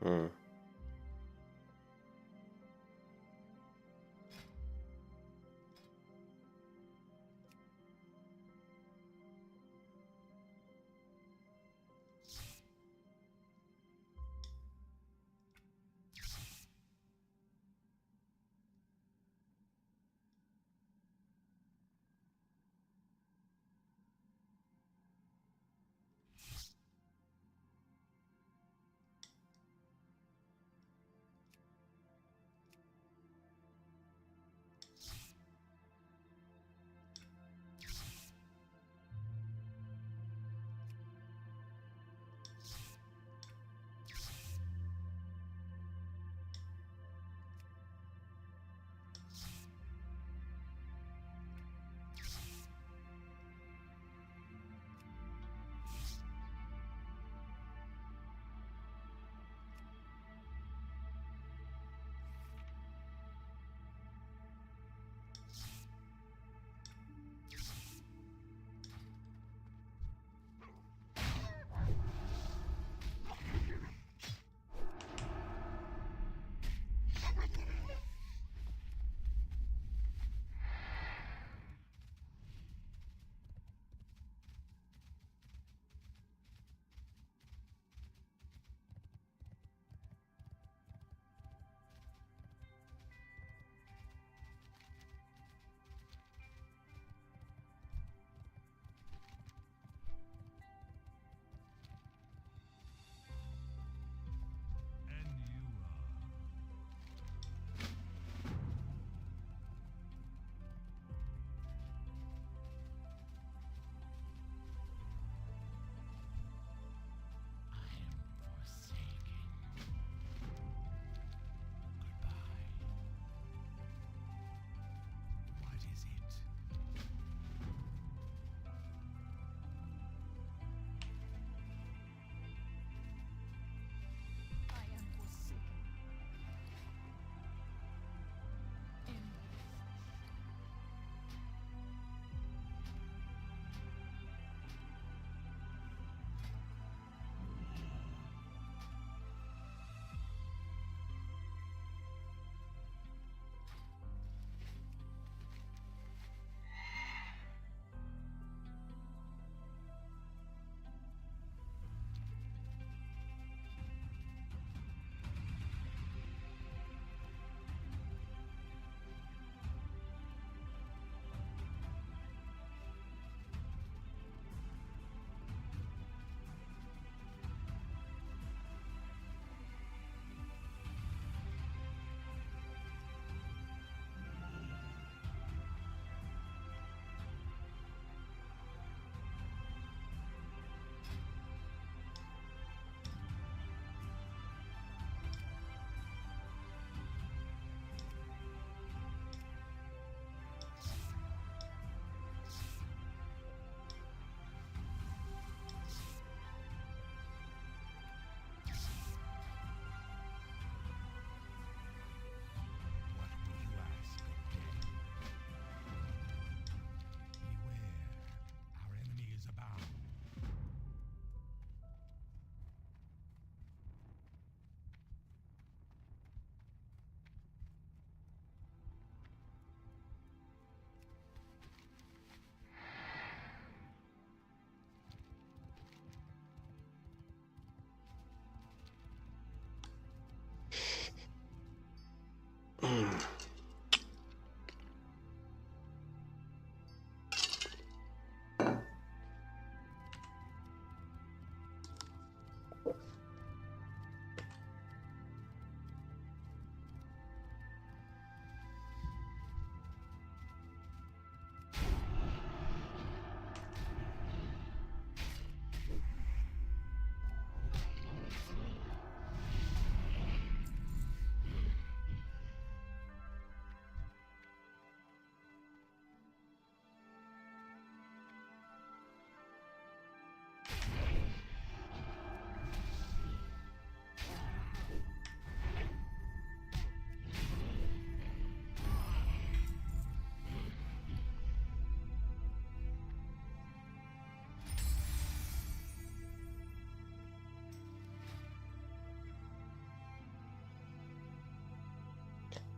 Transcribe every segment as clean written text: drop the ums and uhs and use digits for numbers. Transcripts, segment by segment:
Hmm.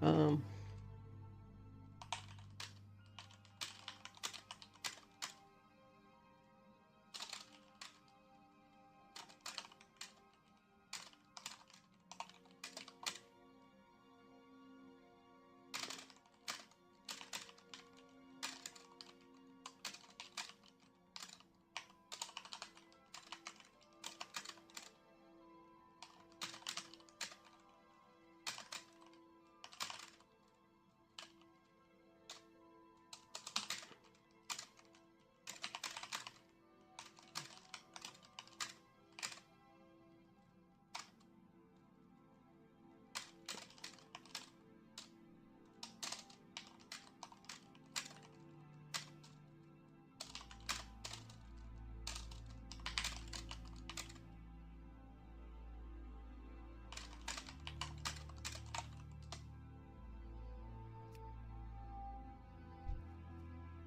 Um,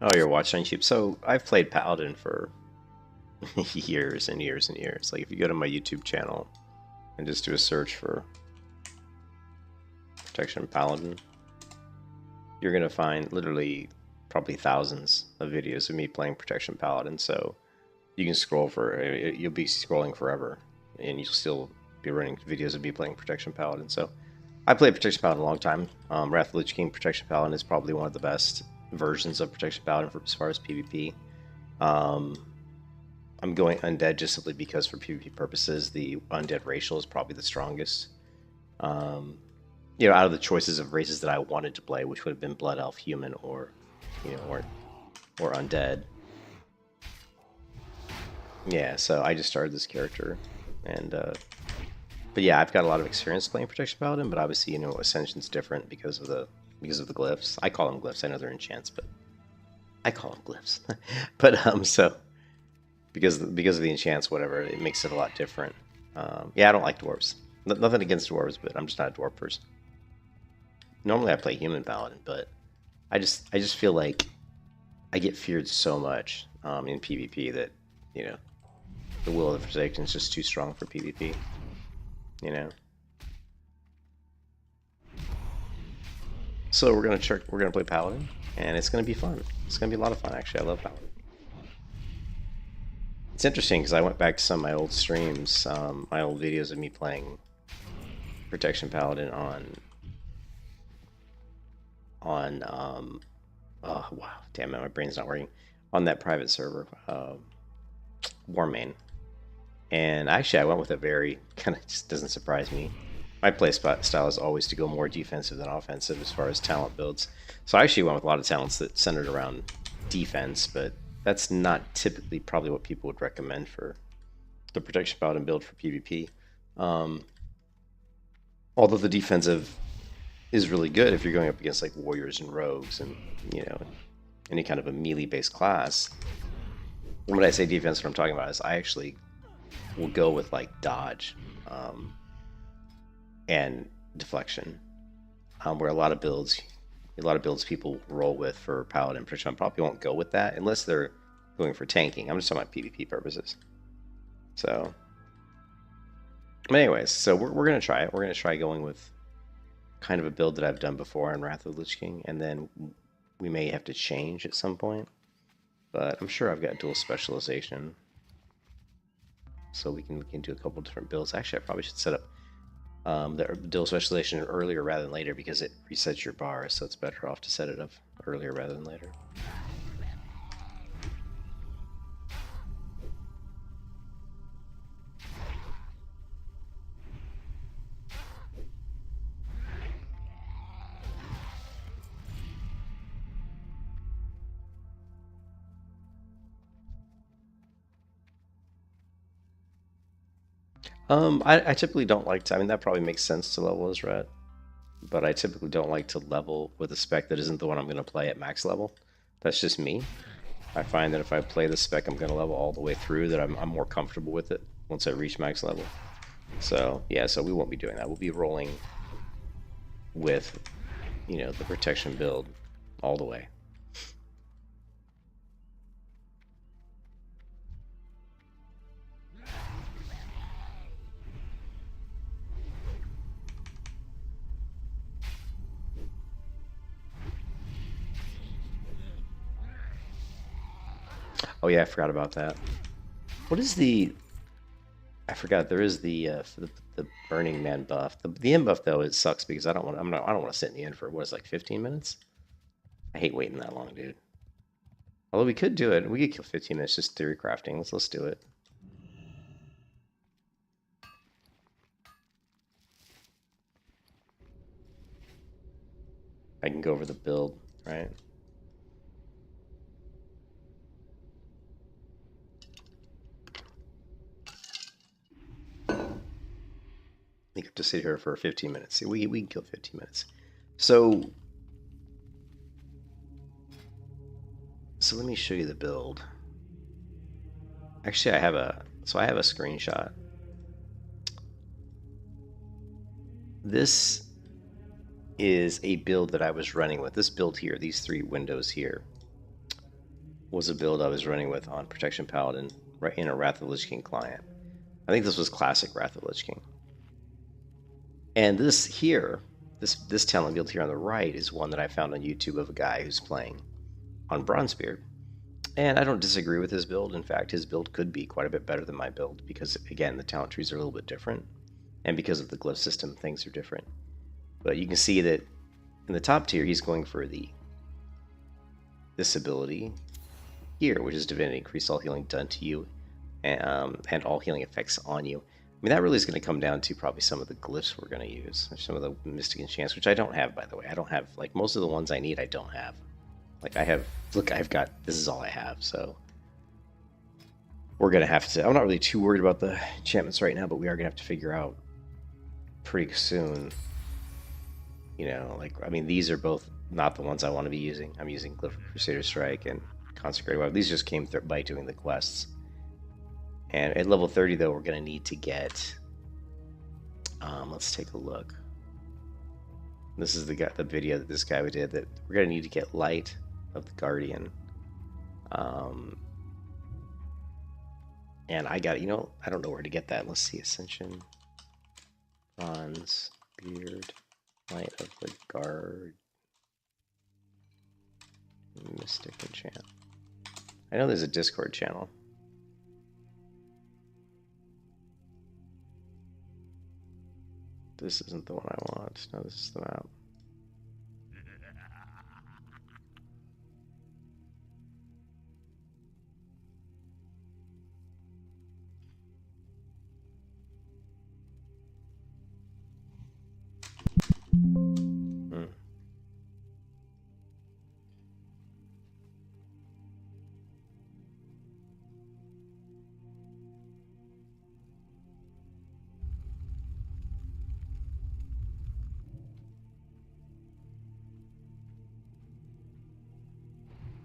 oh, you're watching YouTube. So I've played Paladin for years and years and years. Like if you go to my YouTube channel and just do a search for Protection Paladin, you're gonna find literally probably thousands of videos of me playing Protection Paladin. So you can scroll for you'll be scrolling forever, and you'll still be running videos of me playing Protection Paladin. So I played Protection Paladin a long time. Wrath of the Lich King Protection Paladin is probably one of the best versions of Protection Paladin for, as far as PvP. I'm going Undead just simply because for PvP purposes, the Undead racial is probably the strongest. Out of the choices of races that I wanted to play, which would have been Blood Elf, Human, or or Undead. Yeah, so I just started this character, and but yeah, I've got a lot of experience playing Protection Paladin. But obviously, Ascension's different because of the glyphs. I call them glyphs. I know they're enchants, but I call them glyphs. But so because of the enchants, whatever, it makes it a lot different. Yeah, I don't like dwarves. Nothing against dwarves, but I'm just not a dwarf person. Normally, I play human paladin, but I just feel like I get feared so much in PvP that the will of the Forsaken is just too strong for PvP. So we're gonna play paladin, and it's gonna be fun. It's gonna be a lot of fun, actually. I love paladin. It's interesting because I went back to some of my old streams, my old videos of me playing Protection Paladin on oh wow, damn it, my brain's not working, on that private server, Warmain. And actually I went with a very, kind of just doesn't surprise me. My play style is always to go more defensive than offensive as far as talent builds. So I actually went with a lot of talents that centered around defense, but that's not typically probably what people would recommend for the Protection Paladin build for PvP. Although the defensive is really good if you're going up against like warriors and rogues and any kind of a melee based class. When I say defense, what I'm talking about is I actually will go with like dodge and deflection, where a lot of builds people roll with for paladin protection. I probably won't go with that unless they're going for tanking. I'm just talking about PvP purposes. So, but anyways, so we're gonna try it. We're gonna try going with kind of a build that I've done before in Wrath of the Lich King, and then we may have to change at some point. But I'm sure I've got dual specialization, so we can do a couple different builds. Actually, I probably should set up the dual specialization earlier rather than later because it resets your bar, so it's better off to set it up earlier rather than later. I typically don't like to. I mean, that probably makes sense to level as red, but I typically don't like to level with a spec that isn't the one I'm going to play at max level. That's just me. I find that if I play the spec I'm going to level all the way through, that I'm more comfortable with it once I reach max level. So yeah, so we won't be doing that. We'll be rolling with, the protection build all the way. Oh yeah, I forgot about that. What is the... I forgot there is the Burning Man buff. The inn buff though, it sucks because I don't want I don't want to sit in the inn for what is like 15 minutes. I hate waiting that long, dude. Although we could do it. We could kill 15 minutes just theory crafting. Let's do it. I can go over the build, right? I think I have to sit here for 15 minutes. See, we can kill 15 minutes. So let me show you the build. Actually, I have a screenshot. This is a build that I was running with. This build here, these 3 windows here, was a build I was running with on Protection Paladin, right in a Wrath of the Lich King client. I think this was classic Wrath of the Lich King. And this here, this talent build here on the right is one that I found on YouTube of a guy who's playing on Bronzebeard. And I don't disagree with his build. In fact, his build could be quite a bit better than my build because, again, the talent trees are a little bit different. And because of the glyph system, things are different. But you can see that in the top tier, he's going for this ability here, which is Divinity. Increase all healing done to you and all healing effects on you. I mean, that really is going to come down to probably some of the glyphs we're going to use, or some of the Mystic Enchants, which I don't have, by the way. I don't have, like, most of the ones I need, I don't have. Like, I have, look, I've got, this is all I have, so we're going to have to, I'm not really too worried about the enchantments right now, but we are going to have to figure out pretty soon, you know, like, I mean, these are both not the ones I want to be using. I'm using Glyph of Crusader Strike and Consecrated Weapon. These just came by doing the quests. And at level 30, though, we're going to need to get, let's take a look. This is the video that this guy did, that we're going to need to get Light of the Guardian. And I got, you know, I don't know where to get that. Let's see, Ascension Bronzebeard, Light of the Guard, Mystic Enchant. I know there's a Discord channel. This isn't the one I want. No, this is the map.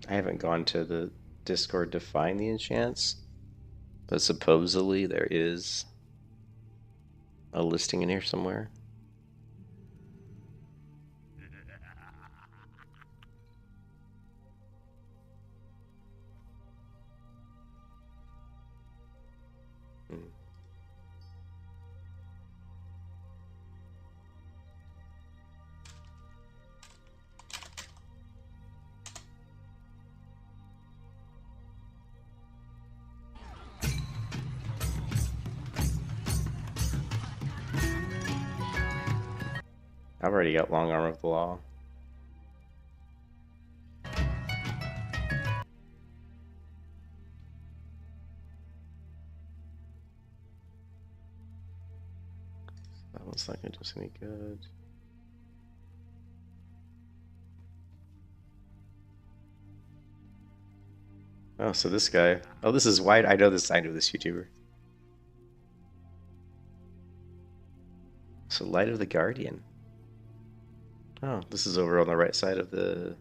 I haven't gone to the Discord to find the enchants, but supposedly there is a listing in here somewhere. I've already got Long Arm of the Law. That one's not gonna do us any good. Oh, so this guy. Oh, this is White. I know this YouTuber. So Light of the Guardian. Oh, this is over on the right side of the...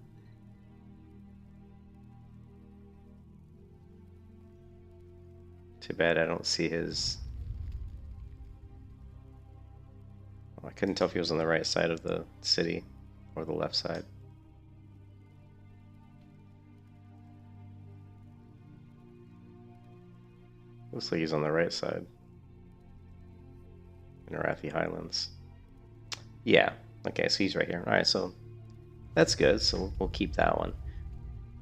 Too bad I don't see his... Oh, I couldn't tell if he was on the right side of the city or the left side. Looks like he's on the right side. In Arathi Highlands. Yeah. Okay, so he's right here. Alright, so that's good. So we'll keep that one.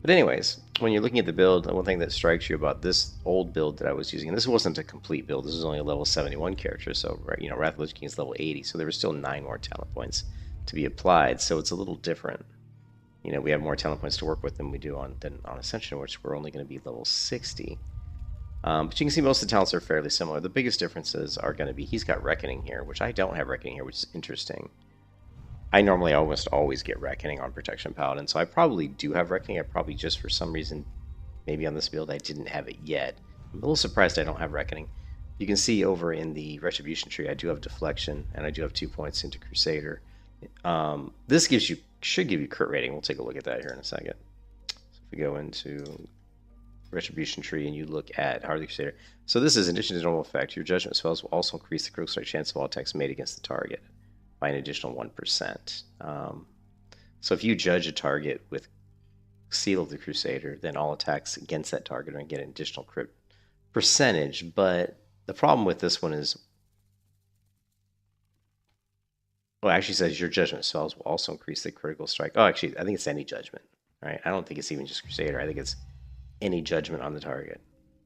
But anyways, when you're looking at the build, one thing that strikes you about this old build that I was using, and this wasn't a complete build, this was only a level 71 character, so Wrath of the Lich King is level 80, so there were still 9 more talent points to be applied, so it's a little different. We have more talent points to work with than we do on Ascension, which we're only going to be level 60. But you can see most of the talents are fairly similar. The biggest differences are going to be he's got Reckoning here, which I don't have Reckoning here, which is interesting. I normally almost always get Reckoning on Protection Paladin, so I probably do have Reckoning. I probably just for some reason, maybe on this build, I didn't have it yet. I'm a little surprised I don't have Reckoning. You can see over in the Retribution tree, I do have Deflection, and I do have 2 points into Crusader. This should give you crit rating. We'll take a look at that here in a second. So if we go into Retribution tree and you look at Hardy Crusader, so this is in addition to the normal effect, your judgment spells will also increase the critical strike chance of all attacks made against the target by an additional 1%. So if you judge a target with Seal of the Crusader, then all attacks against that target are going to get an additional crit percentage. But the problem with this one is, well, it actually says your judgment spells will also increase the critical strike. Oh, actually, I think it's any judgment, right? I don't think it's even just Crusader. I think it's any judgment on the target.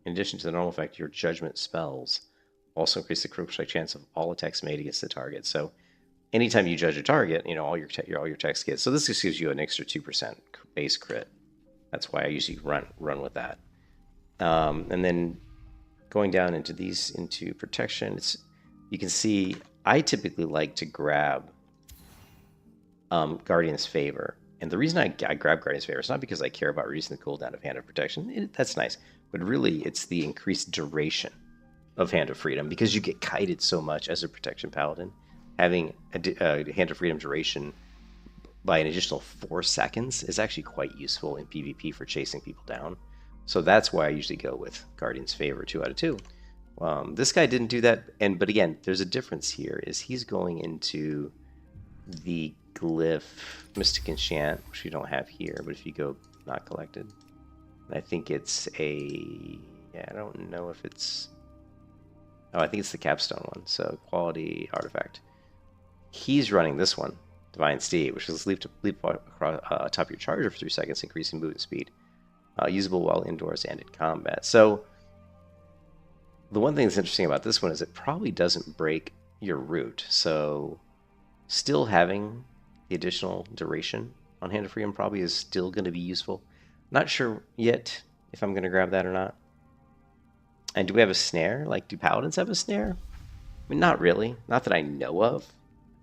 In addition to the normal effect, your judgment spells also increase the critical strike chance of all attacks made against the target. So anytime you judge a target, all your attacks get. So this just gives you an extra 2% base crit. That's why I usually run with that. And then going down into protection, you can see I typically like to grab Guardian's Favor. And the reason I grab Guardian's Favor is not because I care about reducing the cooldown of Hand of Protection. That's nice. But really, it's the increased duration of Hand of Freedom, because you get kited so much as a Protection Paladin. Having a Hand of Freedom duration by an additional 4 seconds is actually quite useful in PvP for chasing people down. So that's why I usually go with Guardian's Favor 2 out of 2. This guy didn't do that, but again, there's a difference here. Is he's going into the Glyph Mystic Enchant, which we don't have here, but if you go not collected, I think it's I don't know if it's, I think it's the Capstone one, so Quality Artifact. He's running this one, Divine Steed, which is leap across top of your charger for 3 seconds, increasing movement speed. Usable while indoors and in combat. So the one thing that's interesting about this one is it probably doesn't break your root. So still having the additional duration on Hand of Freedom probably is still going to be useful. Not sure yet if I'm going to grab that or not. And do we have a snare? Like, do Paladins have a snare? I mean, not really. Not that I know of.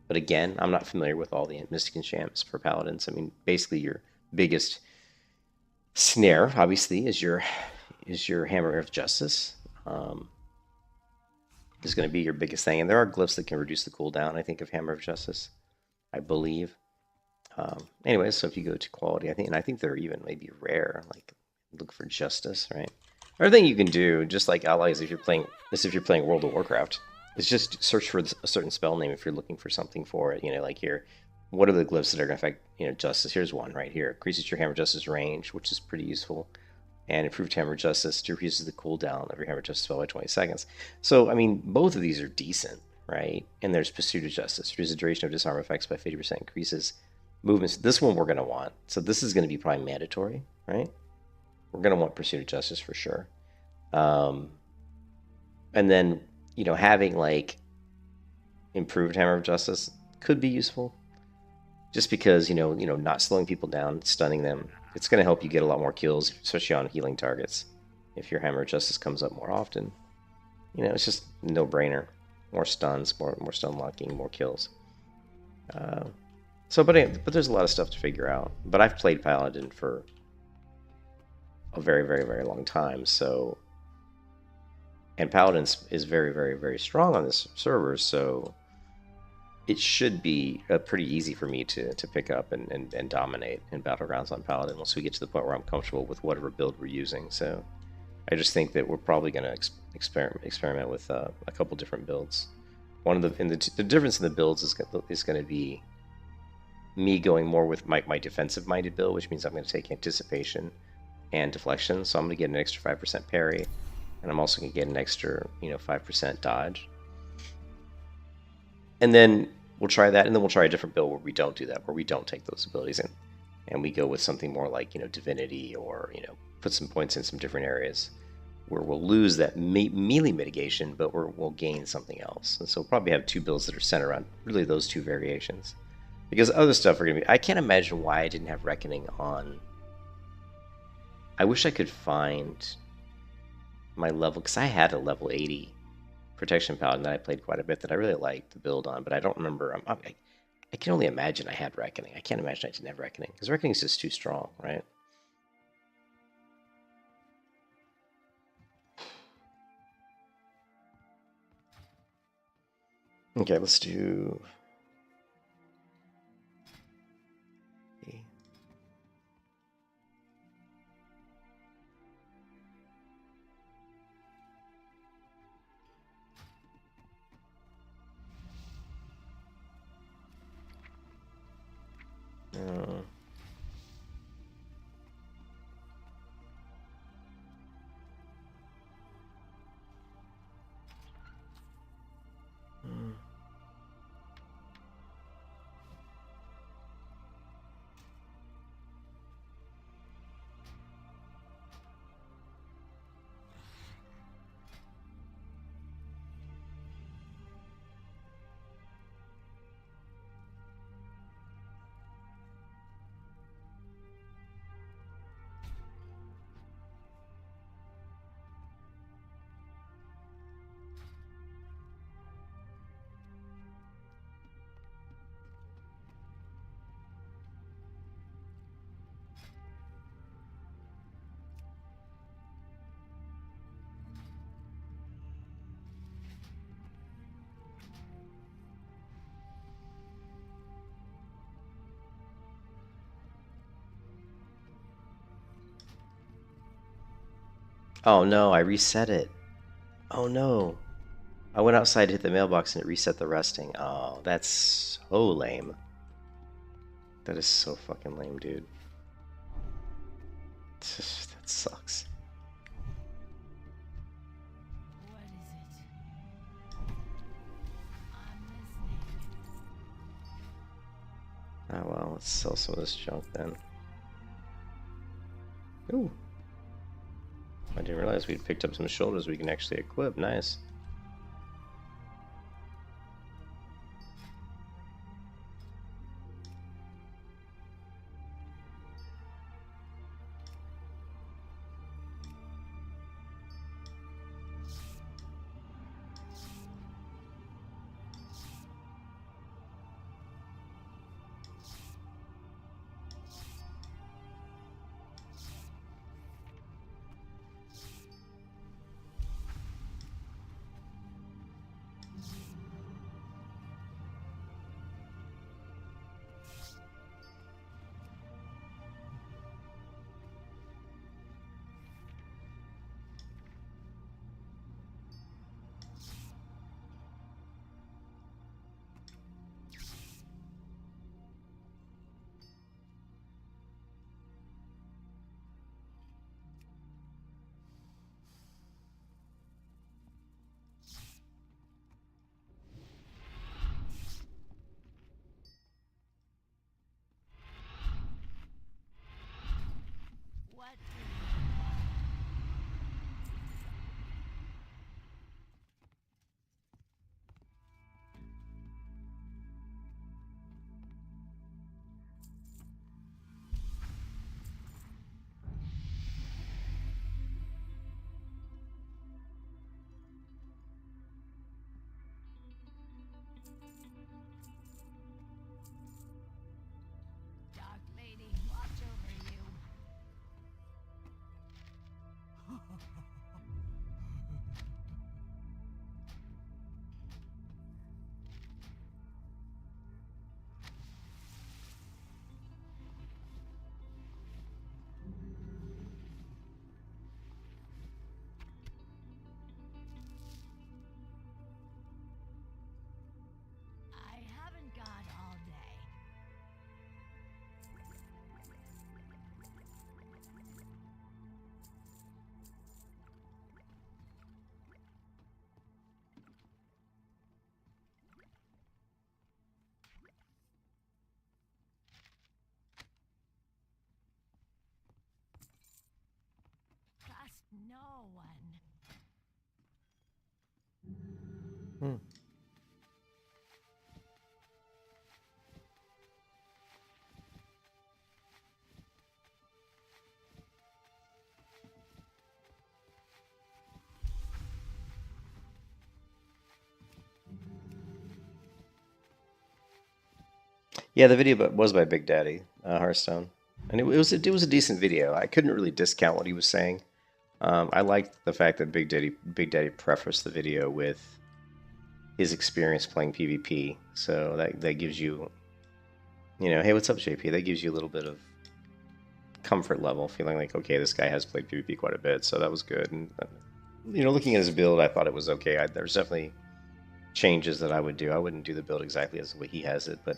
But again, I'm not familiar with all the Mystic Enchantments for Paladins. I mean, basically your biggest snare, obviously, is your Hammer of Justice. Is going to be your biggest thing. And there are glyphs that can reduce the cooldown, I think, of Hammer of Justice, I believe. Anyways, so if you go to quality, I think they're even maybe rare. Like, look for Justice, right? Another thing you can do, just like allies, if you're playing World of Warcraft, is just search for a certain spell name if you're looking for something for it. Like here, what are the glyphs that are going to affect Justice? Here's one right here. Increases your Hammer of Justice range, which is pretty useful. And improved Hammer of Justice decreases the cooldown of your Hammer of Justice spell by 20 seconds. So, I mean, both of these are decent, right? And there's Pursuit of Justice. Reduces the duration of disarm effects by 50%, increases movements. This one we're going to want. So this is going to be probably mandatory, right? We're going to want Pursuit of Justice for sure. And then, having, like, improved Hammer of Justice could be useful. Just because, not slowing people down, stunning them, it's going to help you get a lot more kills, especially on healing targets. If your Hammer of Justice comes up more often, it's just a no-brainer. More stuns, more stun locking, more kills. But there's a lot of stuff to figure out. But I've played Paladin for a very, very, very long time, so... And Paladin is very, very, very strong on this server, so... It should be pretty easy for me to pick up and dominate in Battlegrounds on Paladin once we get to the point where I'm comfortable with whatever build we're using. So I just think that we're probably going to experiment with a couple different builds. The difference in the builds is going to be me going more with my defensive-minded build, which means I'm going to take Anticipation and Deflection. So I'm going to get an extra 5% parry, and I'm also going to get an extra 5% dodge. And then we'll try that, and then we'll try a different build where we don't do that, where we don't take those abilities in. and we go with something more like, divinity, or, put some points in some different areas where we'll lose that melee mitigation, but we'll gain something else. And so we'll probably have two builds that are centered around really those two variations. Because other stuff are going to be... I can't imagine why I didn't have Reckoning on... I wish I could find my level, because I had a level 80 Protection Paladin that I played quite a bit that I really liked the build on, but I don't remember... I can only imagine I had Reckoning. I can't imagine I didn't have Reckoning, because Reckoning is just too strong, right? Okay, let's do... Uh, Oh no, I reset it. Oh no. I went outside to hit the mailbox and it reset the resting. Oh, that's so lame. That is so fucking lame, dude. That sucks. Oh well, let's sell some of this junk then. Ooh. I didn't realize we'd picked up some shoulders we can actually equip. Nice. no one. Hmm. Yeah, the video was by Big Daddy Hearthstone, and it was a decent video. I couldn't really discount what he was saying. I liked the fact that Big Daddy prefaced the video with his experience playing PvP, so that gives you, hey, what's up, JP? That gives you a little bit of comfort level, feeling like, okay, this guy has played PvP quite a bit, so that was good. And looking at his build, I thought it was okay. There's definitely changes that I would do. I wouldn't do the build exactly as the way he has it, but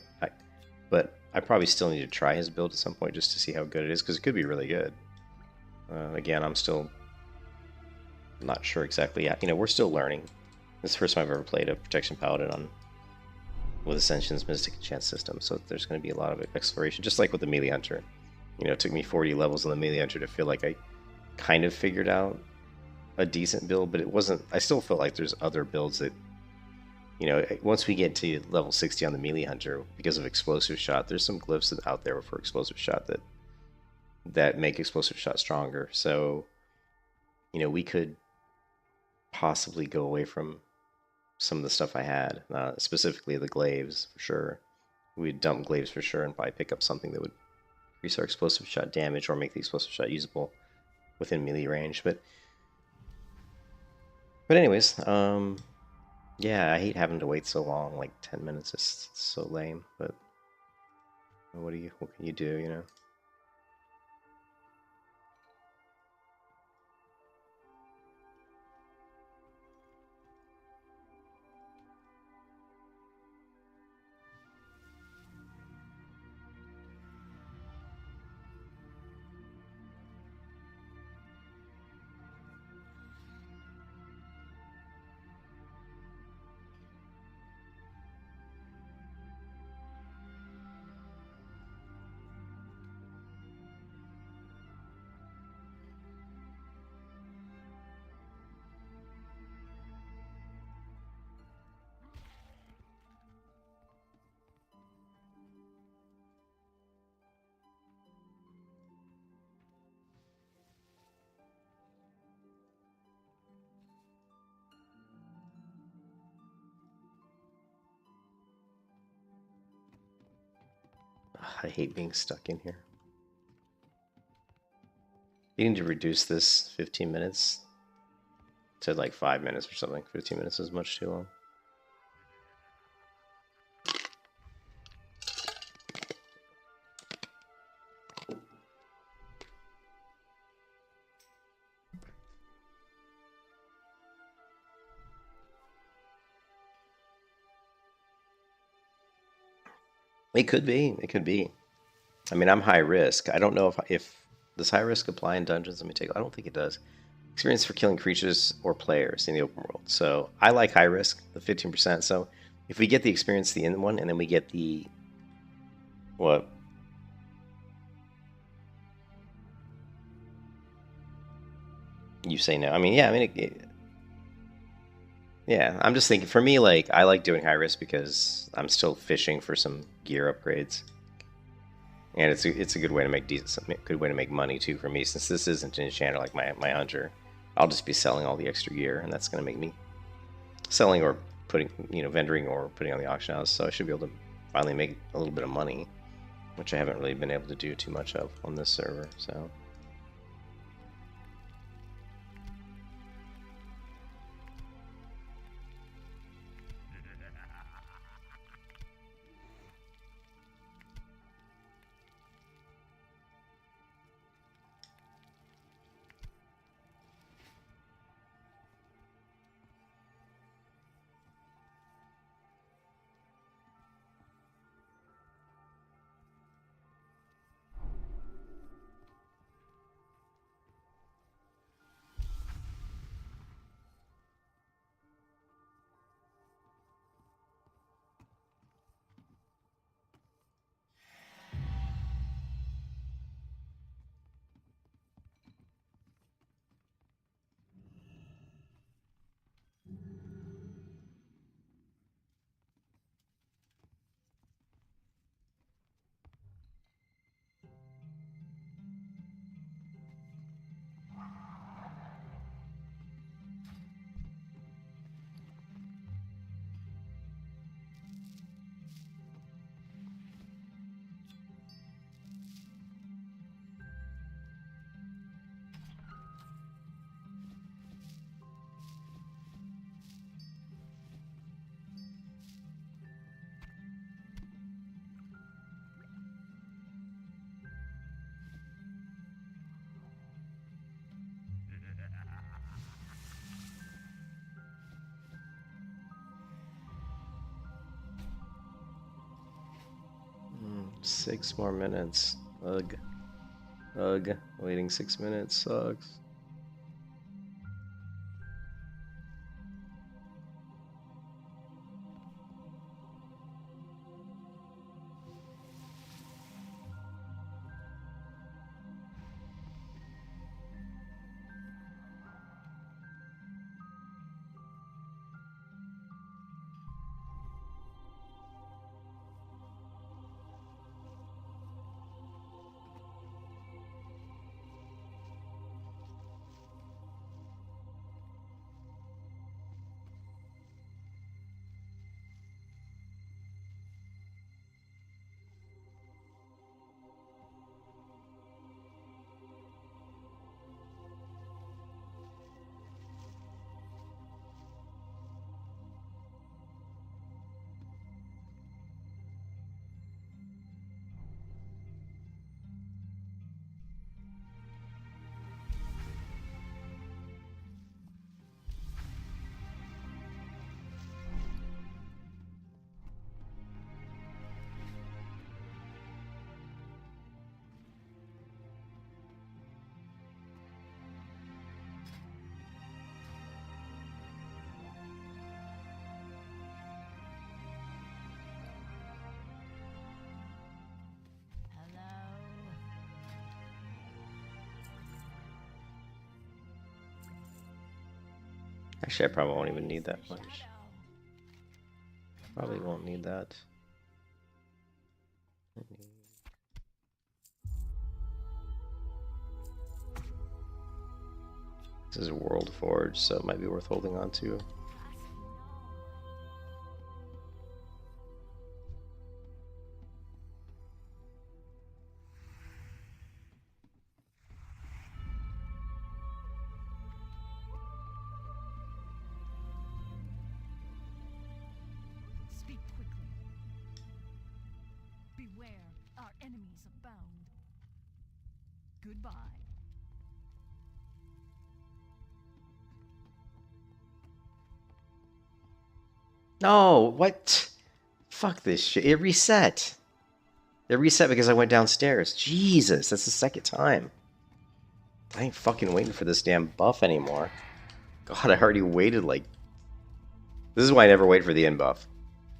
I probably still need to try his build at some point just to see how good it is, because it could be really good. Again, I'm still not sure exactly. We're still learning. This is the first time I've ever played a Protection Paladin with Ascension's Mystic Enchant system, so there's going to be a lot of exploration, just like with the Melee Hunter. It took me 40 levels on the Melee Hunter to feel like I kind of figured out a decent build, but it wasn't. I still feel like there's other builds that, once we get to level 60 on the Melee Hunter, because of Explosive Shot, there's some glyphs out there for Explosive Shot that make Explosive Shot stronger. So, we could possibly go away from some of the stuff I had, specifically the glaives for sure. We'd dump glaives for sure and probably pick up something that would increase our Explosive Shot damage or make the Explosive Shot usable within melee range. But anyways, yeah, I hate having to wait so long, like 10 minutes is so lame, but what can you do? I hate being stuck in here. You need to reduce this 15 minutes to like 5 minutes or something. 15 minutes is much too long. It could be. It could be. I mean, I'm high risk. I don't know if does high risk apply in dungeons. Let me take. I don't think it does. Experience for killing creatures or players in the open world. So I like high risk, the 15%. So if we get the experience, the in one, and then we get the what? You say no. I mean, yeah. I mean, yeah. I'm just thinking. For me, like I like doing high risk because I'm still fishing for some gear upgrades. And it's a good way to make good way to make money too for me, since this isn't an enchanter like my hunter. I'll just be selling all the extra gear, and that's going to make me selling or putting, vendoring or putting on the auction house. So I should be able to finally make a little bit of money, which I haven't really been able to do too much of on this server. So. 6 more minutes. Ugh. Ugh. Waiting 6 minutes sucks. Actually, I probably won't even need that much. Probably won't need that. This is World Forge, so it might be worth holding on to. Speak quickly. Beware, our enemies abound. Goodbye. No, what? Fuck this shit. It reset. It reset because I went downstairs. Jesus, that's the second time. I ain't fucking waiting for this damn buff anymore. God, I already waited like... This is why I never wait for the end buff.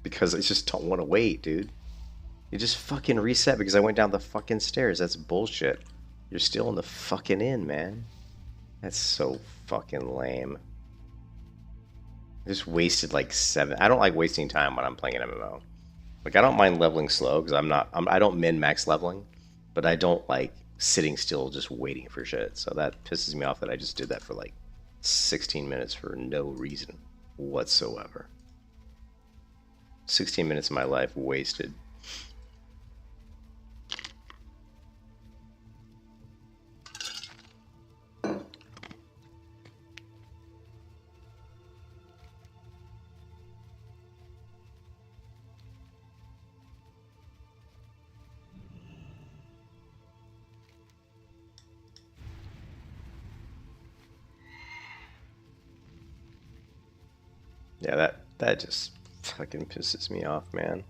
Because I just don't want to wait, dude. You just fucking reset because I went down the fucking stairs. That's bullshit. You're still in the fucking inn, man. That's so fucking lame. I just wasted like 7. I don't like wasting time when I'm playing an MMO. Like, I don't mind leveling slow because I don't min-max leveling, but I don't like sitting still just waiting for shit. So that pisses me off that I just did that for like 16 minutes for no reason whatsoever. 16 minutes of my life wasted. Yeah, that just fucking pisses me off, man.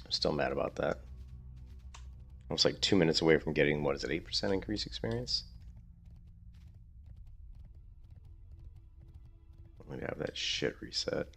I'm still mad about that. I was like 2 minutes away from getting, what is it, 8% increase experience? Let me have that shit reset.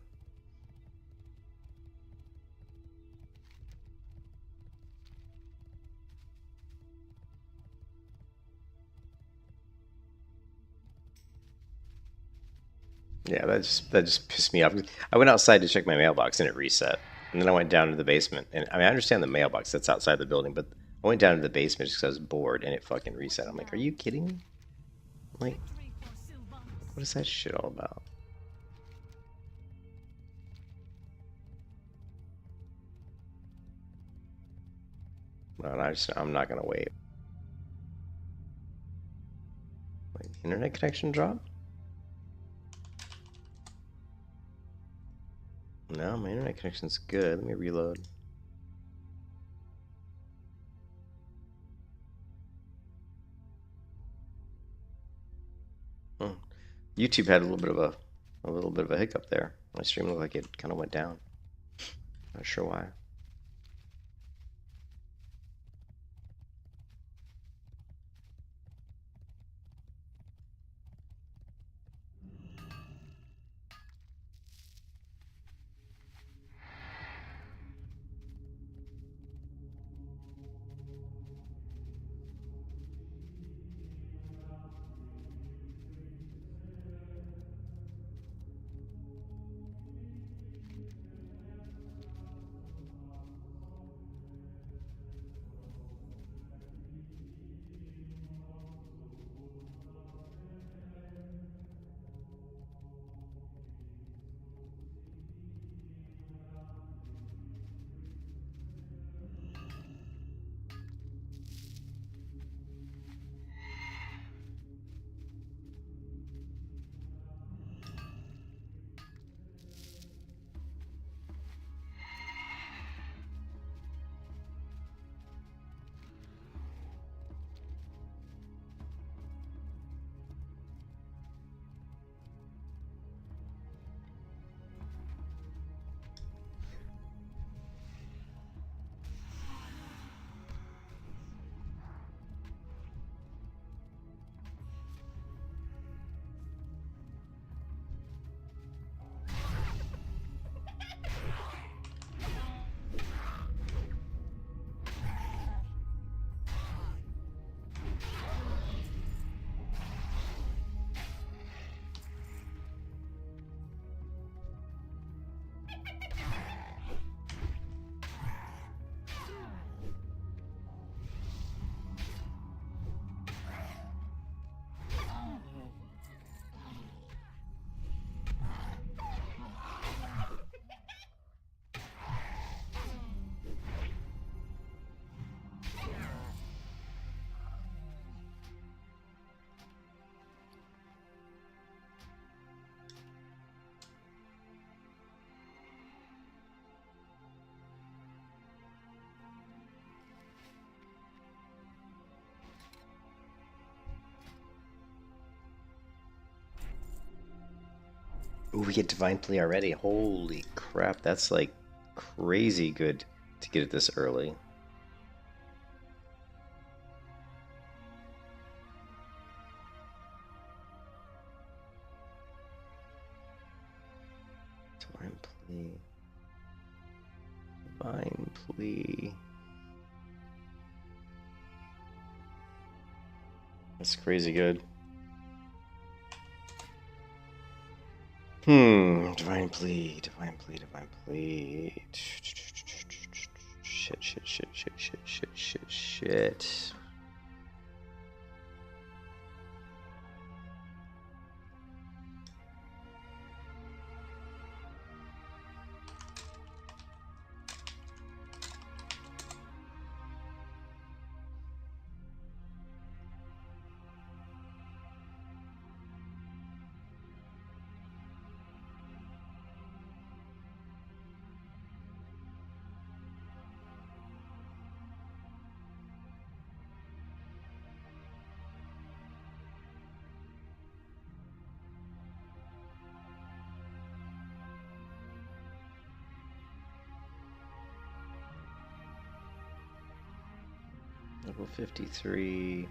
Yeah, that just pissed me off. I went outside to check my mailbox and it reset. And then I went down to the basement. And I mean, I understand the mailbox that's outside the building, but I went down to the basement just because I was bored, and it fucking reset. I'm like, are you kidding me? Like, Victory for Sylvanas. what is that shit all about? No, I'm not gonna wait. Wait, internet connection drop? No, my internet connection's good. Let me reload. YouTube had a little bit of a hiccup there. My stream looked like it kind of went down. Not sure why. Ooh, we get Divine Plea already. Holy crap, that's like crazy good to get it this early. Divine Plea. Divine Plea. That's crazy good. Divine Plea, Divine Plea, Divine Plea. Shit. Level 53.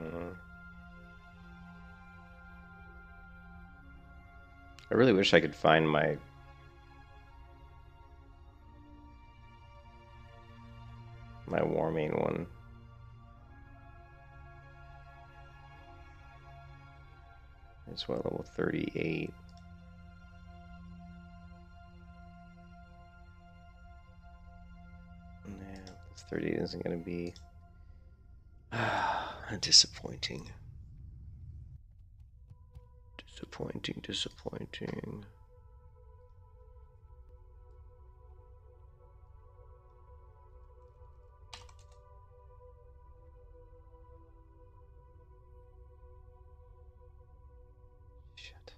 Uh, I really wish I could find my War Main one. It's what, level 38? Yeah, this 38 isn't going to be disappointing. Disappointing. Shit.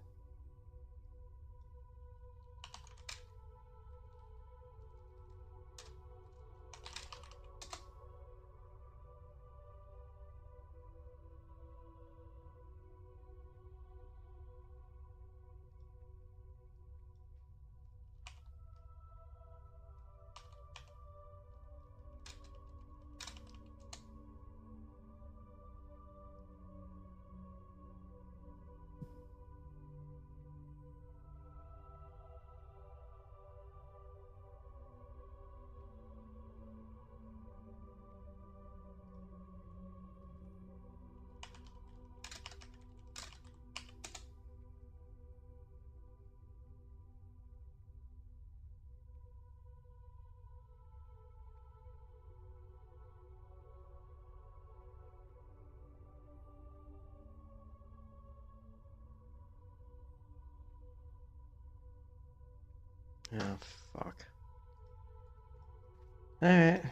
Oh, fuck. Alright.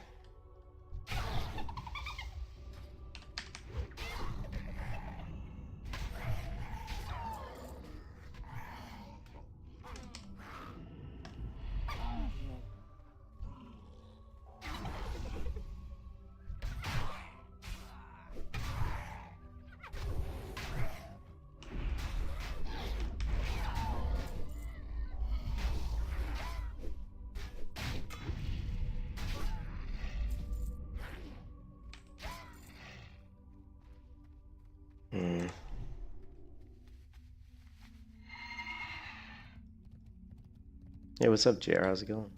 Hey, what's up, JR? How's it going?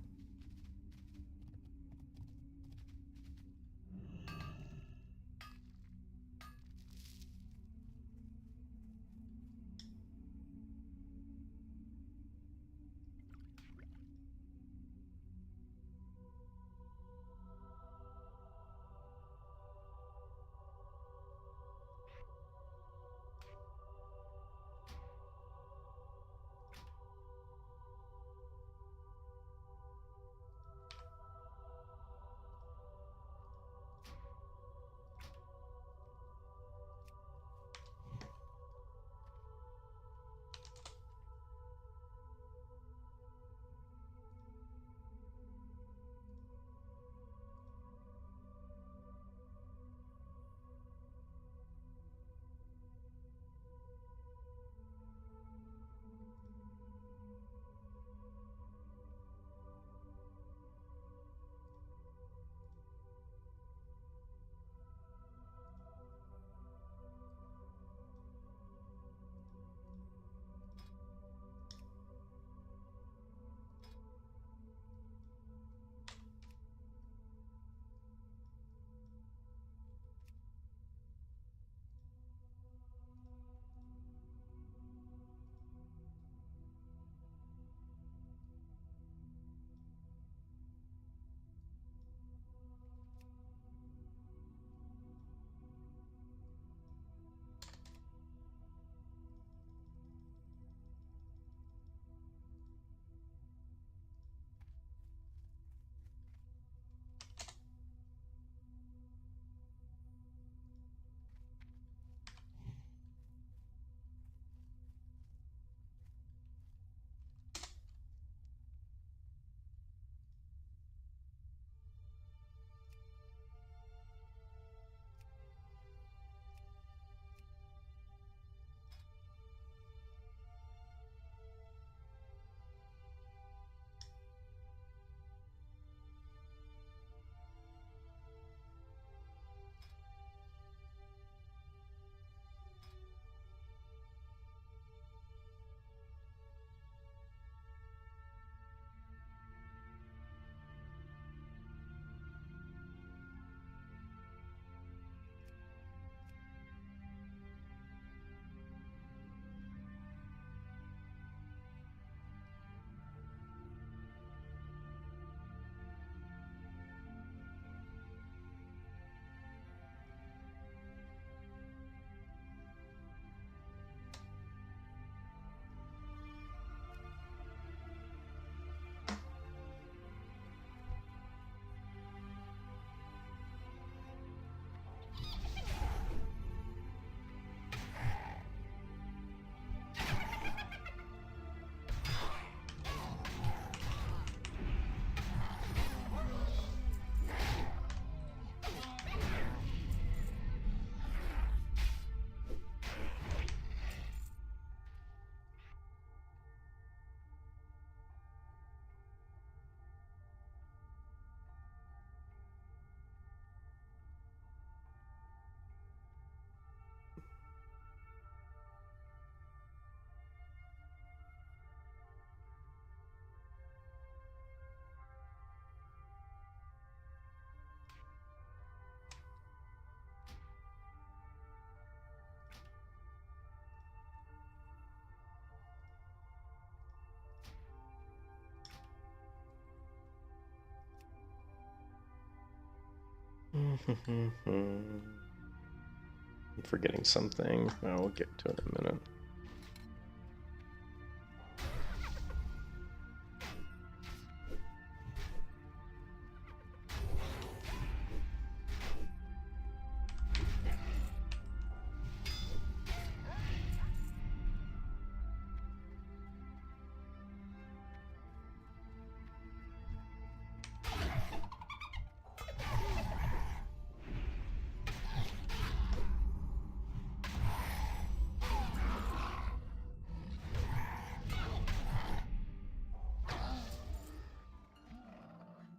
I'm forgetting something. Oh, we'll get to it in a minute.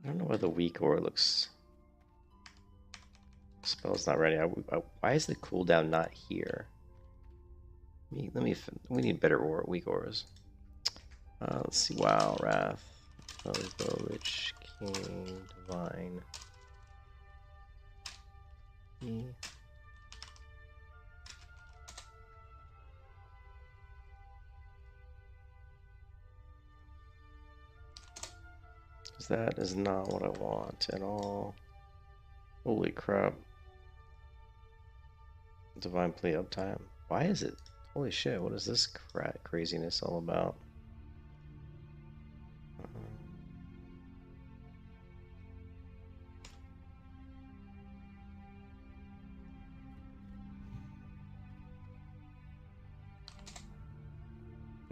I don't know why the weak aura looks. Spell's not ready. Why is the cooldown not here? We need better aura, weak auras. Let's see. Wow, Wrath, Bow, Rich, King, Divine. That is not what I want at all. Holy crap. Divine play uptime. Why is it? Holy shit, what is this craziness all about?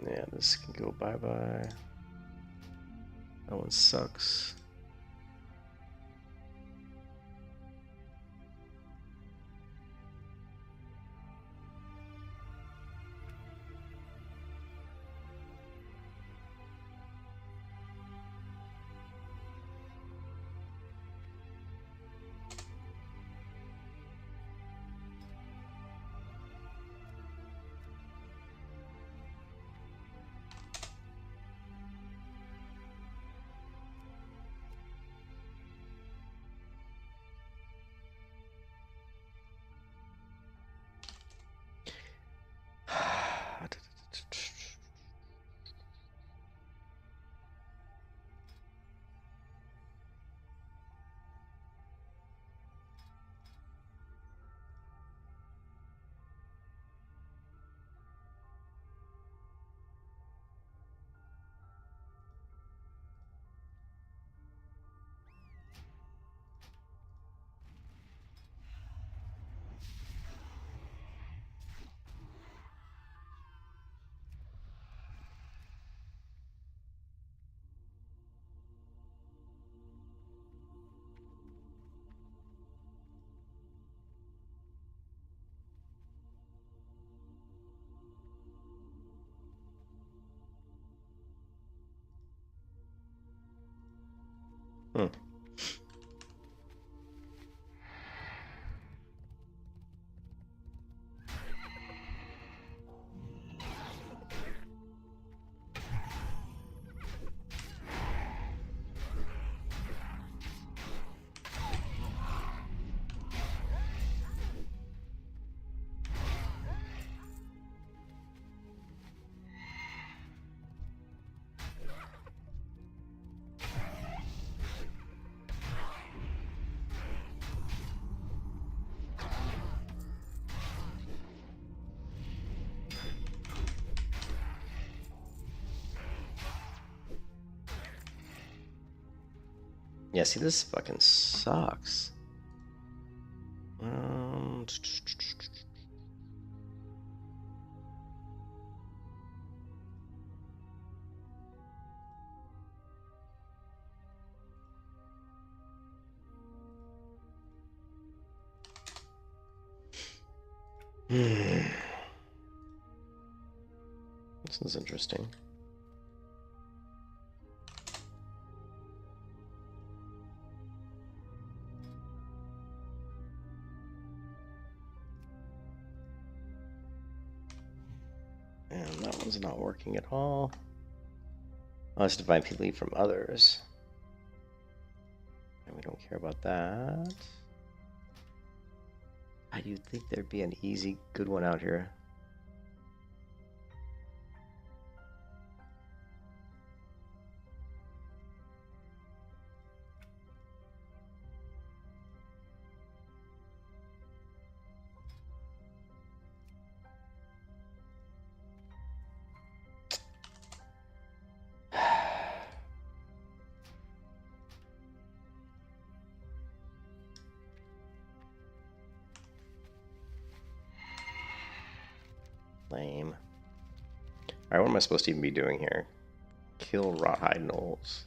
Yeah, this can go bye-bye. That one sucks. Hmm. Yeah, see, this fucking sucks. This is interesting. And that one's not working at all. Oh, it's divine lead from others. And we don't care about that. You'd think there'd be an easy, good one out here. Lame. Alright, what am I supposed to even be doing here? Kill Rothhide Gnolls.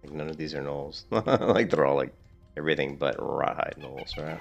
Like, none of these are Gnolls. Like, they're all like everything but Rothhide Gnolls, right?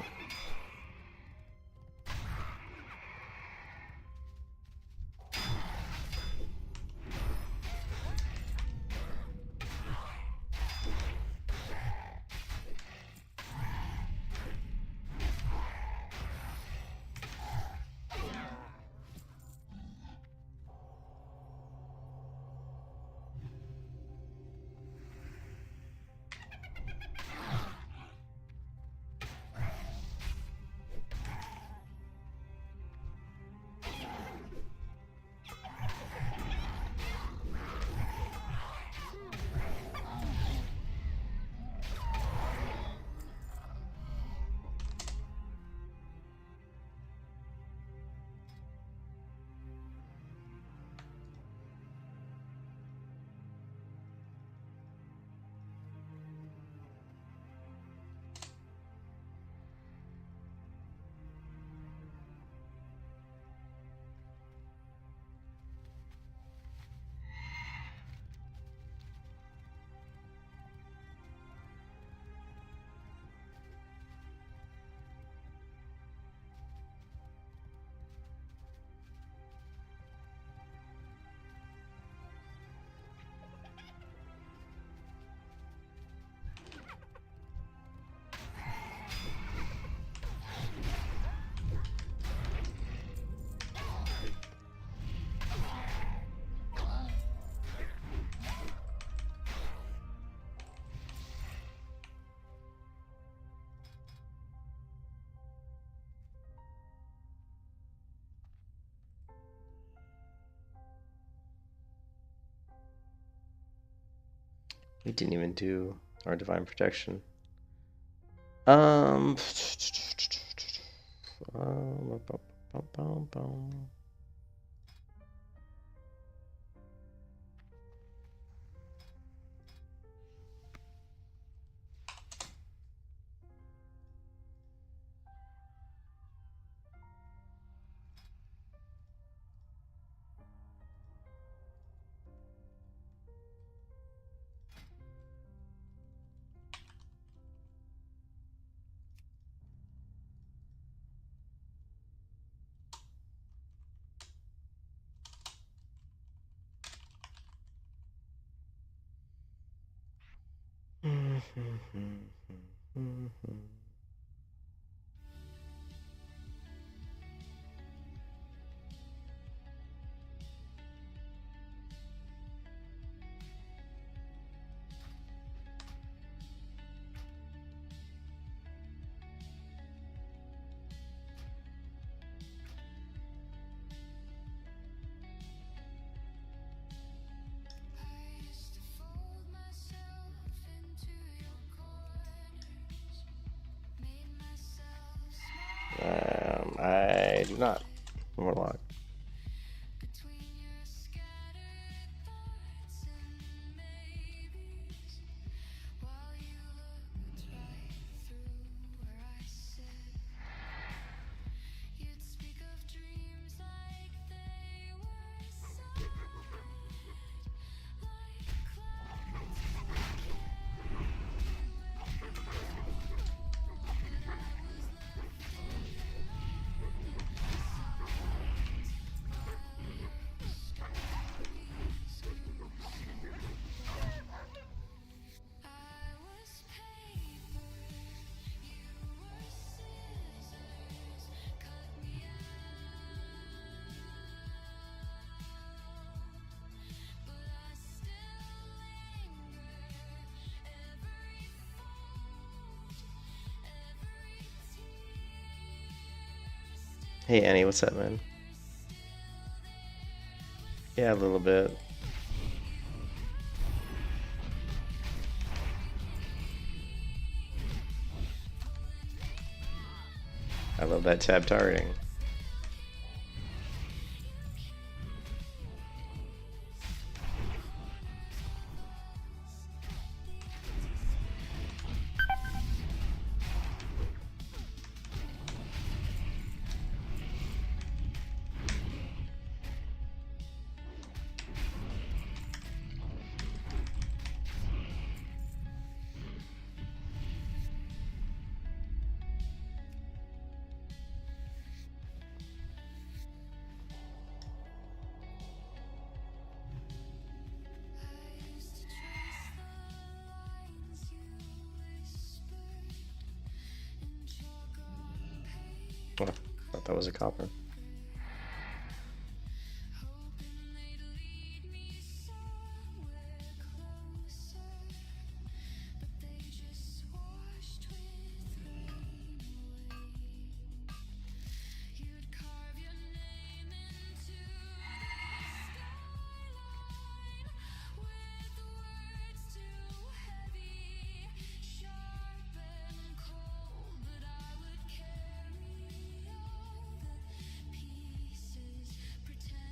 We didn't even do our divine protection. Um, I do not. Warlock. Hey Annie, what's up, man? Yeah, a little bit. I love that tab targeting. Oh, I thought that was a copper.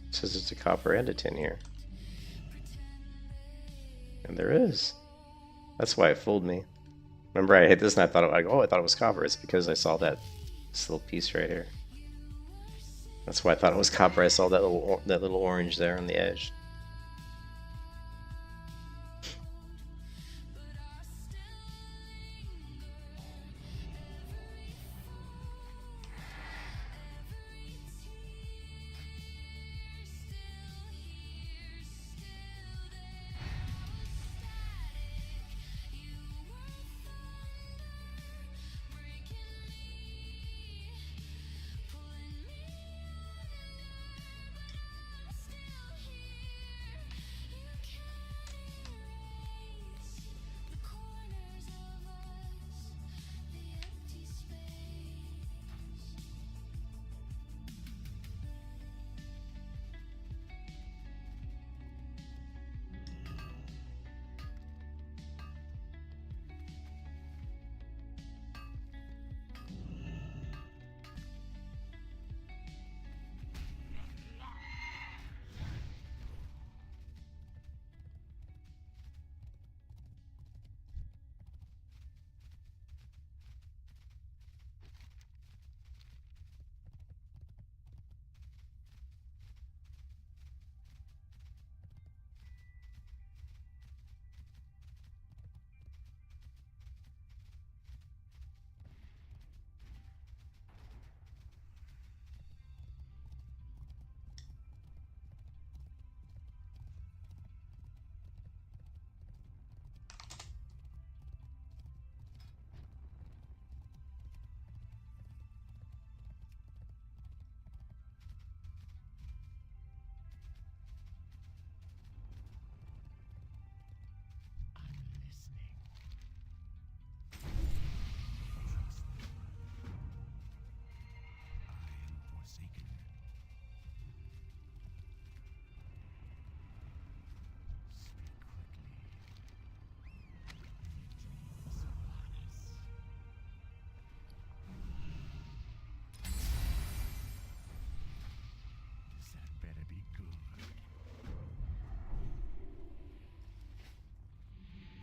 It says it's a copper and a tin here. And there is. That's why it fooled me. Remember, I hit this and I thought, I thought it was copper. It's because I saw this little piece right here. That's why I thought it was copper. I saw that little orange there on the edge.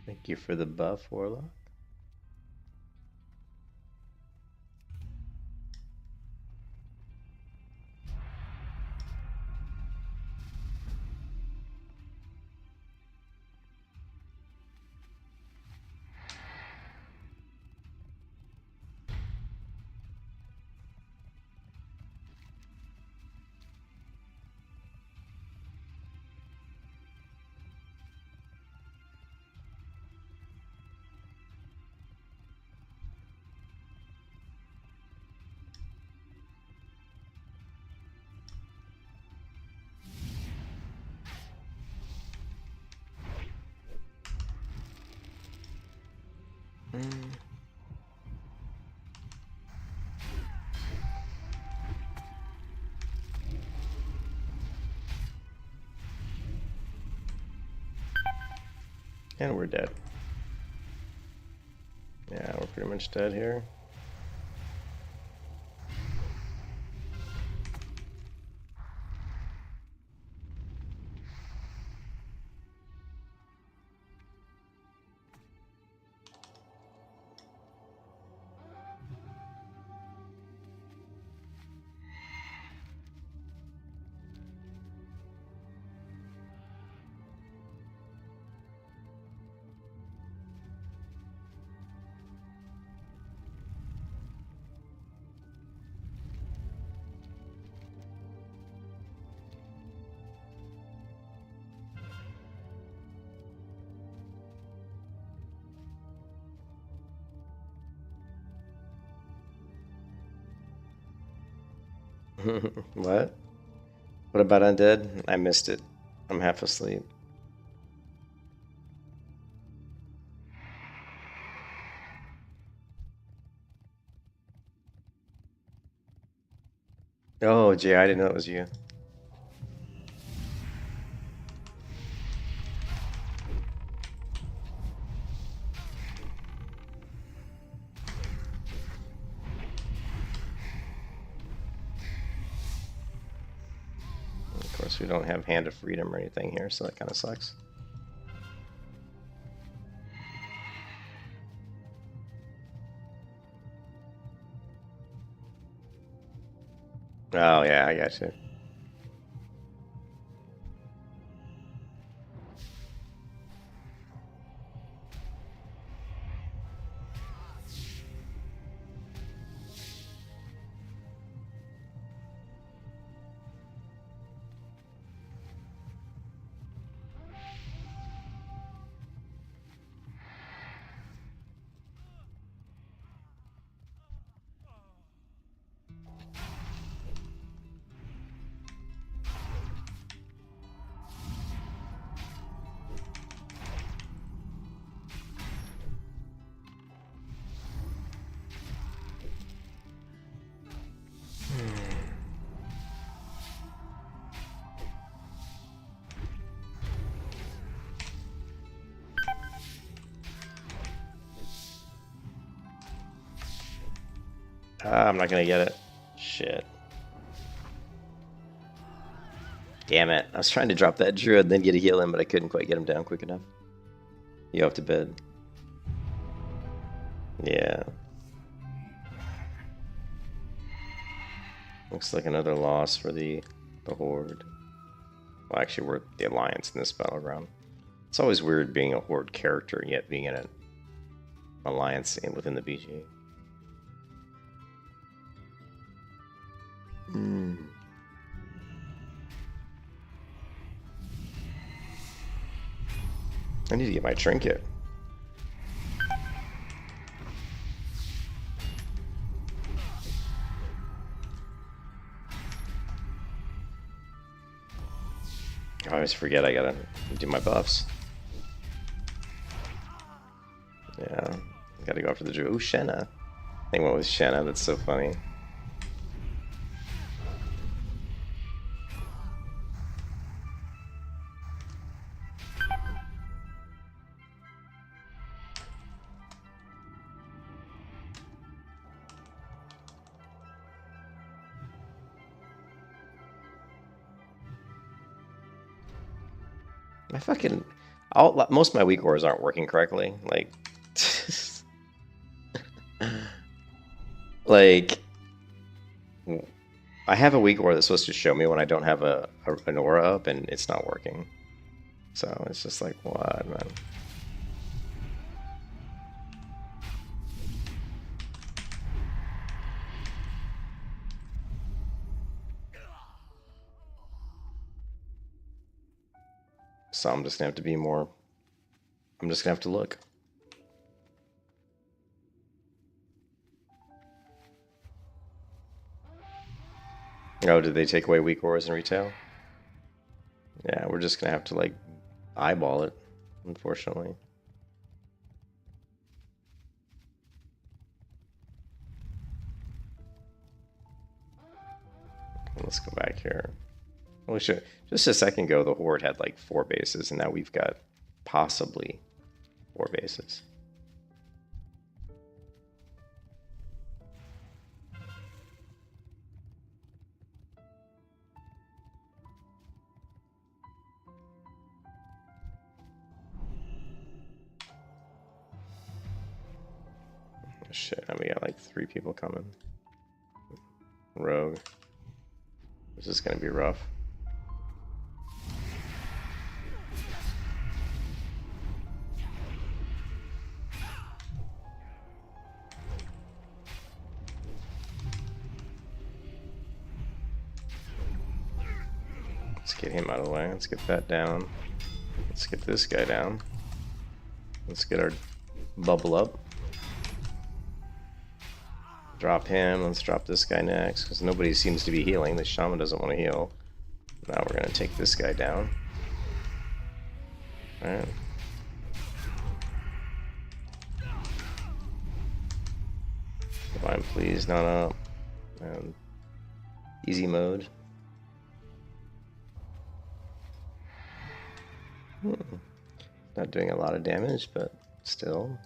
Thank you for the buff, Warlock. And we're dead. Yeah, we're pretty much dead here. What? What about Undead? I missed it. I'm half asleep. Oh, Jay, I didn't know it was you. Of course, we don't have Hand of Freedom or anything here, so that kind of sucks. Oh, yeah, I got you. I'm not gonna get it. Shit. Damn it. I was trying to drop that druid and then get a heal in, but I couldn't quite get him down quick enough. You off to bed. Yeah. Looks like another loss for the Horde. Well, actually, we're the Alliance in this battleground. It's always weird being a Horde character and yet being in an Alliance within the BGA. I need to get my trinket. I always forget I gotta do my buffs. Yeah, gotta go after the Drew. Ooh, Shenna. I think what was Shenna? That's so funny. I fucking... most of my weak ores aren't working correctly. Like... like... I have a weak ore that's supposed to show me when I don't have an aura up, and it's not working. So it's just like, what, man? So I'm just gonna have to be more... I'm just gonna have to look. Oh, did they take away weak ores in retail? Yeah, we're just gonna have to, like, eyeball it, unfortunately. Let's go back here. We should, just a second ago, the Horde had like 4 bases, and now we've got possibly 4 bases. Shit, now we got like 3 people coming. Rogue. This is gonna be rough. Let's get him out of the way. Let's get that down. Let's get this guy down. Let's get our bubble up. drop him. Let's drop this guy next, because nobody seems to be healing. The shaman doesn't want to heal. Now we're going to take this guy down. Alright. Divine Please, not up. And easy mode. Not doing a lot of damage, but still.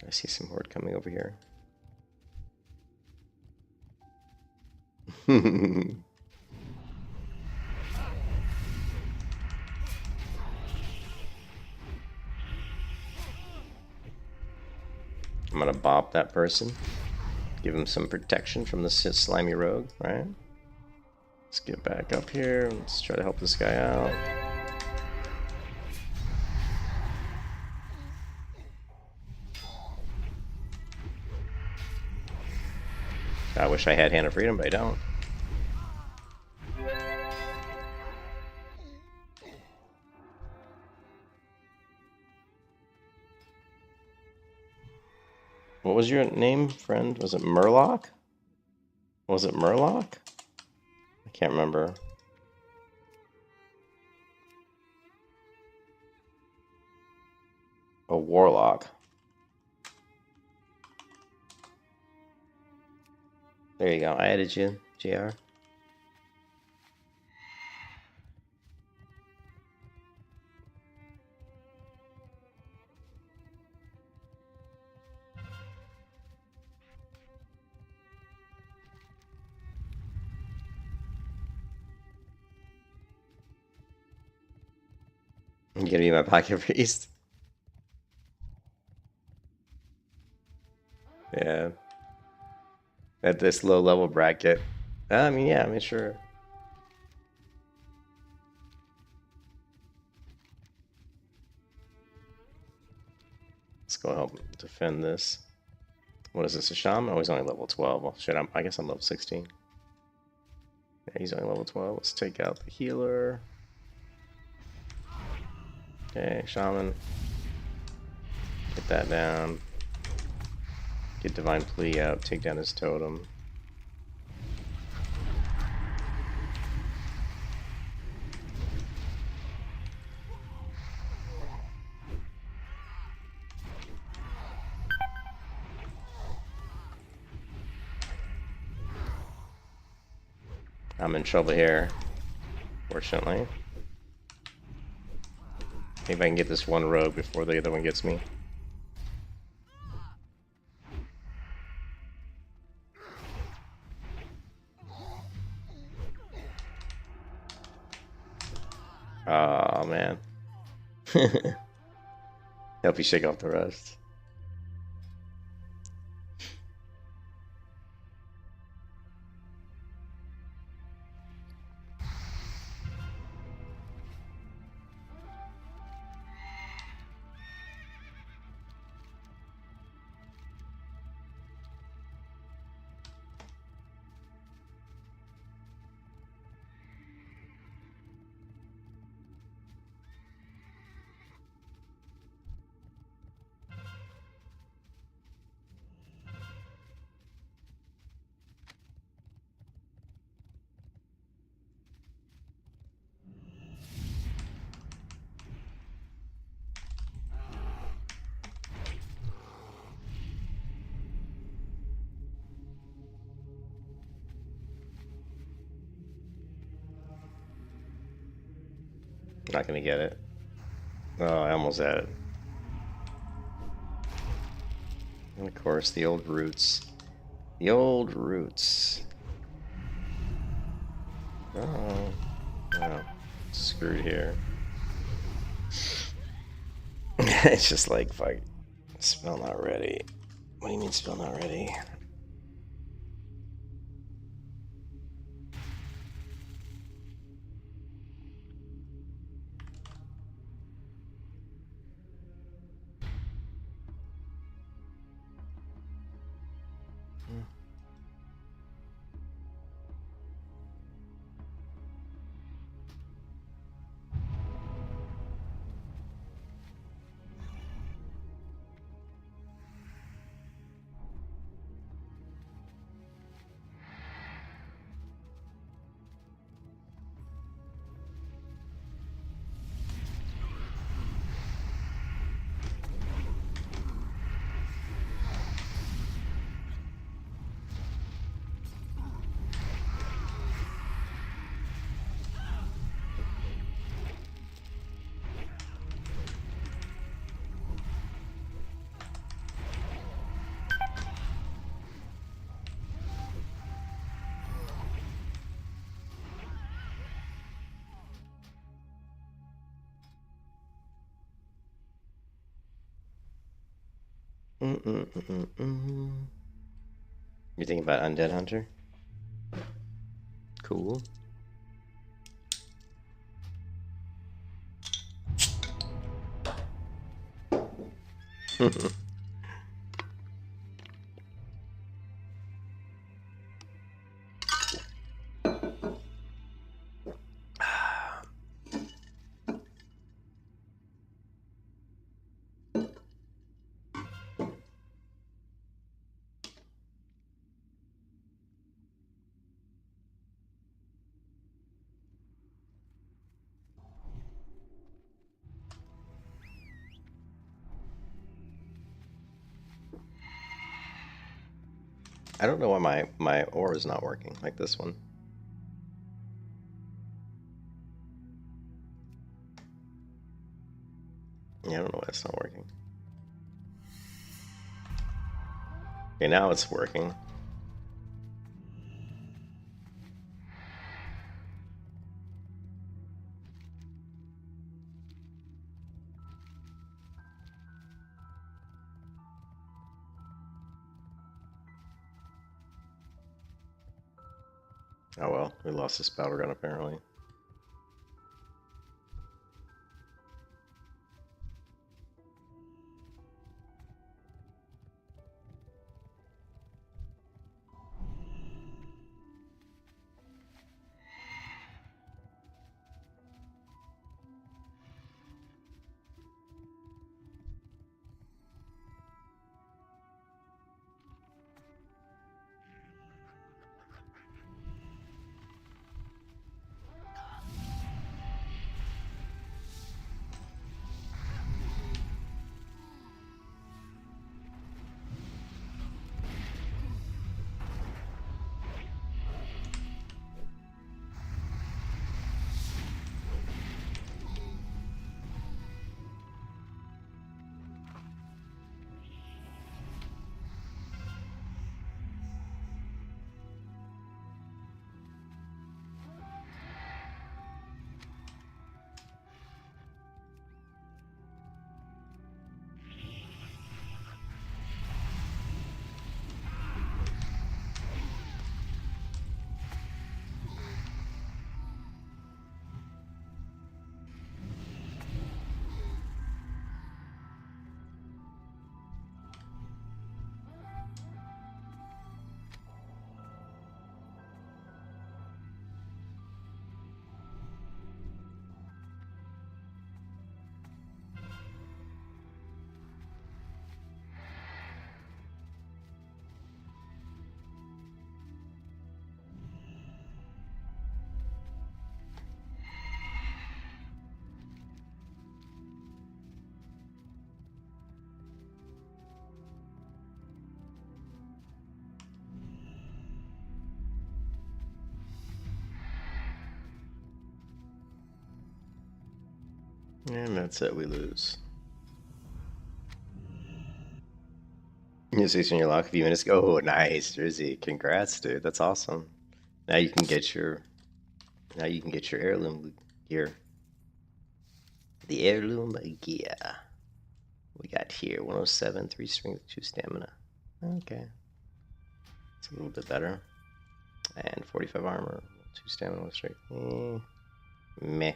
I see some horde coming over here. I'm gonna bop that person. Give him some protection from the slimy rogue, right? Let's get back up here. Let's try to help this guy out. I wish I had Hand of Freedom, but I don't. What was your name, friend? Was it Murloc? Was it Murloc? I can't remember. A warlock. There you go. I added you, JR. You gonna be my pocket priest? Yeah. At this low level bracket. I mean, yeah, I mean, sure. Let's go help defend this. What is this, a shaman? Oh, he's only level 12. Well, shit, I guess I'm level 16. Yeah, he's only level 12. Let's take out the healer. Okay, shaman. Get that down. Get Divine Plea out. Take down his totem. I'm in trouble here, fortunately. Maybe I can get this one rogue before the other one gets me. Oh man. Help you shake off the rust. Not gonna get it. Oh, I almost had it. And of course, the old roots. The old roots. Oh, wow. Screwed here. It's just like, fuck. Spell not ready. What do you mean spell not ready? You thinking about Undead Hunter? Cool. I don't know why my ore is not working like this one. Yeah, I don't know why it's not working. Okay, now it's working. Oh well, we lost this battleground apparently. And that's it, we lose. You see your lock a few minutes ago. Oh, nice, Jersey. Congrats, dude. That's awesome. Now you can get your heirloom gear. The heirloom gear. We got here 107, 3 strength, 2 stamina. Okay. It's a little bit better. And 45 armor, 2 stamina, 1 strength. Meh.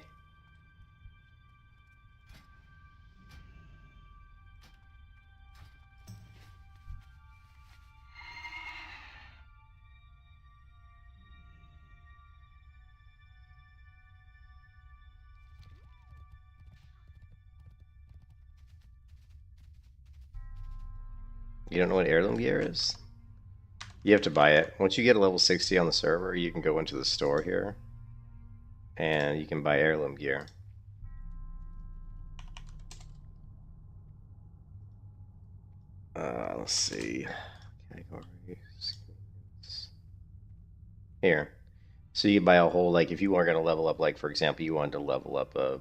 You don't know what heirloom gear is? You have to buy it. Once you get a level 60 on the server, you can go into the store here and you can buy heirloom gear. Let's see. Categories. Here. So you buy a whole, like, if you were going to level up, like, for example, you wanted to level up a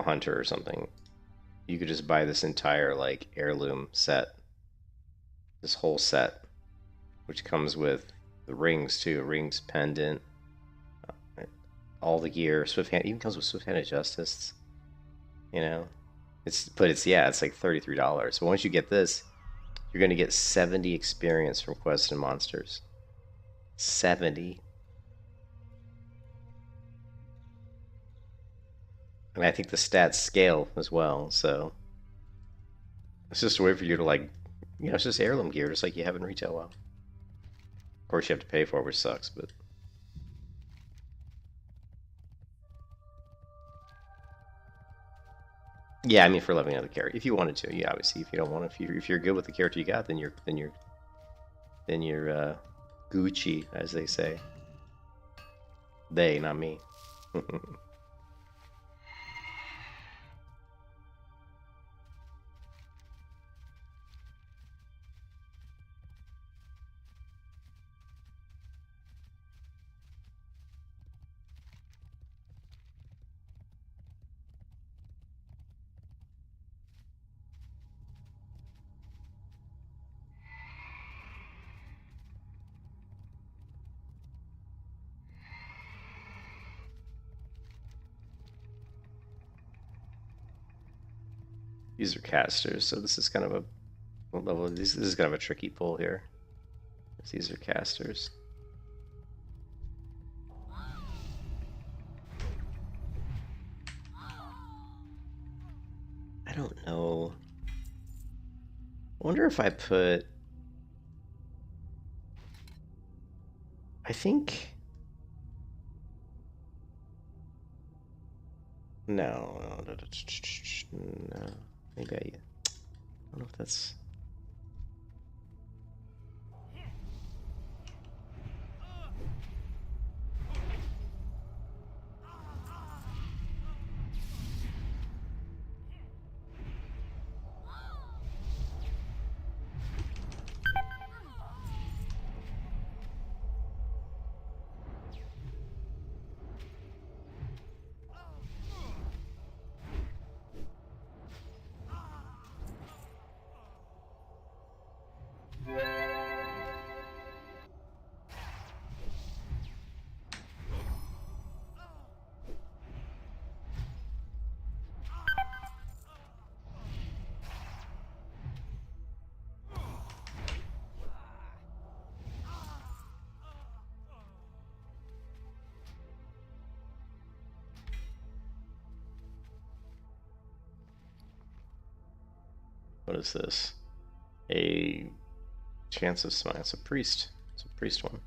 hunter or something, you could just buy this entire, like, heirloom set. This whole set, which comes with the rings, too. Rings, pendant, all the gear, swift hand, even comes with swift handed justice. You know, it's like $33. But once you get this, You're going to get 70 experience from quests and monsters. 70. And I think the stats scale as well, so it's just a way for you to, like, you know, it's just heirloom gear, just like you have in retail WoW. Of course, you have to pay for it, which sucks, but yeah, I mean, for leveling another character, if you wanted to, yeah, obviously. If you don't want to, if you're good with the character you got, then you're Gucci, as they say. They, not me. These are casters, so this is kind of a what level. This is kind of a tricky pull here. These are casters. I don't know. I wonder if I put. I think. No. No. Maybe I don't know if that's. What is this? A chance of smite. It's a priest. It's a priest one.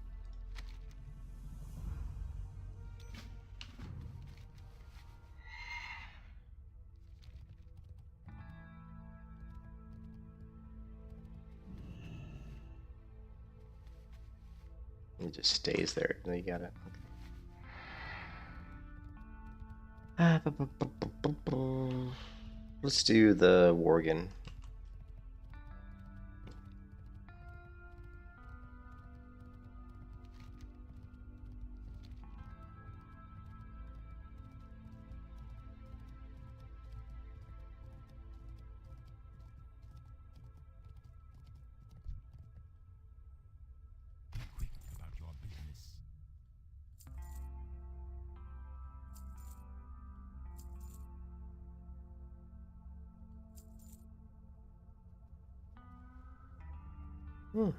It just stays there. No, you got it. Okay. Let's do the Worgen. Hmm.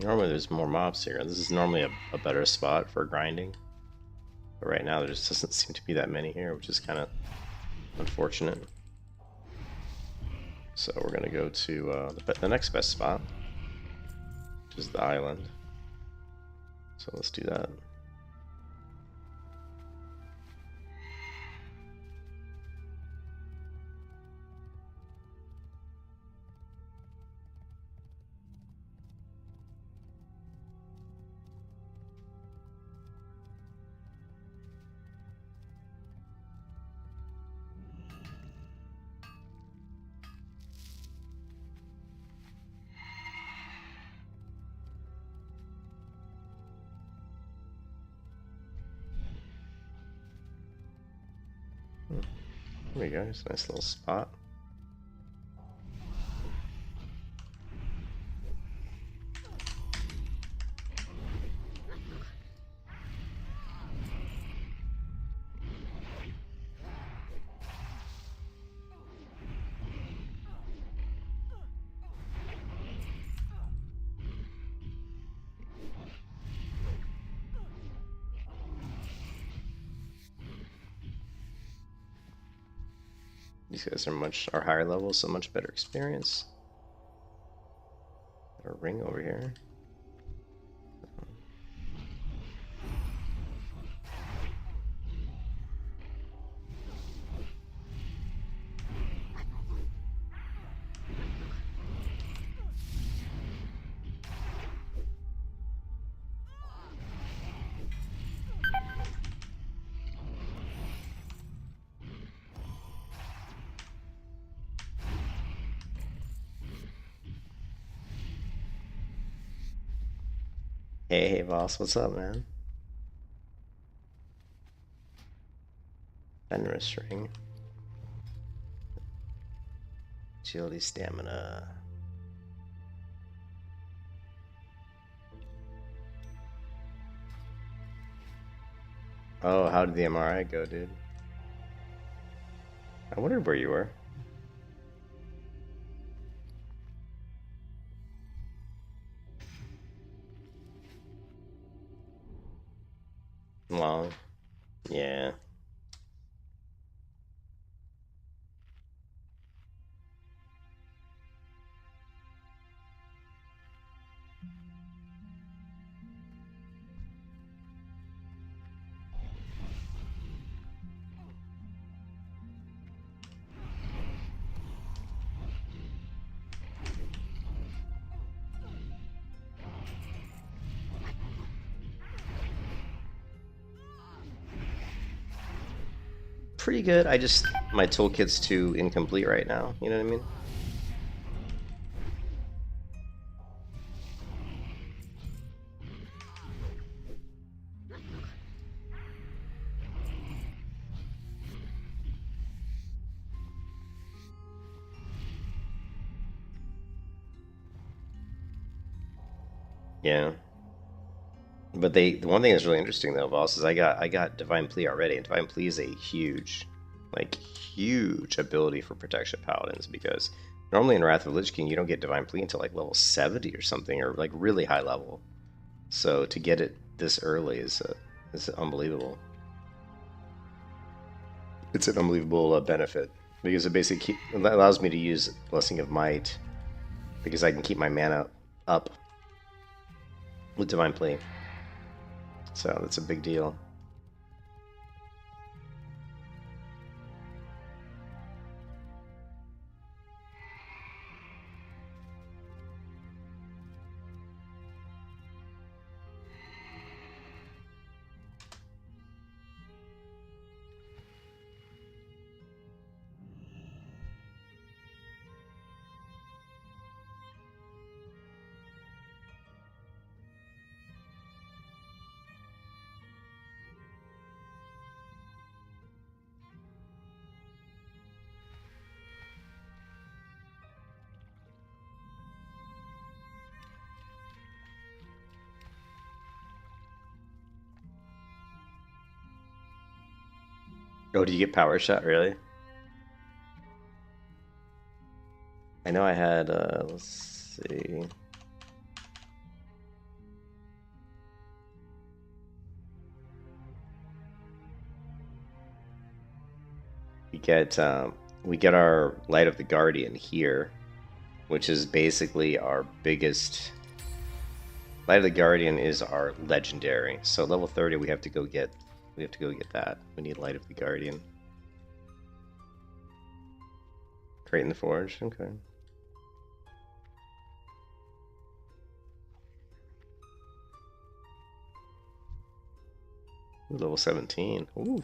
Normally there's more mobs here. This is normally a better spot for grinding. But right now there just doesn't seem to be that many here, which is kind of unfortunate. So we're going to go to the next best spot, which is the island. So let's do that. There we go, it's a nice little spot. These guys are higher level, so much better experience. Got a ring over here. Hey, boss, what's up, man? Venomous ring. Agility, stamina. Oh, how did the MRI go, dude? I wondered where you were. Long. Yeah. Pretty good. My toolkit's too incomplete right now. You know what I mean? Yeah. But the one thing that's really interesting though, boss, is I got Divine Plea already, and Divine Plea is a huge ability for protection paladins, because normally in Wrath of the Lich King you don't get Divine Plea until like level 70 or something, or like really high level. So to get it this early is unbelievable. It's an unbelievable benefit, because it basically allows me to use Blessing of Might, because I can keep my mana up with Divine Plea. So that's a big deal. Oh, do you get Power Shot, really? I know I had, let's see. we get our Light of the Guardian here, which is basically our biggest. Light of the Guardian is our legendary. So level 30 we have to go get that. We need Light of the Guardian. Crate in the Forge, okay. Ooh, level 17. Ooh.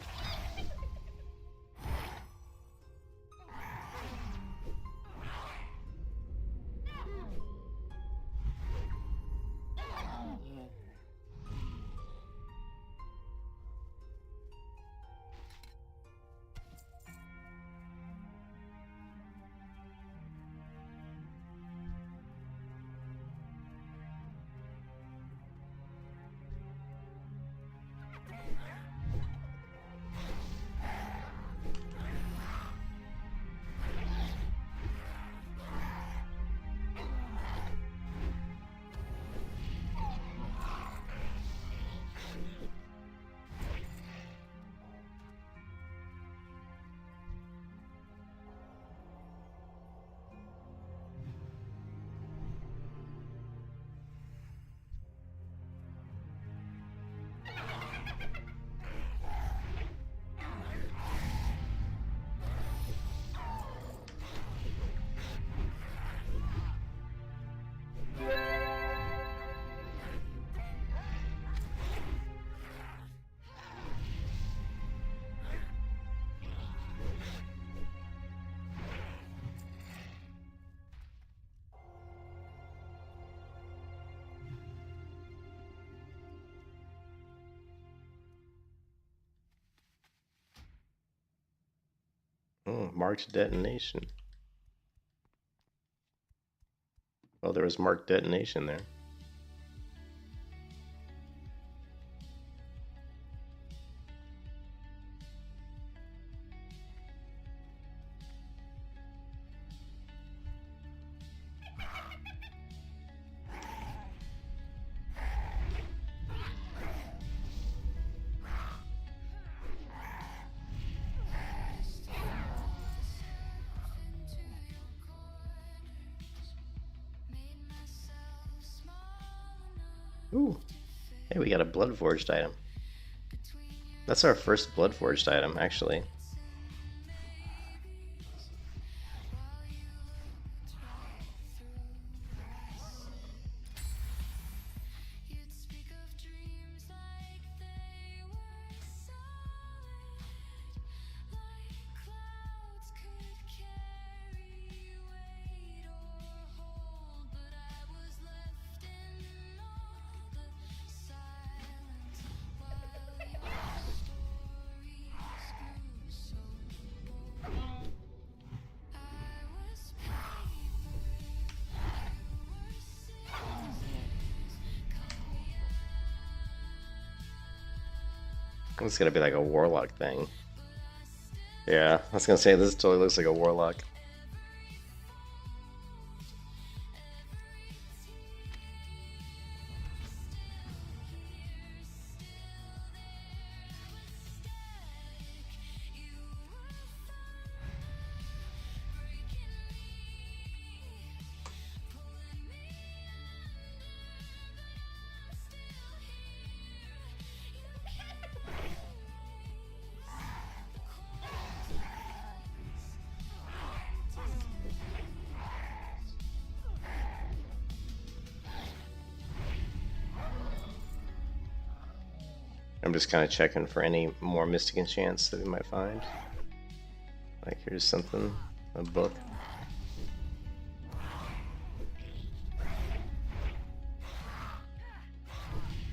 Marked detonation. Oh, there was marked detonation there. Ooh. Hey, we got a Blood Forged item. That's our first Blood Forged item, actually. It's gonna be like a warlock thing. Yeah, I was gonna say this totally looks like a warlock. I'm just kind of checking for any more Mystic Enchants that we might find. Like, here's something, a book.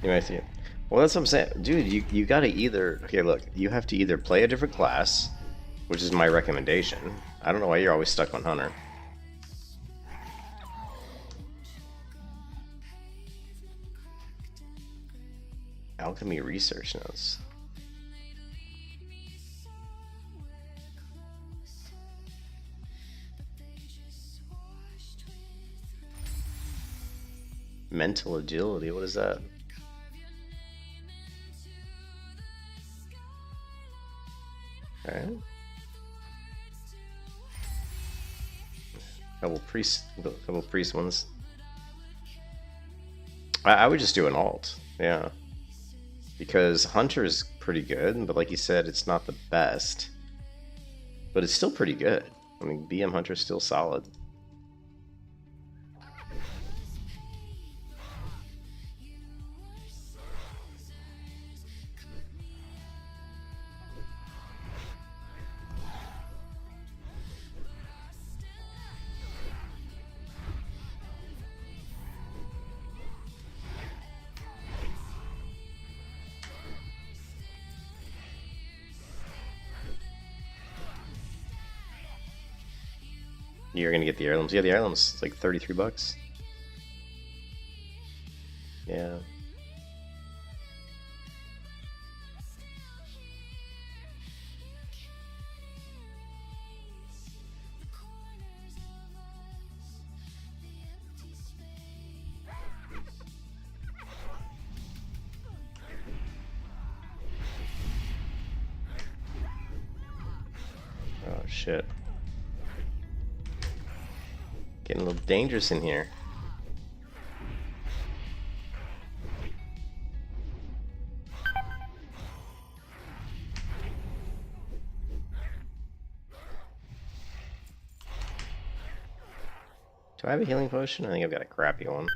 You might see it. Well, that's what I'm saying. Dude, you gotta either... Okay, look, you have to either play a different class, which is my recommendation. I don't know why you're always stuck on Hunter. Alchemy research notes. Mental agility, what is that? Okay. Couple priest ones. I would just do an alt, yeah. Because Hunter is pretty good, but like you said, it's not the best. But it's still pretty good. I mean, BM Hunter's still solid. You're gonna get the heirlooms. Yeah, the heirlooms is like 33 bucks. Yeah. Oh shit. Getting a little dangerous in here. Do I have a healing potion? I think I've got a crappy one.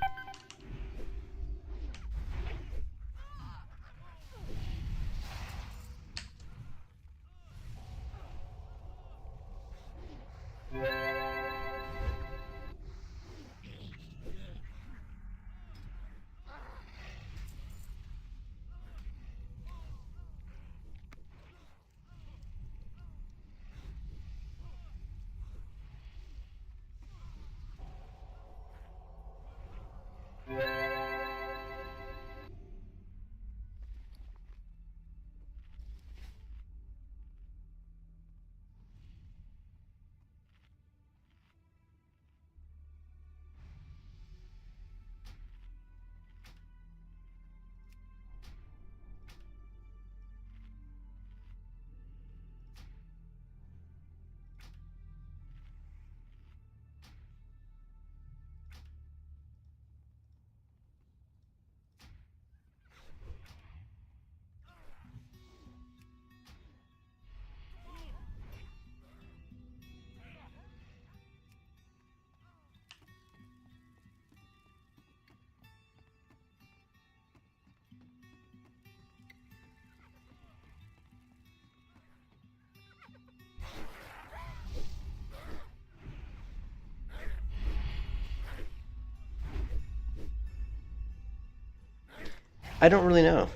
I don't really know.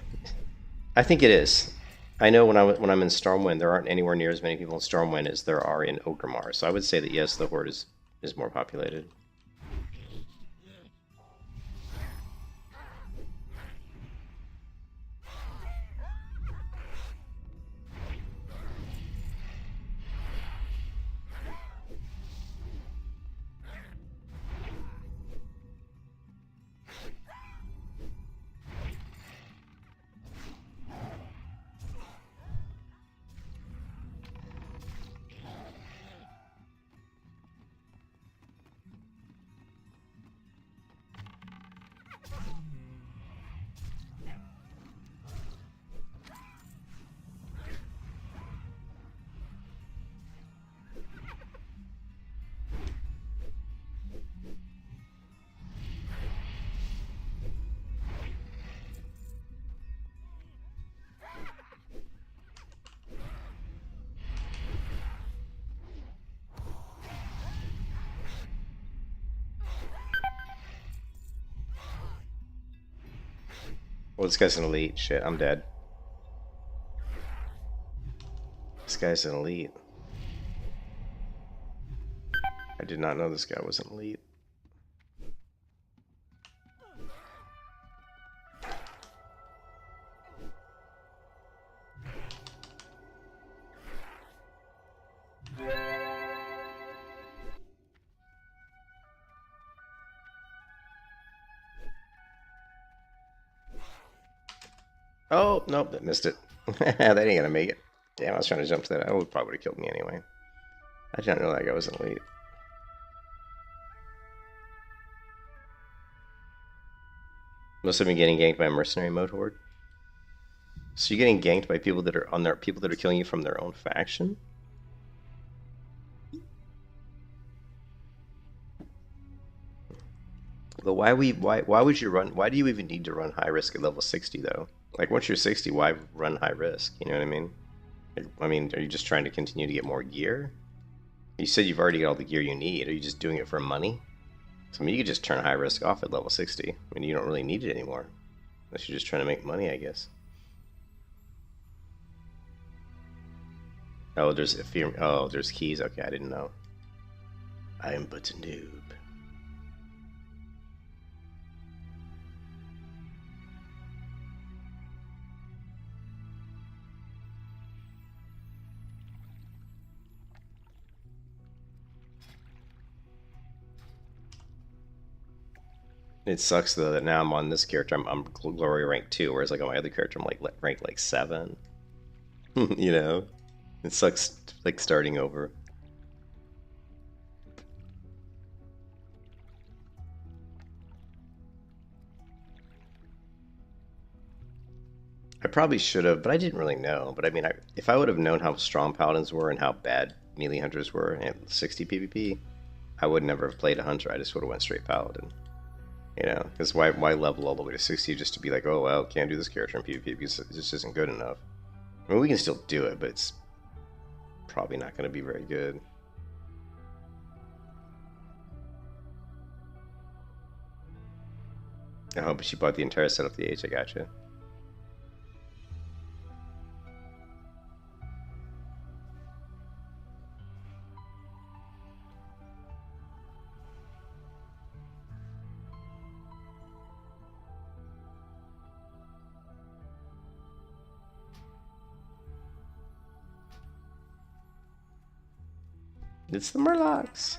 I think it is. I know when I'm in Stormwind, there aren't anywhere near as many people in Stormwind as there are in Orgrimmar. So I would say that yes, the Horde is more populated. Well, this guy's an elite. Shit, I'm dead. This guy's an elite. I did not know this guy was an elite. Oh, nope, that missed it. That ain't gonna make it. Damn, I was trying to jump to that. That would probably have killed me anyway. I did not know that guy was an elite. Most of them getting ganked by mercenary mode horde. So you're getting ganked by people that are on their people that are killing you from their own faction. But why would you run? Why do you even need to run high risk at level 60 though? Like once you're 60, why run high risk? You know what I mean? I mean, are you just trying to continue to get more gear? You said you've already got all the gear you need. Are you just doing it for money? So, I mean, you could just turn high risk off at level 60. I mean, you don't really need it anymore. Unless you're just trying to make money, I guess. Oh, there's keys. Okay, I didn't know. I am but a noob. It sucks though that now I'm on this character. I'm glory rank 2, whereas like on my other character I'm like rank like 7. You know, it sucks like starting over. I probably should have, but I didn't really know. But I mean, if I would have known how strong paladins were and how bad melee hunters were in 60 PvP, I would never have played a hunter. I just would have went straight paladin. You know, because why level all the way to 60 just to be like, oh well, can't do this character in PvP because it just isn't good enough. I mean, we can still do it, but it's probably not going to be very good. Oh, but she bought the entire set of the H. I gotcha. It's the Murlocs.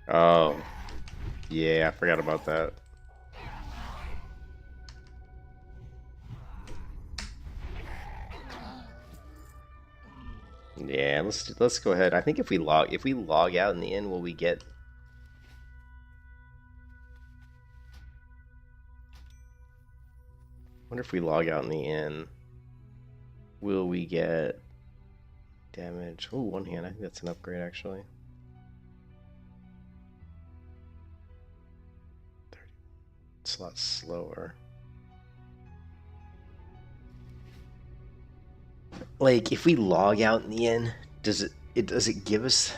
Oh, yeah, I forgot about that. Yeah, let's go ahead. I think if we log out in the end, will we get? Wonder if we log out in the end, will we get damage? Oh, one hand. I think that's an upgrade actually. It's a lot slower. Like if we log out in the end, does it give us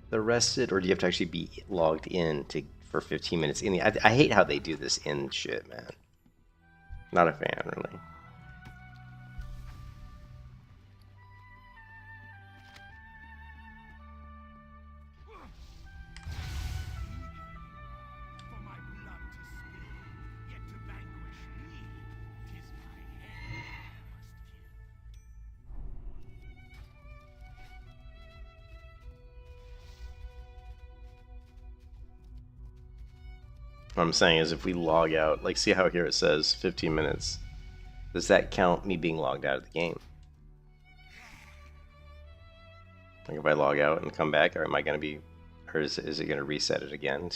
the rested, or do you have to actually be logged in for 15 minutes in the? I hate how they do this in shit, man. Not a fan, really. What I'm saying is if we log out, like see how here it says 15 minutes, does that count me being logged out of the game? Like if I log out and come back, or am I going to be, or is it going to reset it again?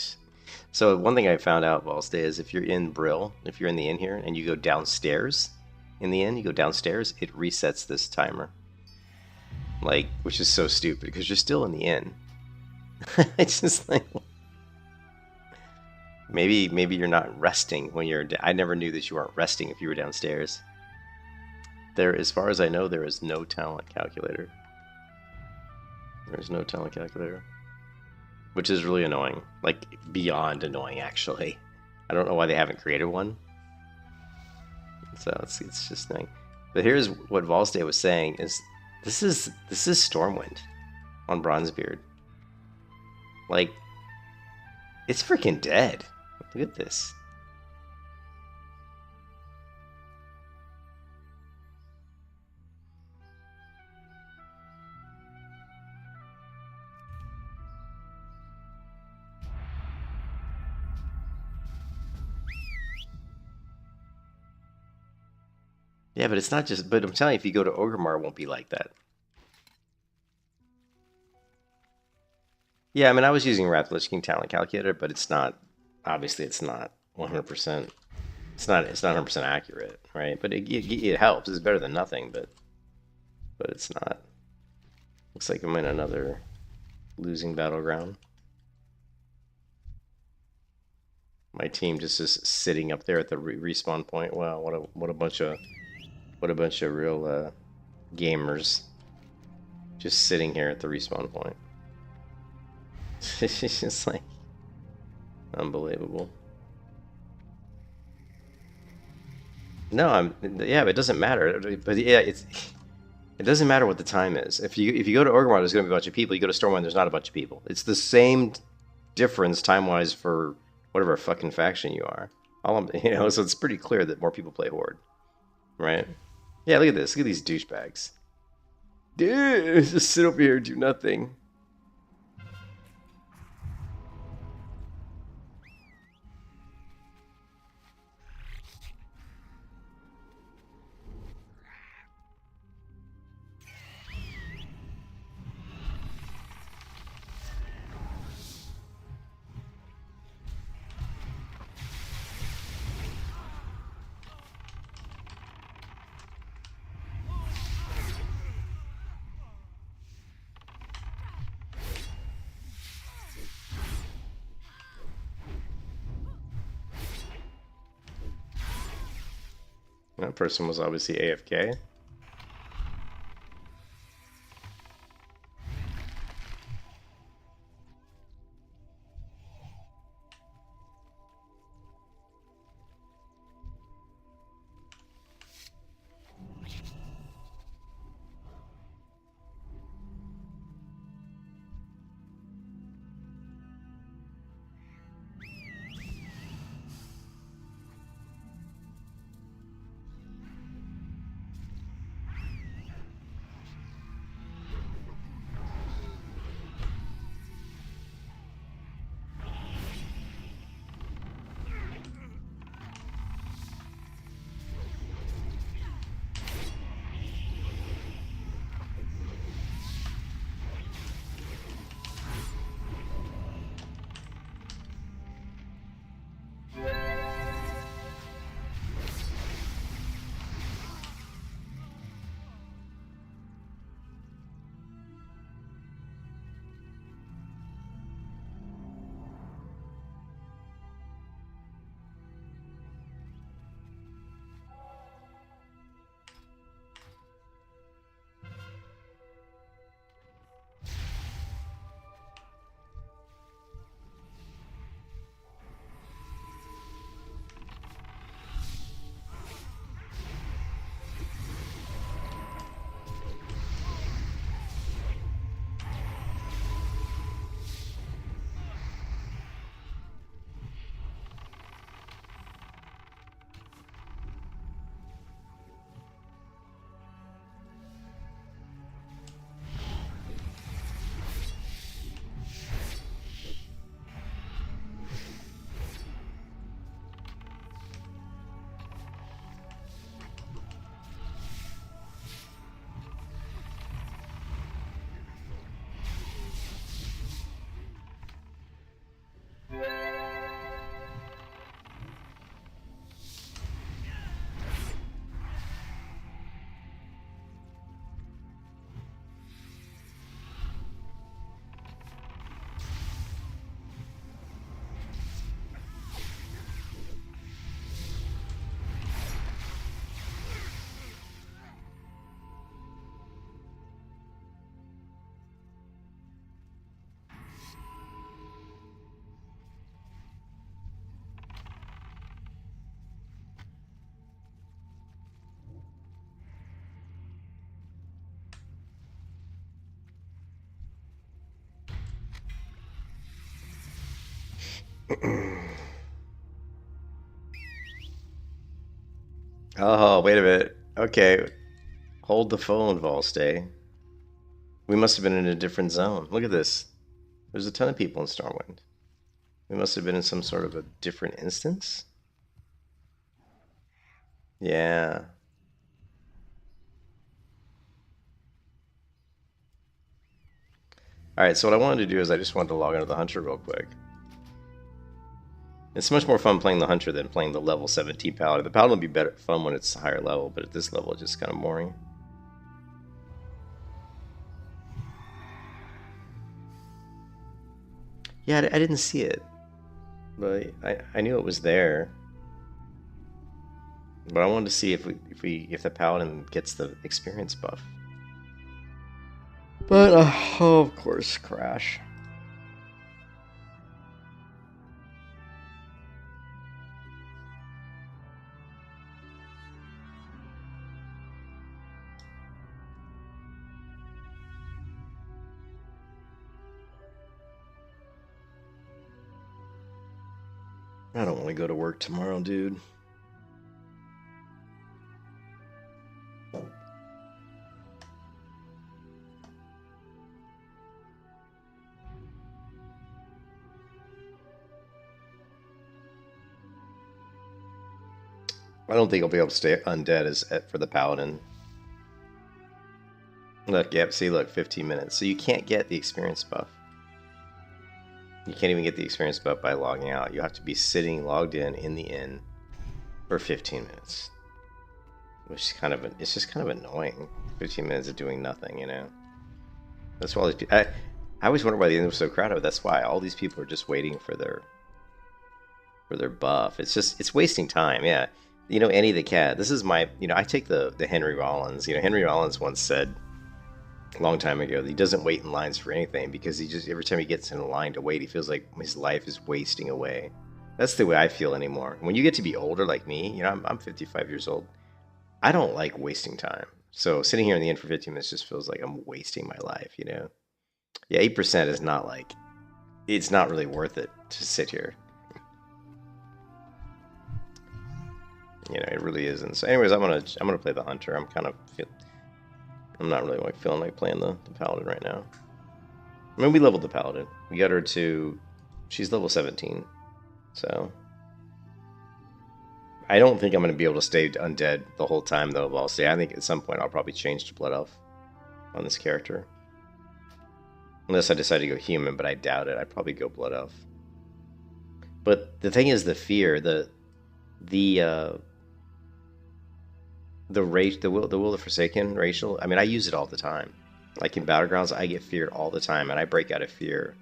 So one thing I found out, Valste, is if you're in Brill, if you're in the inn here, and you go downstairs, in the inn, you go downstairs, it resets this timer. Like, which is so stupid, because you're still in the inn. It's just like... Maybe you're not resting when you're. I never knew that you weren't resting if you were downstairs. There, as far as I know, there is no talent calculator. There's no talent calculator, which is really annoying. Like beyond annoying, actually. I don't know why they haven't created one. So it's just annoying. But here's what Valstay was saying: is this is Stormwind on Bronzebeard. Like, it's freaking dead. Look at this. Yeah, but it's not just. But I'm telling you, if you go to Orgrimmar, it won't be like that. Yeah, I mean, I was using Wrath of the Lich King Talent Calculator, but it's not. Obviously, it's not 100%. It's not 100% accurate, right? But it helps. It's better than nothing, but it's not. Looks like I'm in another losing battleground. My team just is sitting up there at the respawn point. Wow, what a bunch of real gamers just sitting here at the respawn point. It's just like unbelievable. No, yeah, but it doesn't matter. But yeah, it doesn't matter what the time is. If you go to Orgrimmar, there's going to be a bunch of people. You go to Stormwind, there's not a bunch of people. It's the same difference time-wise for whatever fucking faction you are. So it's pretty clear that more people play Horde, right? Yeah, look at this. Look at these douchebags. Dude, just sit over here and do nothing. That person was obviously AFK. Oh, wait a minute. Okay. Hold the phone, Volstay. We must have been in a different zone. Look at this. There's a ton of people in Starwind. We must have been in some sort of a different instance. Yeah. Alright, so what I wanted to do is I just wanted to log into the Hunter real quick. It's much more fun playing the Hunter than playing the level 17 Paladin. The Paladin will be better fun when it's higher level, but at this level it's just kind of boring. Yeah, I didn't see it. But I knew it was there. But I wanted to see if the Paladin gets the experience buff. But oh, of course, crash. I don't want to go to work tomorrow, dude. I don't think I'll be able to stay undead as for the Paladin. Look, yep, see, look, 15 minutes. So you can't get the experience buff. You can't even get the experience buff by logging out. You have to be sitting logged in the inn for 15 minutes. Which is kind of, it's just kind of annoying. 15 minutes of doing nothing, you know? That's why all these people, I always wonder why the inn was so crowded, but that's why. All these people are just waiting for their buff. It's just, it's wasting time, yeah. You know, Annie the cat, this is my, you know, I take the Henry Rollins. You know, Henry Rollins once said a long time ago that he doesn't wait in lines for anything because he just, every time he gets in a line to wait, he feels like his life is wasting away. That's the way I feel anymore. When you get to be older like me, you know, I'm 55 years old. I don't like wasting time. So sitting here in the inn for 15 minutes just feels like I'm wasting my life, you know? Yeah, 8% is not like, it's not really worth it to sit here. You know, it really isn't. So anyways, I'm gonna play the Hunter. I'm not really like feeling like playing the Paladin right now. I mean, we leveled the Paladin. We got her to, she's level 17. So I don't think I'm gonna be able to stay undead the whole time though. But I'll say I think at some point I'll probably change to Blood Elf on this character, unless I decide to go human. But I doubt it. I'd probably go Blood Elf. But the thing is, the fear, the will of the Forsaken racial. I mean, I use it all the time. Like in Battlegrounds, I get feared all the time, and I break out of fear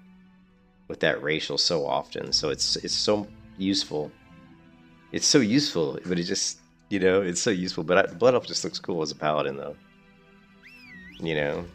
with that racial so often. So it's so useful. It's so useful, but it just, you know, it's so useful. But Blood Elf just looks cool as a Paladin, though. You know.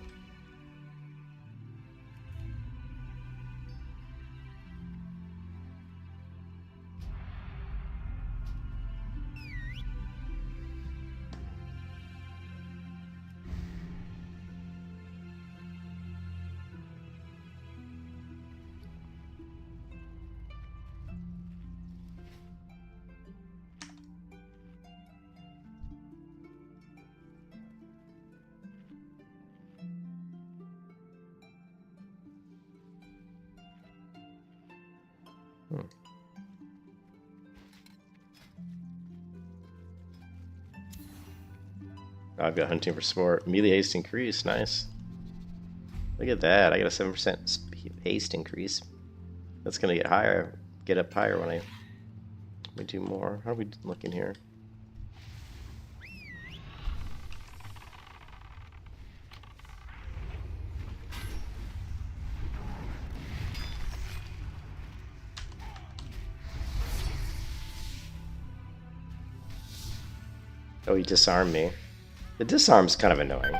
I've got hunting for sport. Melee haste increase, nice. Look at that, I got a 7% haste increase. That's gonna get higher, get up higher when we do more. How are we looking here? Oh, he disarmed me. The disarm's kind of annoying.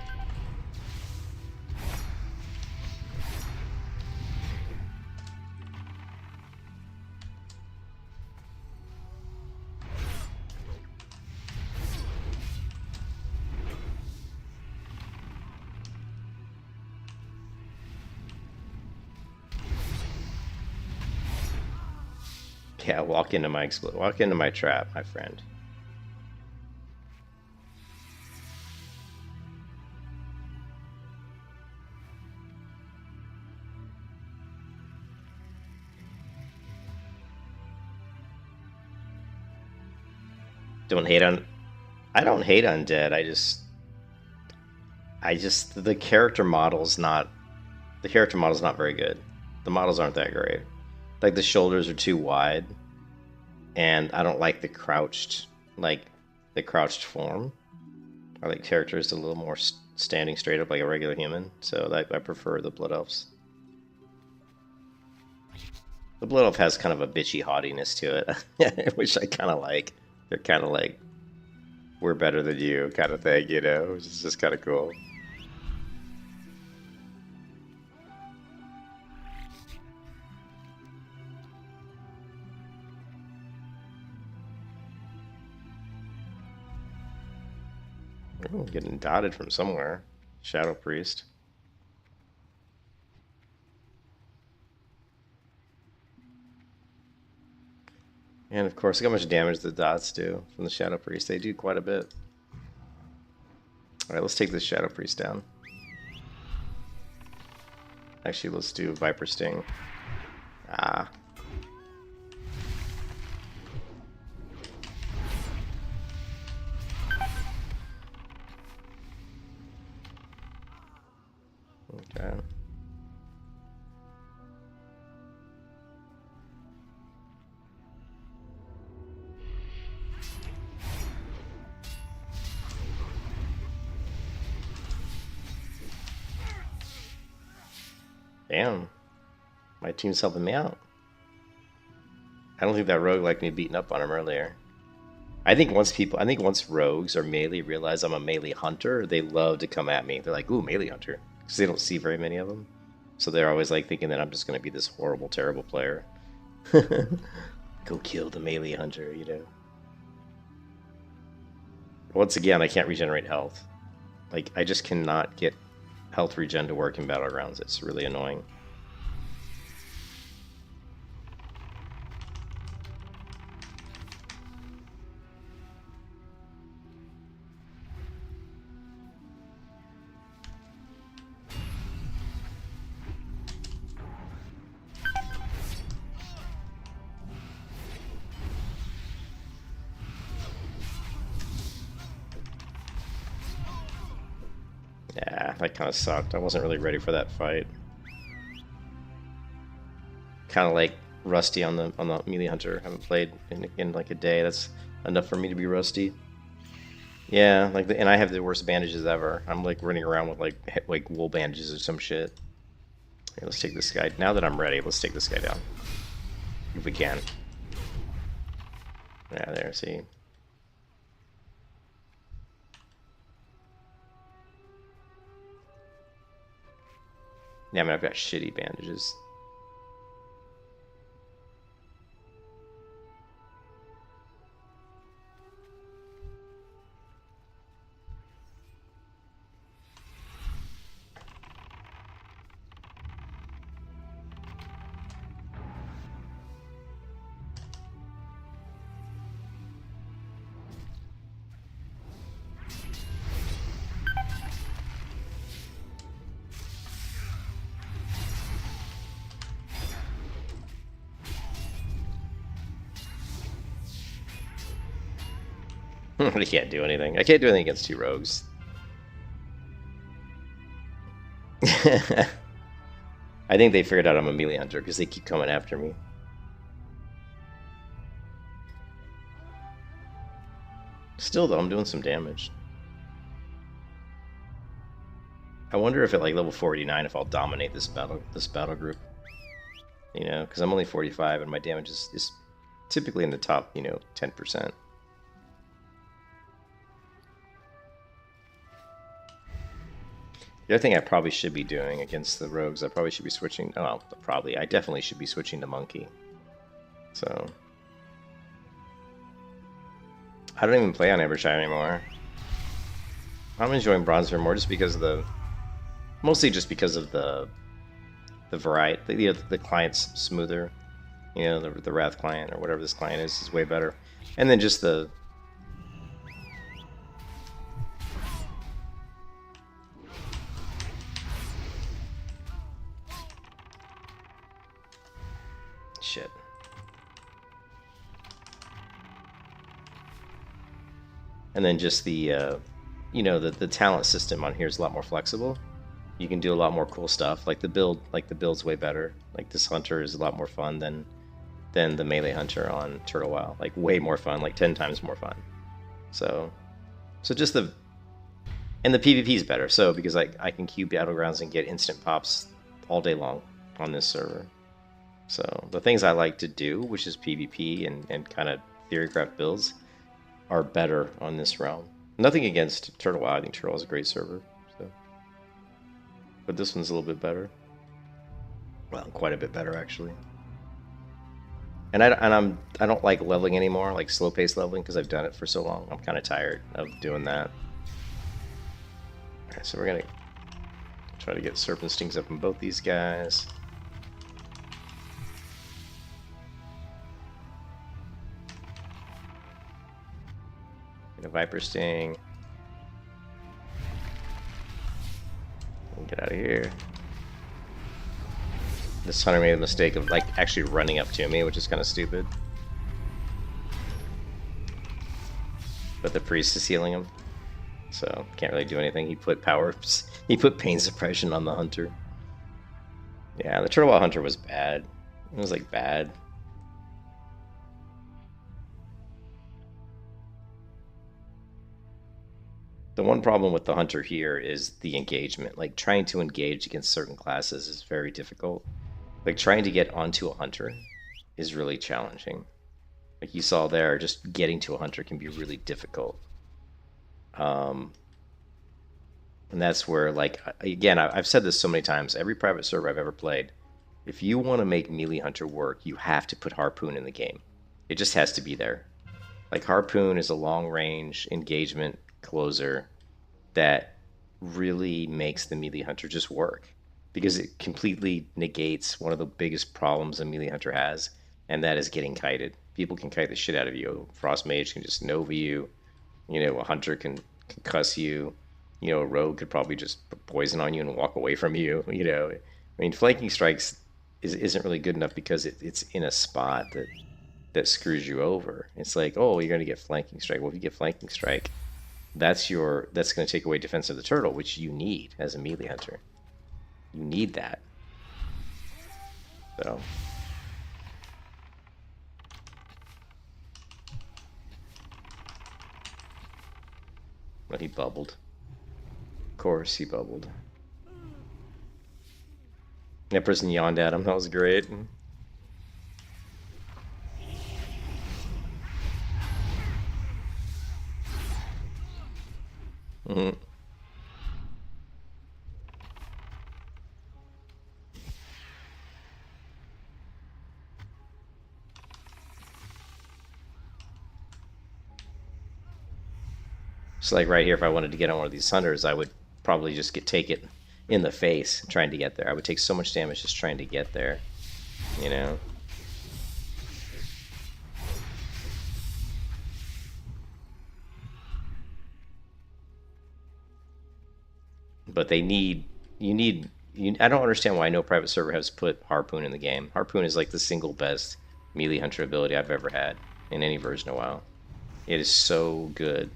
Yeah, walk into my trap, my friend. I don't hate undead. The character model's not very good. The models aren't that great. Like the shoulders are too wide, and I don't like the crouched form. I like characters a little more standing straight up like a regular human. So I prefer the blood elves. The blood elf has kind of a bitchy haughtiness to it, which I kind of like. They're kind of like, we're better than you kind of thing, you know? Which is just kind of cool. Ooh, getting dotted from somewhere. Shadow Priest. And of course, look how much damage the dots do from the Shadow Priest. They do quite a bit. Alright, let's take this Shadow Priest down. Actually, let's do Viper Sting. Ah. Okay. Damn. My team's helping me out. I don't think that rogue liked me beating up on him earlier. I think once rogues or melee realize I'm a melee hunter, they love to come at me. They're like, ooh, melee hunter. Because they don't see very many of them. So they're always like thinking that I'm just going to be this horrible, terrible player. Go kill the melee hunter, you know. Once again, I can't regenerate health. Like, I just cannot get health regen to work in Battlegrounds. It's really annoying. Yeah, that kind of sucked. I wasn't really ready for that fight. Kind of like rusty on the melee hunter. Haven't played in like a day. That's enough for me to be rusty. Yeah, and I have the worst bandages ever. I'm like running around with like wool bandages or some shit. Okay, let's take this guy. Now that I'm ready, let's take this guy down. If we can. Yeah, there, see. Yeah, I mean, I've got shitty bandages. I can't do anything. I can't do anything against two rogues. I think they figured out I'm a melee hunter because they keep coming after me. Still, though, I'm doing some damage. I wonder if at like level 49 if I'll dominate this battle group. You know, because I'm only 45 and my damage is typically in the top, 10%. The other thing I probably should be doing against the rogues, I probably should be switching. Oh, I definitely should be switching to monkey. So I don't even play on Evershine anymore. I'm enjoying Bronzebeard more just because of mostly just because of the variety. The client's smoother. You know, the Wrath client or whatever this client is way better. And then just the... Shit. And then just the, you know, the talent system on here is a lot more flexible. You can do a lot more cool stuff. Like the build's way better. Like this hunter is a lot more fun than the melee hunter on Turtle WoW. Like way more fun, like 10 times more fun. So just the... And the PvP is better, so because I can queue Battlegrounds and get instant pops all day long on this server. So the things I like to do, which is PvP and kind of theorycraft builds, are better on this realm. Nothing against Turtle WoW. I think Turtle is a great server. So. But this one's a little bit better. Well, quite a bit better actually. And I don't like leveling anymore, like slow paced leveling, because I've done it for so long. I'm kind of tired of doing that. Alright, so we're gonna try to get Serpent Stings up on both these guys. Get a Viper Sting. Get out of here. This hunter made the mistake of like actually running up to me, which is kind of stupid. But the priest is healing him, so can't really do anything. He put pain suppression on the hunter. Yeah, the Turtle WoW hunter was bad. It was like bad. The one problem with the hunter here is the engagement. Like trying to engage against certain classes is very difficult. Like trying to get onto a hunter is really challenging. Like you saw there, just getting to a hunter can be really difficult. And that's where, like, again, I've said this so many times, every private server I've ever played, if you want to make melee hunter work, you have to put Harpoon in the game. It just has to be there. Like Harpoon is a long range engagement closer that really makes the melee hunter just work, because it completely negates one of the biggest problems a melee hunter has, and that is getting kited. People can kite the shit out of you. Frost Mage can just Nova you. You know, a hunter can cuss you. You know, a rogue could probably just put poison on you and walk away from you. You know, I mean, flanking strikes isn't really good enough because it's in a spot that screws you over. It's like, oh, you're going to get flanking strike. Well, if you get flanking strike, that's going to take away defense of the turtle, which you need as a melee hunter. You need that. So. But he bubbled. Of course he bubbled. That person yawned at him. That was great. Mm-hmm. So like right here, if I wanted to get on one of these hunters, I would probably just take it in the face trying to get there. I would take so much damage just trying to get there, you know? But I don't understand why no private server has put Harpoon in the game. Harpoon is like the single best melee hunter ability I've ever had in any version of WoW. It is so good.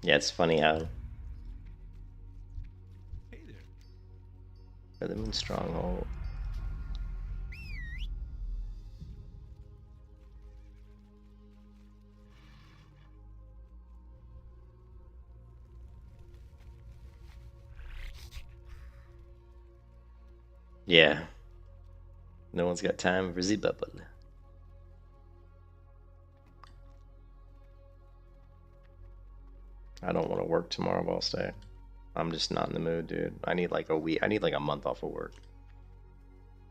Yeah, it's funny how... Hey there. For the Moon Stronghold. Yeah. No one's got time for the bubble. I don't want to work tomorrow, but I'll stay. I'm just not in the mood, dude. I need like a week. I need like a month off of work.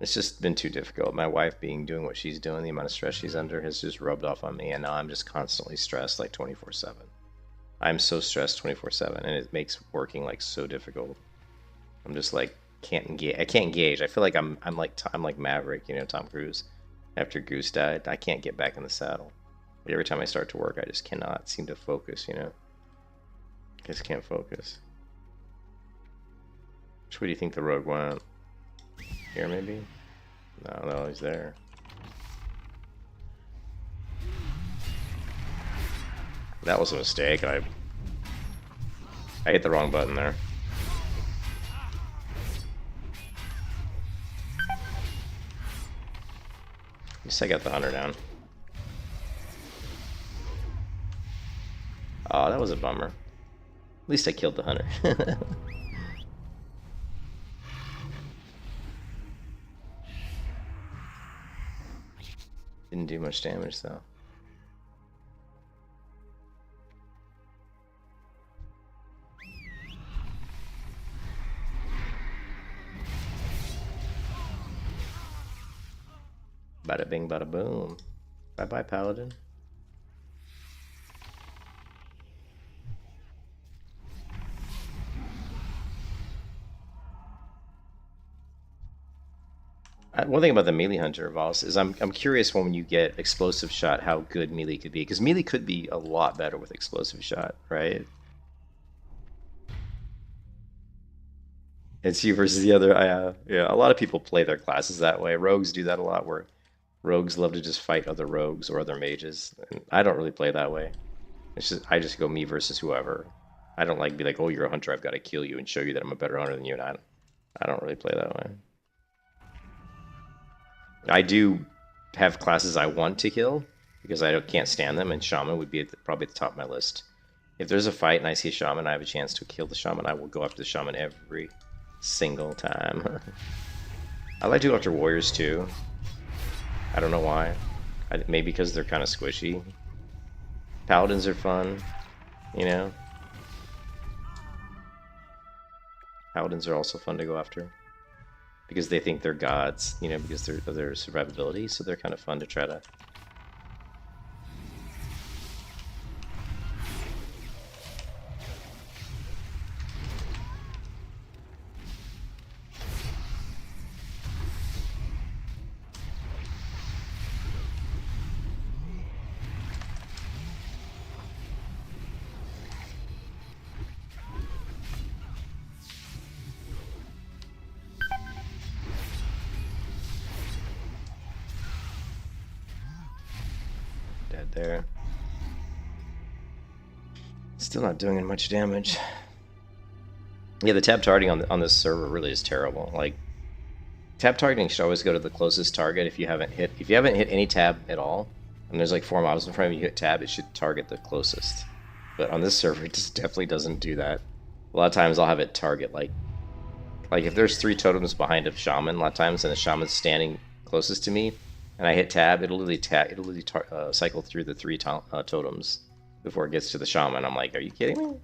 It's just been too difficult. My wife doing what she's doing, the amount of stress she's under has just rubbed off on me, and now I'm just constantly stressed like 24/7. I'm so stressed 24/7, and it makes working like so difficult. I'm just like can't engage. I can't engage. I feel like I'm like Maverick, you know, Tom Cruise. After Goose died, I can't get back in the saddle. But every time I start to work, I just cannot seem to focus, you know. I just can't focus. Which way do you think the rogue went? Here, maybe? No, he's there. That was a mistake. I hit the wrong button there. At least I got the hunter down. Oh, that was a bummer. At least I killed the hunter. Didn't do much damage though. Bada bing, bada boom. Bye bye, Paladin. One thing about the melee hunter, Voss, is I'm curious when you get explosive shot how good melee could be, because melee could be a lot better with explosive shot, right? It's you versus the other. Yeah, a lot of people play their classes that way. Rogues do that a lot, where rogues love to just fight other rogues or other mages. And I don't really play that way. I just go me versus whoever. I don't like be like, oh, you're a hunter, I've got to kill you and show you that I'm a better hunter than you. And I don't really play that way. I do have classes I want to kill because I can't stand them, and shaman would be probably at the top of my list. If there's a fight and I see a shaman, I have a chance to kill the shaman, I will go after the shaman every single time. I like to go after warriors too. I don't know why. Maybe because they're kind of squishy. Paladins are fun, you know. Paladins are also fun to go after because they think they're gods, you know, because of their survivability, so they're kind of fun to try to... There. Still not doing much damage. Yeah, the tab targeting on this server really is terrible. Like, tab targeting should always go to the closest target. If you haven't hit any tab at all, and there's like 4 mobs in front of you, you hit tab, it should target the closest. But on this server, it just definitely doesn't do that. A lot of times I'll have it target like if there's 3 totems behind a shaman, a lot of times, and the shaman's standing closest to me, and I hit tab, it'll literally cycle through the 3 totems before it gets to the shaman. I'm like, are you kidding me?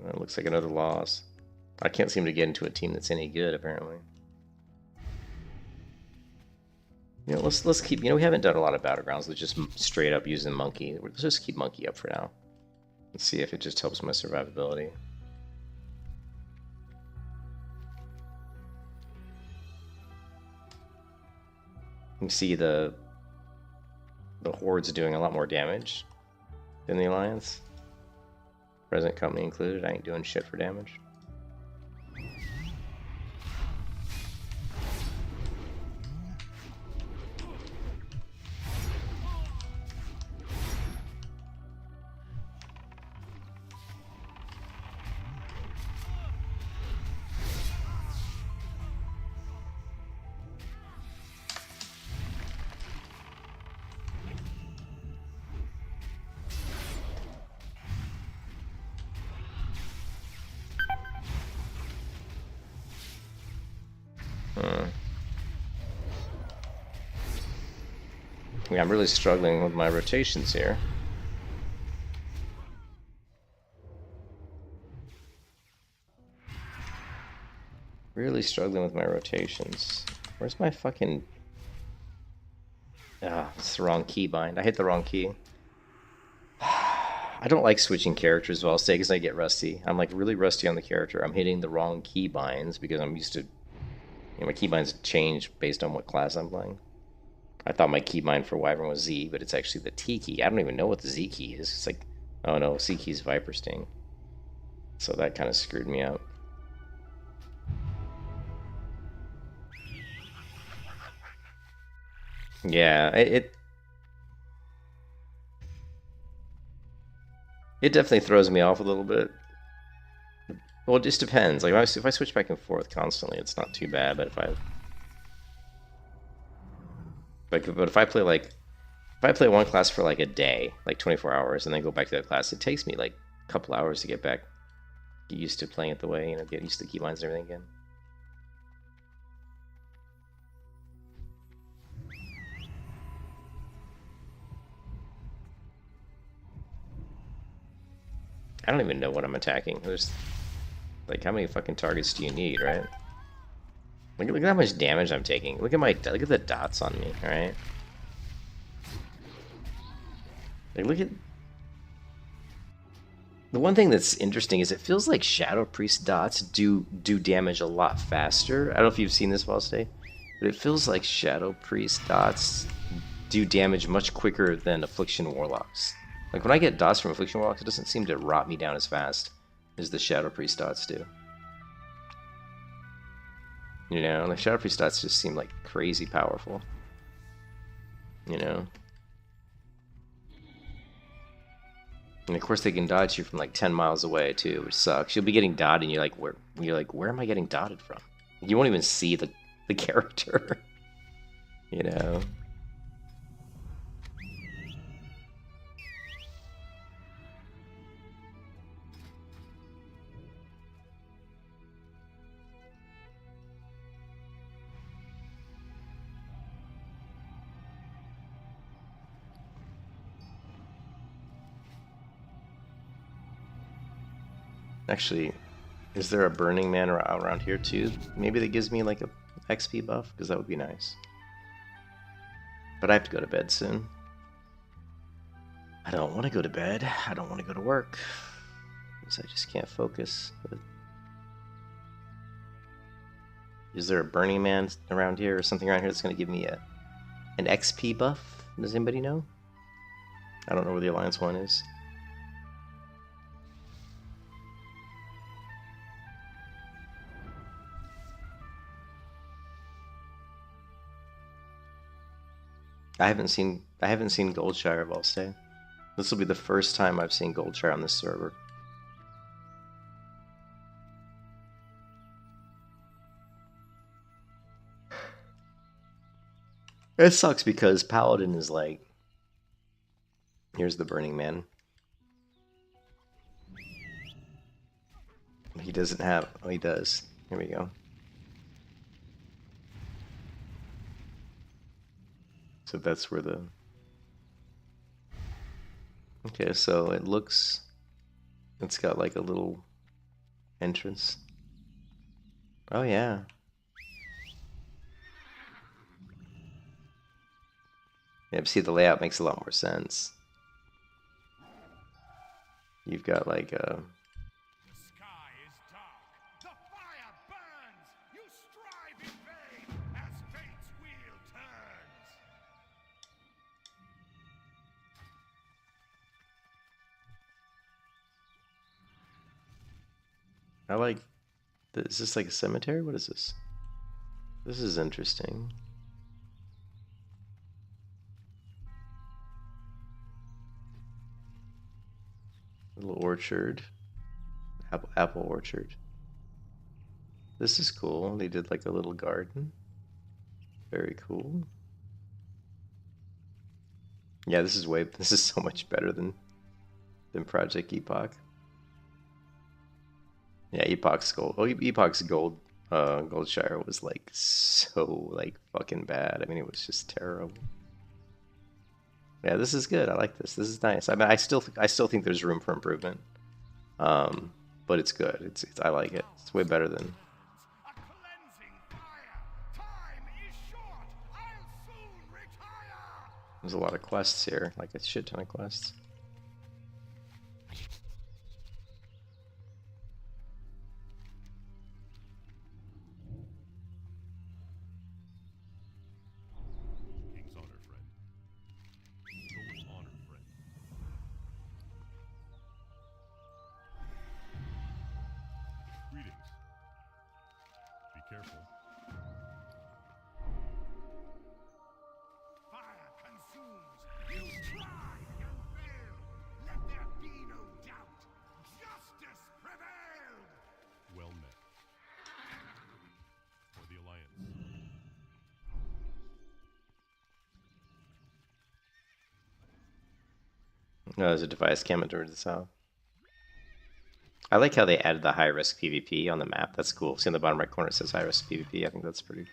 That looks like another loss. I can't seem to get into a team that's any good, apparently. You know, let's keep. You know, we haven't done a lot of battlegrounds with just straight up using monkey. Let's just keep monkey up for now. Let's see if it just helps my survivability. You can see the Horde's doing a lot more damage than the Alliance. Present company included, I ain't doing shit for damage. Yeah, I'm really struggling with my rotations here. Really struggling with my rotations. Where's my fucking... Ah, it's the wrong key bind. I hit the wrong key. I don't like switching characters while stay because I get rusty. I'm like really rusty on the character. I'm hitting the wrong key binds because I'm used to... my key binds change based on what class I'm playing. I thought my key bind for Wyvern was Z, but it's actually the T key. I don't even know what the Z key is. It's like, oh no, C key is Viper Sting. So that kind of screwed me up. Yeah, it definitely throws me off a little bit. Well, it just depends. Like if I switch back and forth constantly, it's not too bad. But if I play one class for like a day, like 24 hours, and then go back to that class, it takes me like a couple hours to get used to playing it the way, get used to the keybinds and everything again. I don't even know what I'm attacking. There's like, how many fucking targets do you need, right? Look at how much damage I'm taking. Look at the dots on me, alright? Like, look at... The one thing that's interesting is it feels like Shadow Priest dots do damage a lot faster. I don't know if you've seen this while stay, but it feels like Shadow Priest dots do damage much quicker than Affliction Warlocks. Like, when I get dots from Affliction Warlocks, it doesn't seem to rot me down as fast as the Shadow Priest dots do. You know, the Shadow Priest dots just seem like crazy powerful. You know? And of course they can dodge you from like 10 miles away too, which sucks. You'll be getting dotted and you're like, where am I getting dotted from? You won't even see the character. You know? Actually, is there a Burning Man around here too? Maybe that gives me like a XP buff, because that would be nice. But I have to go to bed soon. I don't want to go to bed. I don't want to go to work. Because I just can't focus. But... Is there a Burning Man around here or something around here that's going to give me an XP buff? Does anybody know? I don't know where the Alliance one is. I haven't seen Goldshire of Ulstay. This will be the first time I've seen Goldshire on this server. It sucks because Paladin is like... Here's the Burning Man. He doesn't have... Oh, he does. Here we go. So that's where the... Okay, so it looks... It's got like a little entrance. Oh yeah. Yeah, see, the layout makes a lot more sense. You've got like a... I like... Is this like a cemetery? What is this? This is interesting. A little orchard. Apple orchard. This is cool. They did like a little garden. Very cool. Yeah, this is so much better than Project Epoch. Yeah, Epoch's gold. Oh, Epoch's Goldshire was like so like fucking bad. I mean, it was just terrible. Yeah, this is good. I like this. This is nice. I mean, I still think there's room for improvement. But it's good. It's I like it. It's way better than There's a lot of quests here, like a shit ton of quests. King's honor, friend. Go with honor, friend. Greetings. Be careful. Fire consumes. You tried and failed. Let there be no doubt. Justice prevailed. Well met. For the Alliance. No, there's a device camera towards the south. I like how they added the high risk PvP on the map. That's cool. See in the bottom right corner it says high risk PvP. I think that's pretty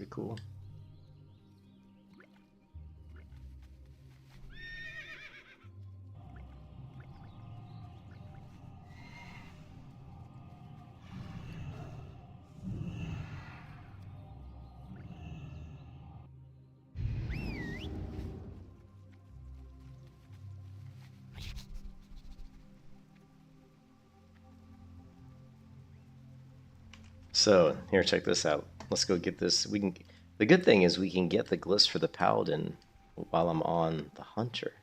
cool. So here, check this out. Let's go get this. We can. The good thing is we can get the glyphs for the paladin while I'm on the hunter.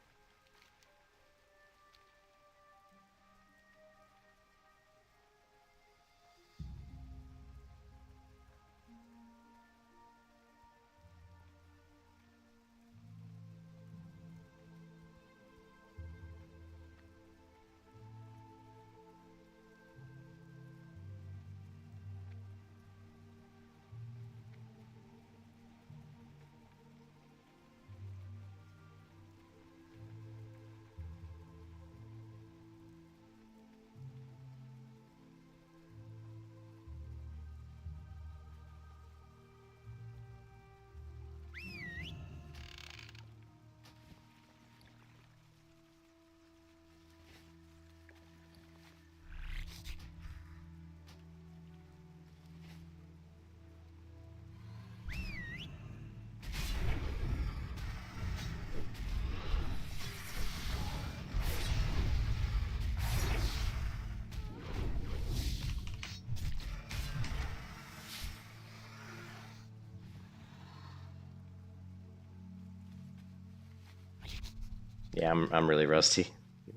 Yeah, I'm really rusty.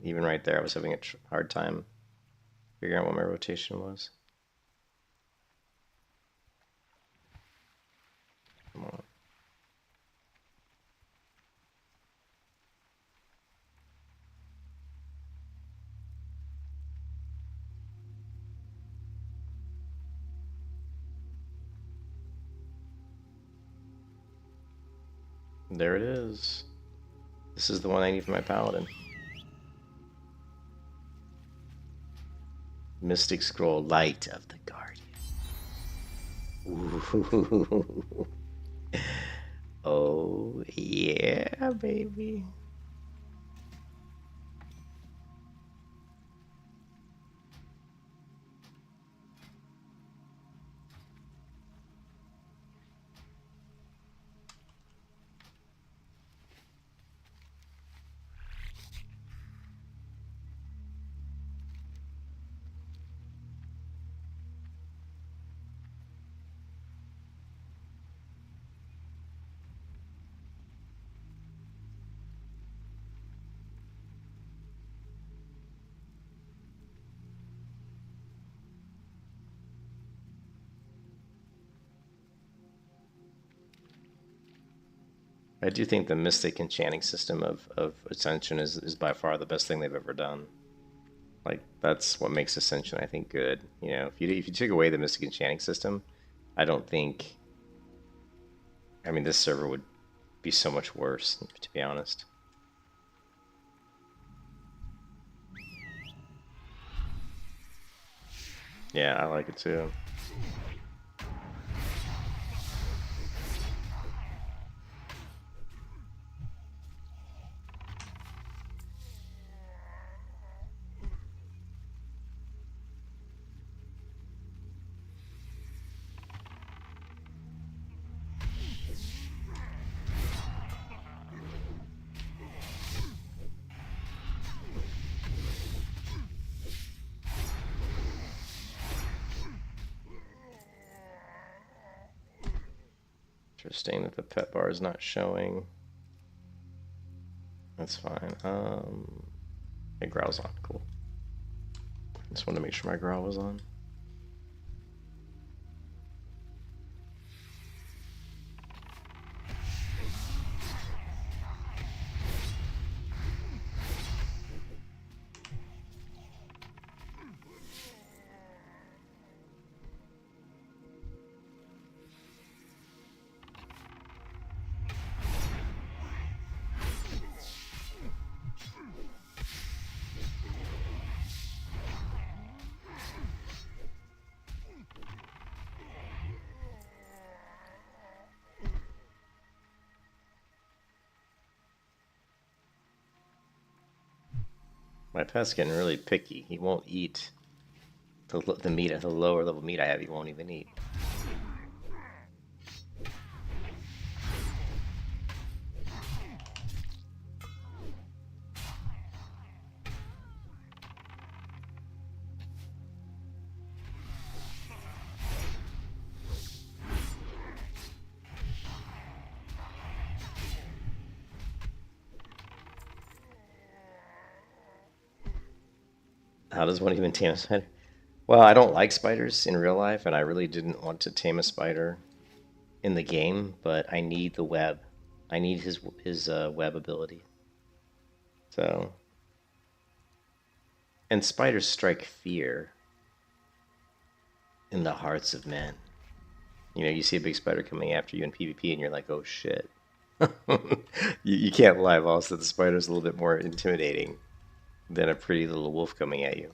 Even right there, I was having a hard time figuring out what my rotation was. Come on. There it is. This is the one I need for my paladin. Mystic Scroll, Light of the Guardian. Ooh. Oh, yeah, baby. I do think the Mystic enchanting system of Ascension is by far the best thing they've ever done. Like, that's what makes Ascension, I think, good. You know, if you took away the Mystic enchanting system, I don't think... I mean, this server would be so much worse, to be honest. Yeah, I like it too. Interesting that the pet bar is not showing. That's fine. My growl's on. Cool. Just wanted to make sure my growl was on. My pet's getting really picky. He won't eat the meat, the lower level meat I have. He won't even eat. How does one even tame a spider? Well, I don't like spiders in real life, and I really didn't want to tame a spider in the game, but I need the web. I need his web ability. So, and spiders strike fear in the hearts of men. You know, you see a big spider coming after you in PvP, and you're like, oh shit. you can't lie, also the spider's a little bit more intimidating than a pretty little wolf coming at you.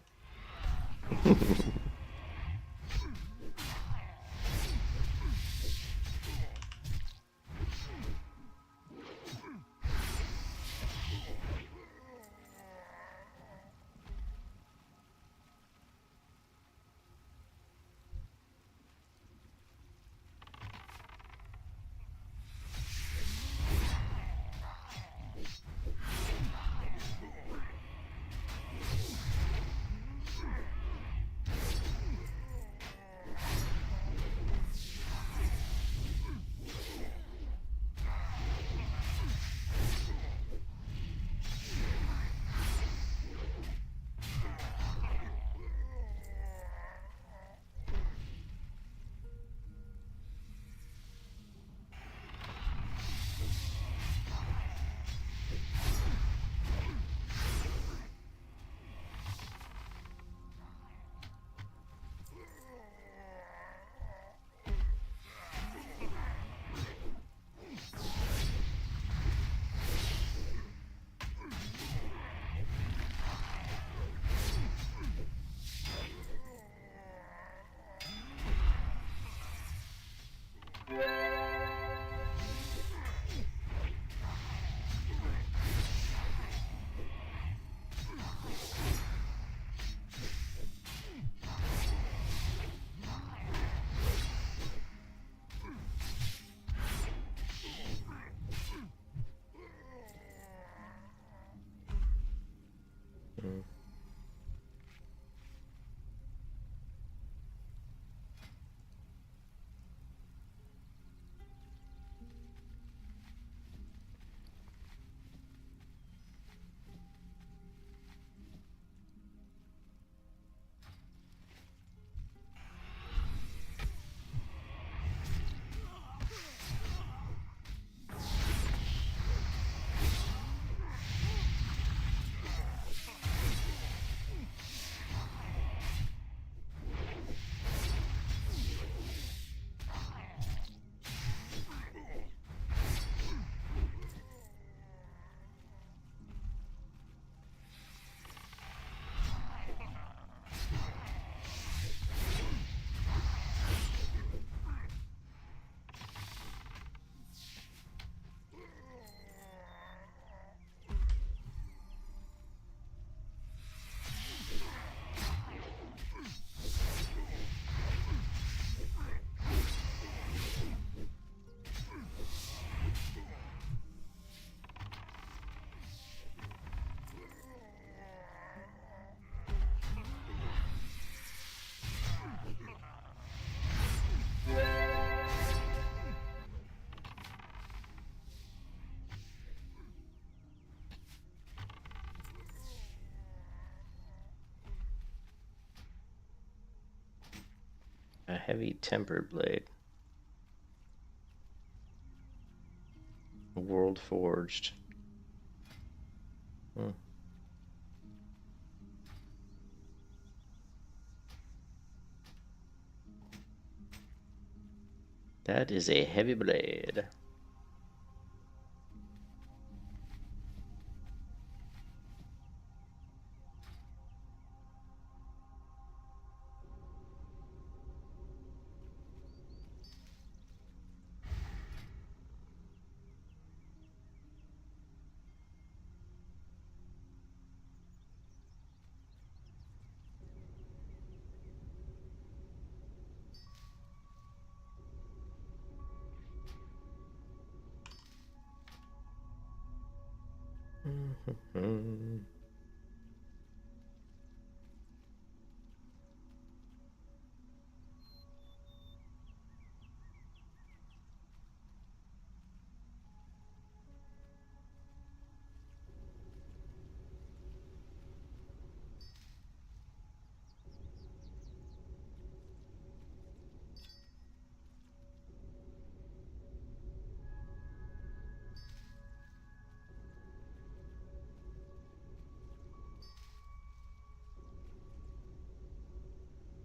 heavy tempered blade. World forged. Hmm. That is a heavy blade.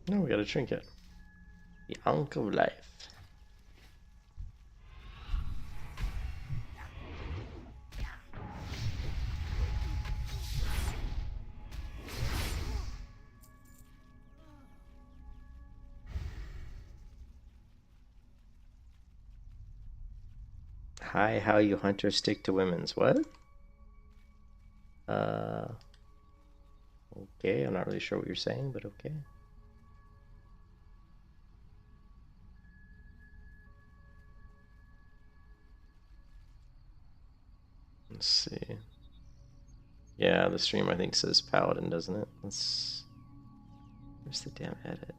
No, we got a trinket. The Ankh of Life. Hi, how you hunters stick to women's. What? Okay, I'm not really sure what you're saying, but okay. Let's see. Yeah, the stream I think says Paladin, doesn't it? Let's. Where's the damn edit?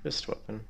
Fist weapon.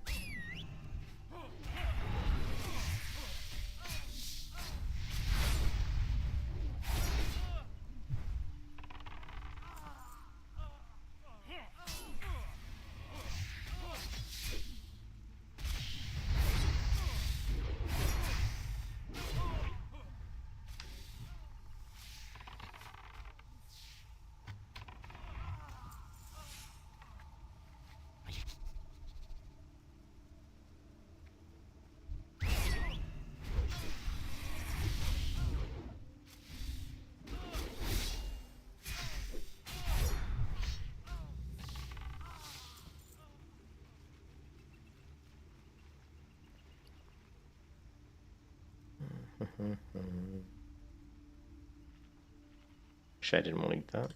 Wish I didn't want to eat that.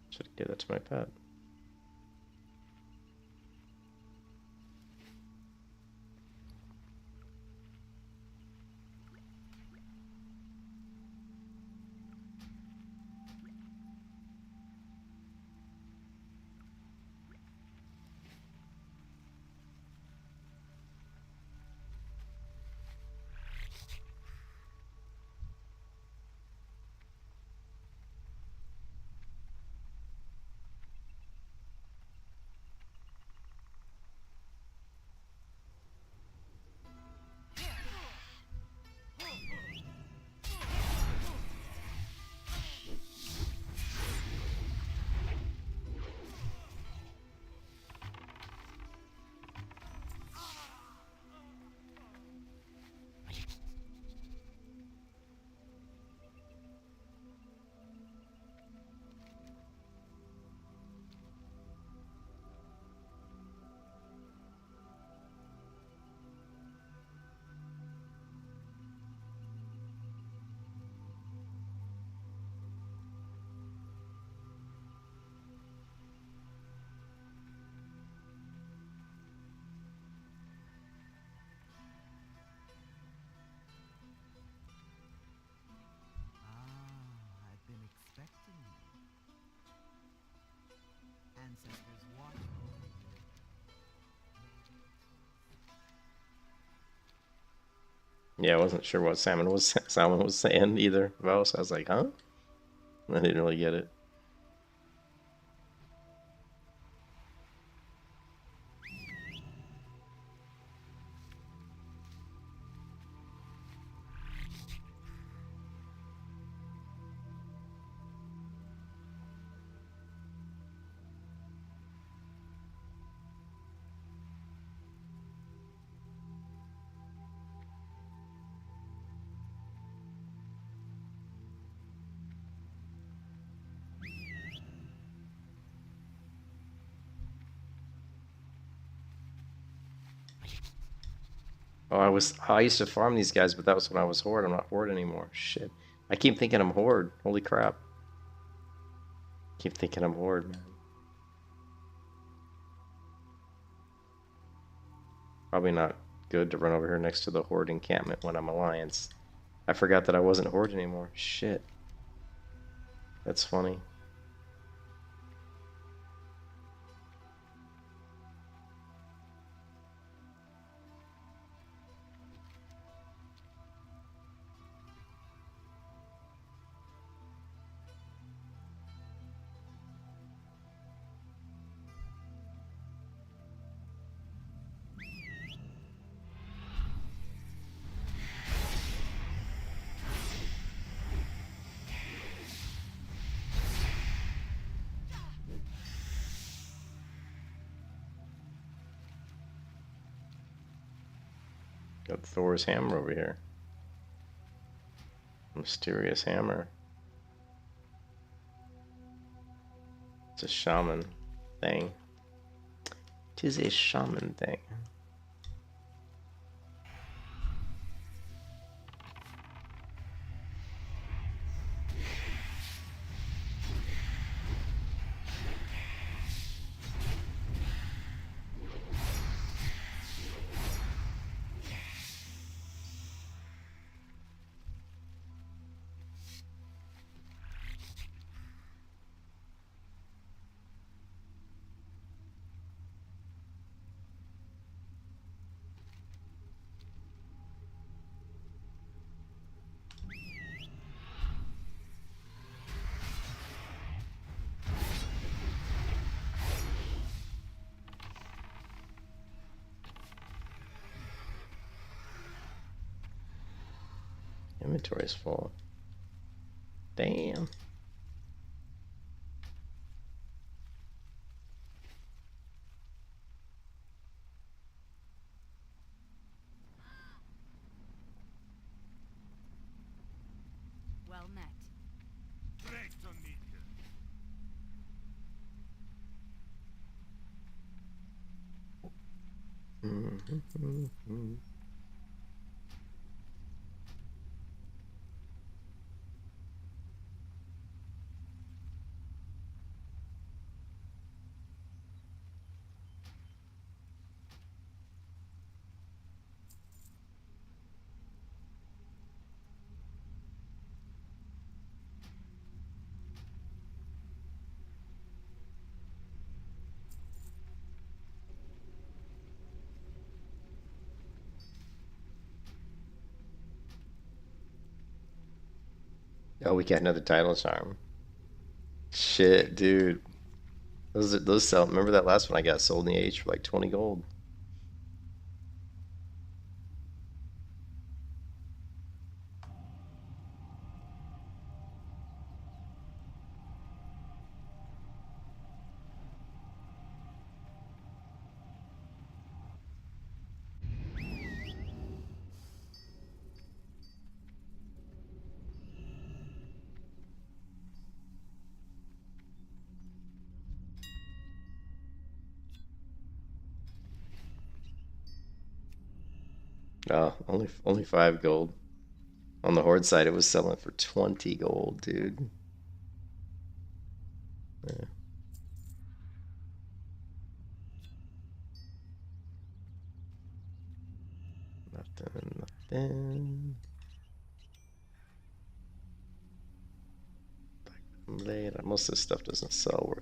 Should have given that to my pet. I've been expecting you. Ancestors watch over you. Yeah, I wasn't sure what Salmon was saying either. Vos, I was like, huh? I didn't really get it. Oh, I used to farm these guys, but that was when I was Horde. I'm not Horde anymore. Shit. I keep thinking I'm Horde. Holy crap. Keep thinking I'm Horde, man. Probably not good to run over here next to the Horde encampment when I'm Alliance. I forgot that I wasn't Horde anymore. Shit. That's funny. Got Thor's hammer over here. Mysterious hammer. It's a shaman thing. Tis a shaman thing. Inventory is full. Damn. Well met. Great to meet you. Oh, we got another title charm. Shit, dude. Those sell. Remember that last one I got sold in the H for like 20 gold. Oh, only 5 gold. On the Horde side, it was selling for 20 gold, dude. Yeah. Nothing. Most of this stuff doesn't sell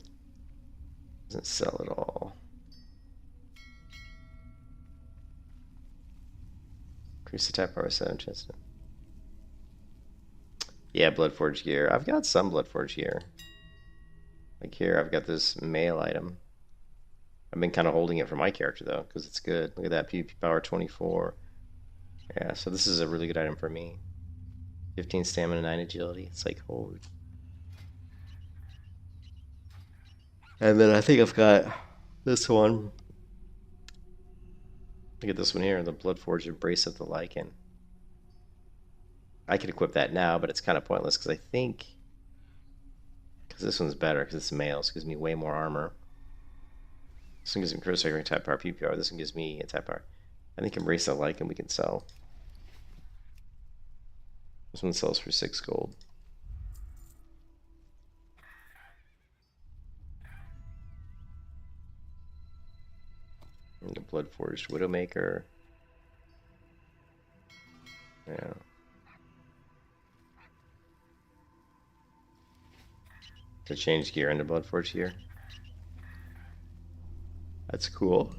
at all. Increase attack power 7 chance. Yeah, Bloodforged gear. I've got some Bloodforged gear. Like here, I've got this mail item. I've been kind of holding it for my character though, because it's good. Look at that, PvP power 24. Yeah, so this is a really good item for me. 15 stamina, 9 agility. It's like, holy. And then I think I've got this one. Look at this one here, the Bloodforged Embrace of the Lycan. I could equip that now, but it's kind of pointless because I think... Because this one's better because it's mail, so it gives me way more armor. This one gives me critical strike, attack power, PPR. This one gives me attack power. I think Embrace the Lycan we can sell. This one sells for 6 gold. And the Bloodforged Widowmaker. Yeah. To change gear into Bloodforged gear. That's cool.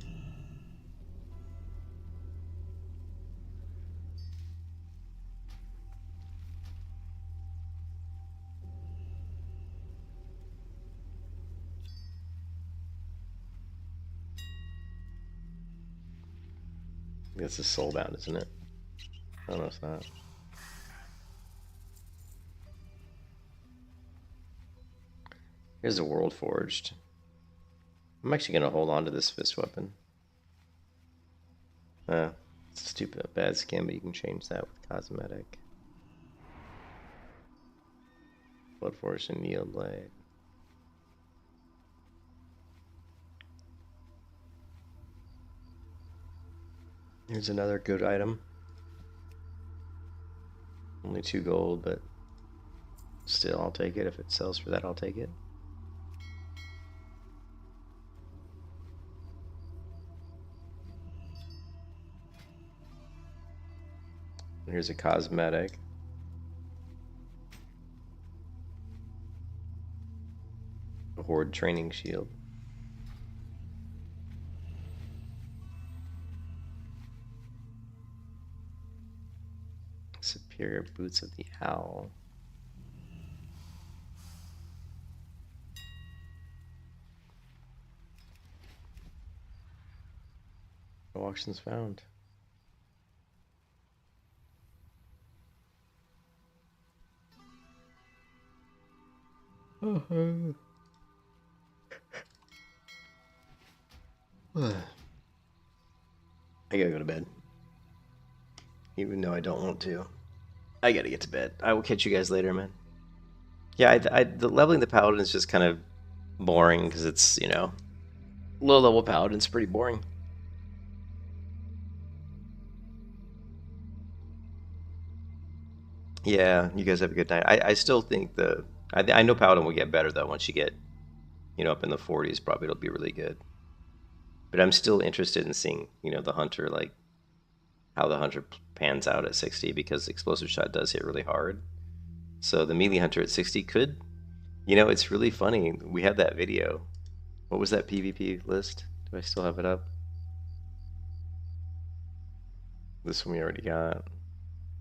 This is soulbound, isn't it? Oh no, it's not. Here's a World Forged. I'm actually gonna hold on to this fist weapon. It's a stupid bad skin, but you can change that with cosmetic. Bloodforged and Needle Blade. Here's another good item. Only 2 gold, but still, I'll take it. If it sells for that, I'll take it. And here's a cosmetic. A Horde training shield. Superior Boots of the Owl. No auctions found. I gotta go to bed. Even though I don't want to. I gotta get to bed. I will catch you guys later, man. Yeah, the leveling the paladin is just kind of boring because it's, you know, low level paladin's pretty boring. Yeah, you guys have a good night. I still think I know paladin will get better though once you get, you know, up in the 40s. Probably it'll be really good. But I'm still interested in seeing, you know, the hunter, like how the hunter pans out at 60 because explosive shot does hit really hard. So the melee hunter at 60 could, you know, it's really funny. We had that video. What was that PvP list? Do I still have it up? This one we already got.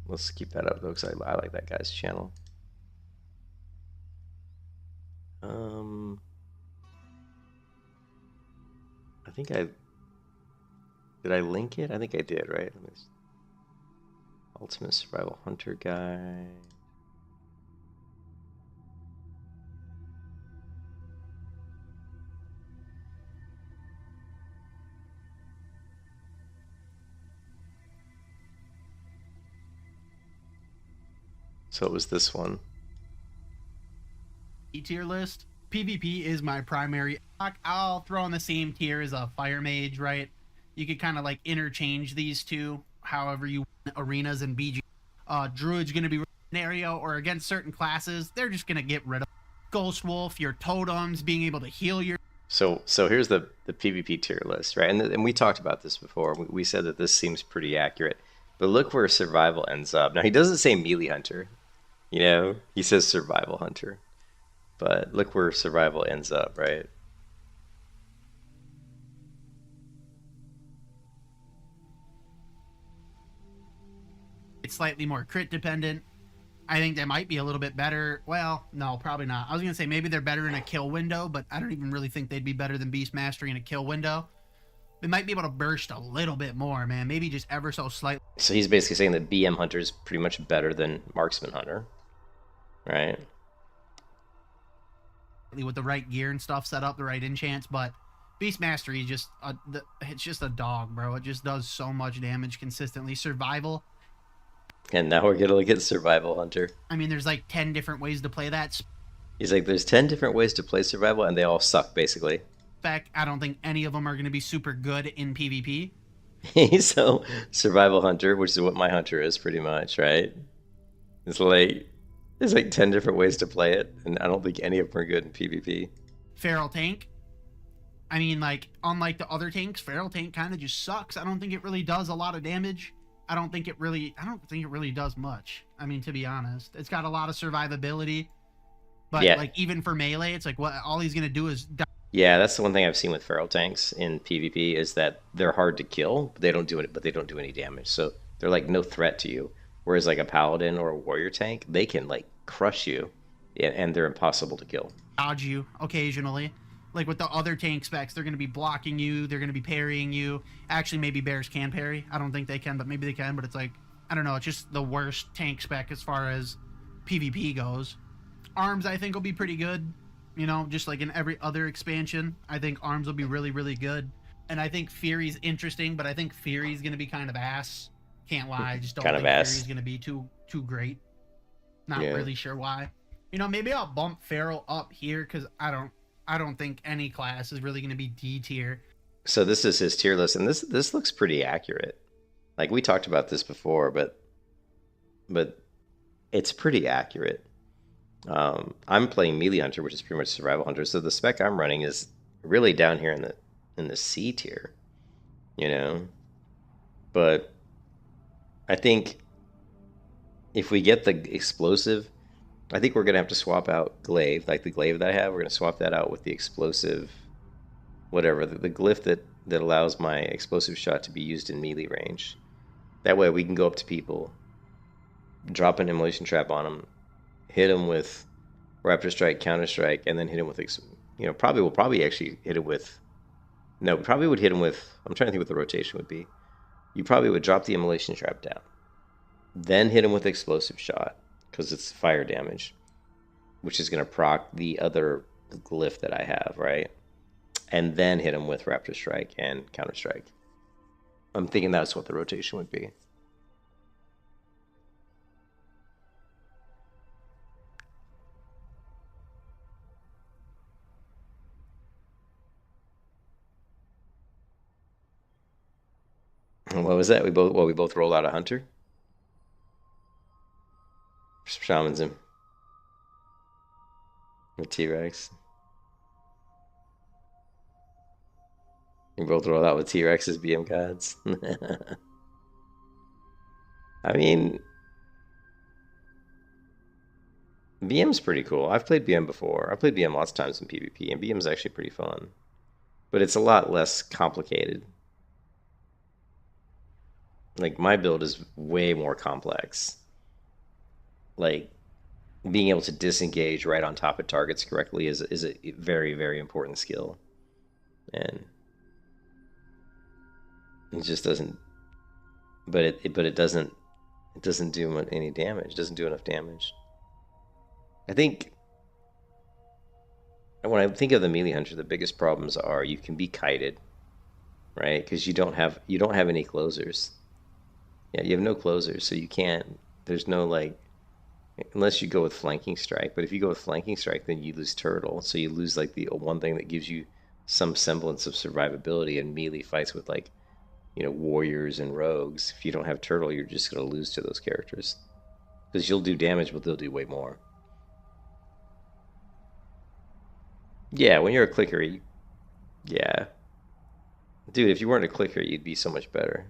Let's keep that up though, because I like that guy's channel. I think did I link it? I think I did, right? Ultimate Survival Hunter Guide. So it was this one. Tier list. PvP is my primary. I'll throw in the same tier as a fire mage, right? You could kind of like interchange these two, however you want. Arenas and BG. Druid's gonna be scenario or against certain classes, they're just gonna get rid of Ghost Wolf, your totems, being able to heal your. So here's the PvP tier list, right? And we talked about this before. We said that this seems pretty accurate, but look where survival ends up. Now he doesn't say melee hunter, you know, he says survival hunter. But look where survival ends up, right? It's slightly more crit dependent. I think they might be a little bit better. Well, no, probably not. I was going to say maybe they're better in a kill window, but I don't even really think they'd be better than Beast Mastery in a kill window. They might be able to burst a little bit more, man. Maybe just ever so slightly. So he's basically saying that BM Hunter is pretty much better than Marksman Hunter, right? With the right gear and stuff set up, the right enchants, but Beast Mastery is just it's just a dog, bro. It just does so much damage consistently. Survival. And now we're gonna look at Survival Hunter. I mean, there's like 10 different ways to play that He's like, there's 10 different ways to play Survival, and they all suck, basically. spec. I don't think any of them are going to be super good in PvP. So, Survival Hunter, which is what my hunter is, pretty much, right? It's like, there's like 10 different ways to play it, and I don't think any of them are good in PvP. Feral Tank. I mean, like, unlike the other tanks, Feral Tank kind of just sucks. I don't think it really does a lot of damage. I don't think it really does much. I mean, to be honest, it's got a lot of survivability, but Yeah. like even for melee, it's like what all he's gonna do is die. Yeah, that's the one thing I've seen with feral tanks in PvP is that they're hard to kill, but they don't do any damage. So they're like no threat to you. Whereas like a paladin or a warrior tank, they can like crush you, and they're impossible to kill. Dodge you occasionally. Like with the other tank specs, they're going to be blocking you. They're going to be parrying you. Actually, maybe bears can parry. I don't think they can, but maybe they can. But it's like, I don't know. It's just the worst tank spec as far as PvP goes. Arms, I think, will be pretty good. You know, just like in every other expansion, I think arms will be really, really good. And I think Fury's interesting, but I think Fury's going to be kind of ass. Can't lie. I just don't Kind of think ass. Fury's going to be too great. Not Yeah. really sure why. You know, maybe I'll bump Feral up here because I don't think any class is really going to be D tier. So this is his tier list, and this looks pretty accurate. Like we talked about this before, but it's pretty accurate. I'm playing Melee Hunter, which is pretty much Survival Hunter. So the spec I'm running is really down here in the C tier, you know. But I think if we get the explosive, I think we're gonna have to swap out glaive, like the glaive that I have. We're gonna swap that out with the explosive, whatever the glyph that allows my explosive shot to be used in melee range. That way we can go up to people, drop an immolation trap on them, hit them with Raptor Strike, Counter Strike, and then hit him with, we'll probably actually hit him with, no, we probably would hit him with, I'm trying to think what the rotation would be. You probably would drop the immolation trap down, then hit him with explosive shot, because it's fire damage. which is going to proc the other glyph that I have, right? And then hit him with Raptor Strike and Counter Strike. I'm thinking that's what the rotation would be. What was that? We both rolled out a hunter. Shamans him. With T-Rex. We both rolled out with T-Rex as BM gods. I mean, BM's pretty cool. I've played BM before. I've played BM lots of times in PvP, and BM's actually pretty fun. But it's a lot less complicated. Like, my build is way more complex. Like, being able to disengage right on top of targets correctly is a very, very important skill. And it just doesn't, but it doesn't do any damage. It doesn't do enough damage. I think when I think of the melee hunter, the biggest problems are you can be kited, right? Because you don't have any closers. Yeah, you have no closers, so you can't. There's no, like, unless you go with flanking strike. But if you go with flanking strike, then you lose turtle, so you lose like the one thing that gives you some semblance of survivability in melee fights with, like, you know, warriors and rogues. If you don't have turtle, you're just going to lose to those characters because you'll do damage, but they'll do way more. Yeah, when you're a clicker, yeah, dude, if you weren't a clicker, you'd be so much better.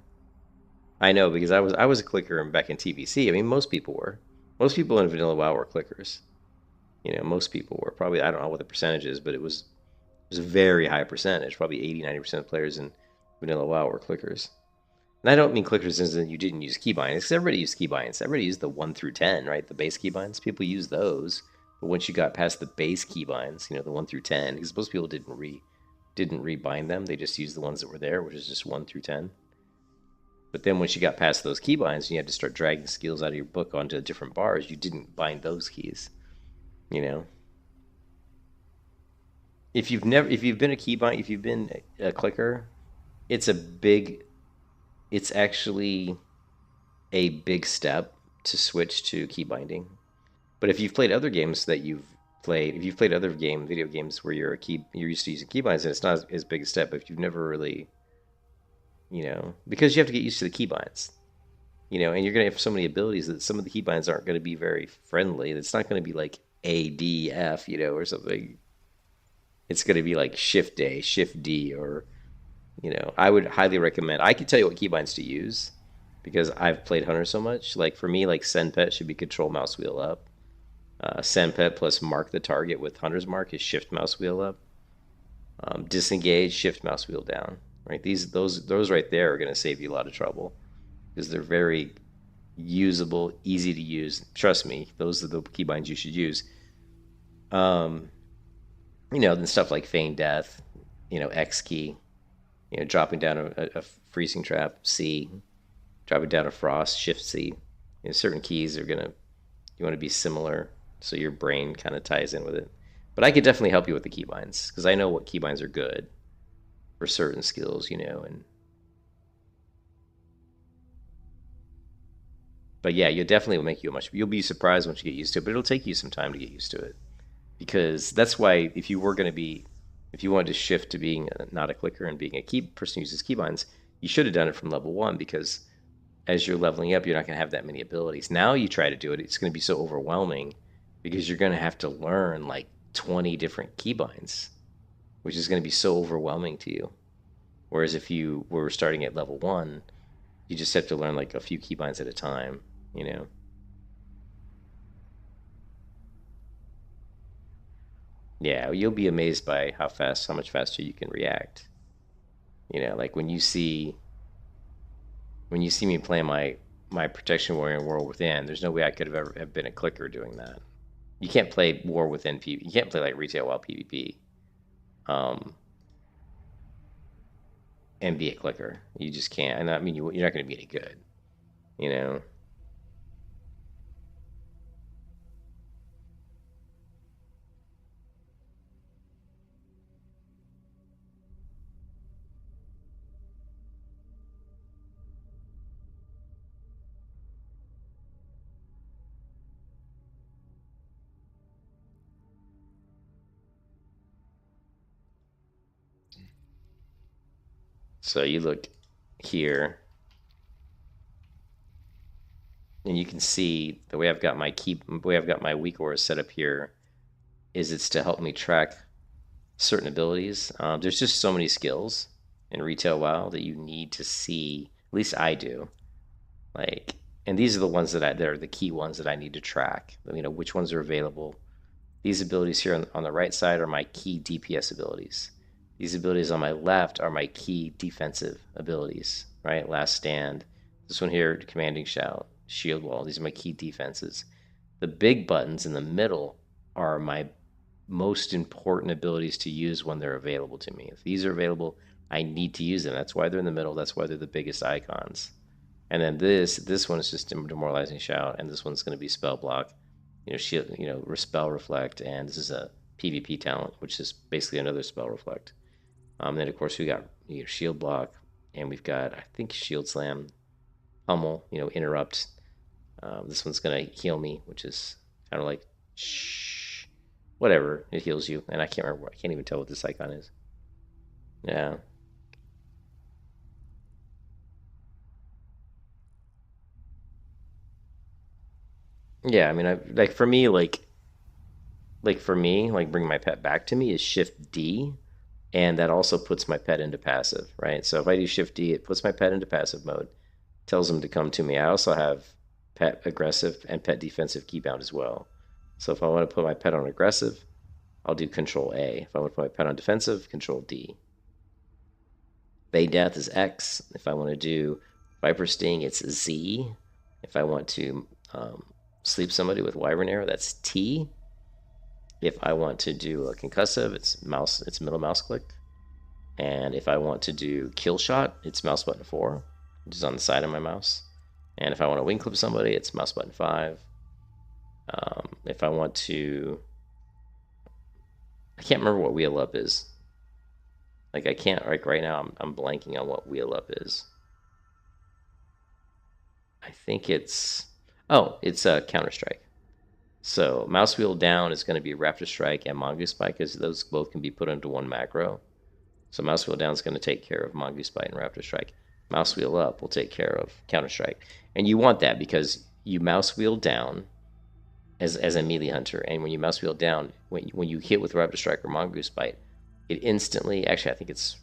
I know, because I was a clicker back in TBC. I mean, most people were. Most people in Vanilla WoW were clickers. You know, most people were. Probably, I don't know what the percentage is, but it was a very high percentage. Probably 80-90% of players in Vanilla WoW were clickers. And I don't mean clickers as in you didn't use keybinds, because everybody used keybinds. Everybody used the 1 through 10, right? The base keybinds. People used those. But once you got past the base keybinds, you know, the 1 through 10, because most people didn't rebind them. They just used the ones that were there, which is just 1 through 10. But then once you got past those keybinds and you had to start dragging skills out of your book onto different bars, you didn't bind those keys. You know? If you've been a keybind, if you've been a clicker, it's actually a big step to switch to key binding. But if you've played other games that if you've played other video games where you're used to using keybinds, and it's not as big a step. But if you've never really, you know, because you have to get used to the keybinds, you know, and you're going to have so many abilities that some of the keybinds aren't going to be very friendly. It's not going to be like A, D, F, you know, or something. It's going to be like Shift A, Shift D, or, you know, I would highly recommend. I can tell you what keybinds to use because I've played Hunter so much. Like, for me, like, Send Pet should be Control Mouse Wheel up. Send Pet plus Mark the Target with Hunter's Mark is Shift Mouse Wheel up. Disengage, Shift Mouse Wheel down. Right? Those right there are going to save you a lot of trouble because they're very usable, easy to use. Trust me, those are the keybinds you should use. You know, then stuff like Feign Death, you know, X key, you know, dropping down a freezing trap, C, dropping down a frost, Shift C. You know, certain keys you want to be similar so your brain kind of ties in with it. But I could definitely help you with the keybinds because I know what keybinds are good for certain skills, you know. But yeah, you'll make you you'll be surprised once you get used to it, but it'll take you some time to get used to it. Because that's why if you wanted to shift to being not a clicker and being a key person who uses keybinds, you should have done it from level 1 because as you're leveling up, you're not going to have that many abilities. Now you try to do it, it's going to be so overwhelming because you're going to have to learn like 20 different keybinds, which is going to be so overwhelming to you. Whereas if you were starting at level 1, you just have to learn like a few keybinds at a time, you know. Yeah, you'll be amazed by how much faster you can react. You know, like when you see me play my Protection Warrior in War Within, there's no way I could have ever have been a clicker doing that. You can't play War Within PvP. You can't play like Retail WoW PvP, and be a clicker. You just can't. And I mean, you're not going to be any good. You know. So you look here, and you can see the way I've got my weak auras set up here is it's to help me track certain abilities. There's just so many skills in retail WoW that you need to see. At least I do. Like, and these are the ones that are the key ones that I need to track. You know, which ones are available. These abilities here on the right side are my key DPS abilities. These abilities on my left are my key defensive abilities, right? Last Stand. This one here, Commanding Shout, Shield Wall. These are my key defenses. The big buttons in the middle are my most important abilities to use when they're available to me. If these are available, I need to use them. That's why they're in the middle. That's why they're the biggest icons. And then this one is just Demoralizing Shout, and this one's going to be Spell Block, Shield, Spell Reflect, and this is a PvP talent, which is basically another Spell Reflect. Then of course we got Shield Block, and we've got, I think, Shield Slam, Pummel, Interrupt. This one's going to heal me, which is kind of like whatever, it heals you. And I can't even tell what this icon is. Yeah. Yeah, I mean, for me, bring my pet back to me is Shift D, and that also puts my pet into passive, right? So if I do Shift D, it puts my pet into passive mode, tells him to come to me. I also have pet aggressive and pet defensive keybound as well. So if I want to put my pet on aggressive, I'll do Control A. If I want to put my pet on defensive, Control D. Bay Death is X. If I want to do Viper Sting, it's Z. If I want to sleep somebody with Wyvern Arrow, that's T. If I want to do a concussive, it's middle mouse click. And if I want to do kill shot, it's mouse button 4, which is on the side of my mouse. And if I want to wing clip somebody, it's mouse button 5. If I want to, I can't remember what wheel up is. I can't, right now I'm blanking on what wheel up is. I think it's Counter Strike. So mouse wheel down is going to be Raptor Strike and Mongoose Bite, because those both can be put into one macro. So mouse wheel down is going to take care of Mongoose Bite and Raptor Strike. Mouse wheel up will take care of Counter Strike. And you want that because you mouse wheel down as a melee hunter, and when you mouse wheel down, when you hit with Raptor Strike or Mongoose Bite, it instantly, actually I think it's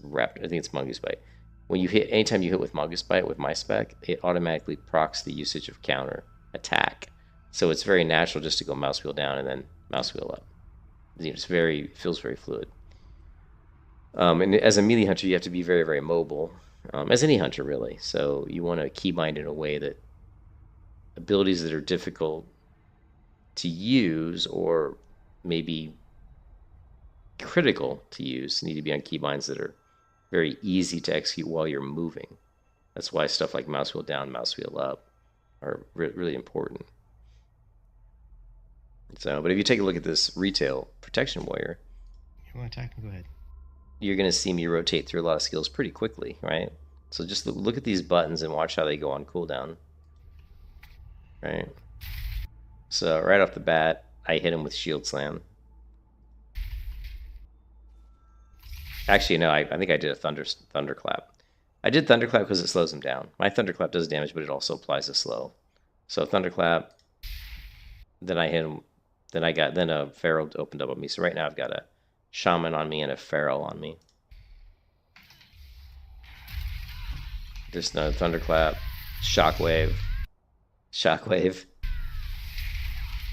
Mongoose Bite. When you hit, anytime you hit with Mongoose Bite with my spec, it automatically procs the usage of counter attack. So it's very natural just to go mouse wheel down and then mouse wheel up. It feels very fluid. And as a melee hunter, you have to be very, very mobile, as any hunter really. So you want to keybind in a way that abilities that are difficult to use or maybe critical to use need to be on keybinds that are very easy to execute while you're moving. That's why stuff like mouse wheel down, mouse wheel up are really important. So, but if you take a look at this retail protection warrior, You want to attack? Go ahead. you're going to see me rotate through a lot of skills pretty quickly, right? So just look at these buttons and watch how they go on cooldown, right? So right off the bat, I hit him with Shield Slam. Actually, no, I think I did a Thunderclap. I did Thunderclap because it slows him down. My Thunderclap does damage, but it also applies a slow. So Thunderclap, then I hit him, then a Feral opened up on me. So right now I've got a Shaman on me and a Feral on me. Just another Thunderclap, Shockwave,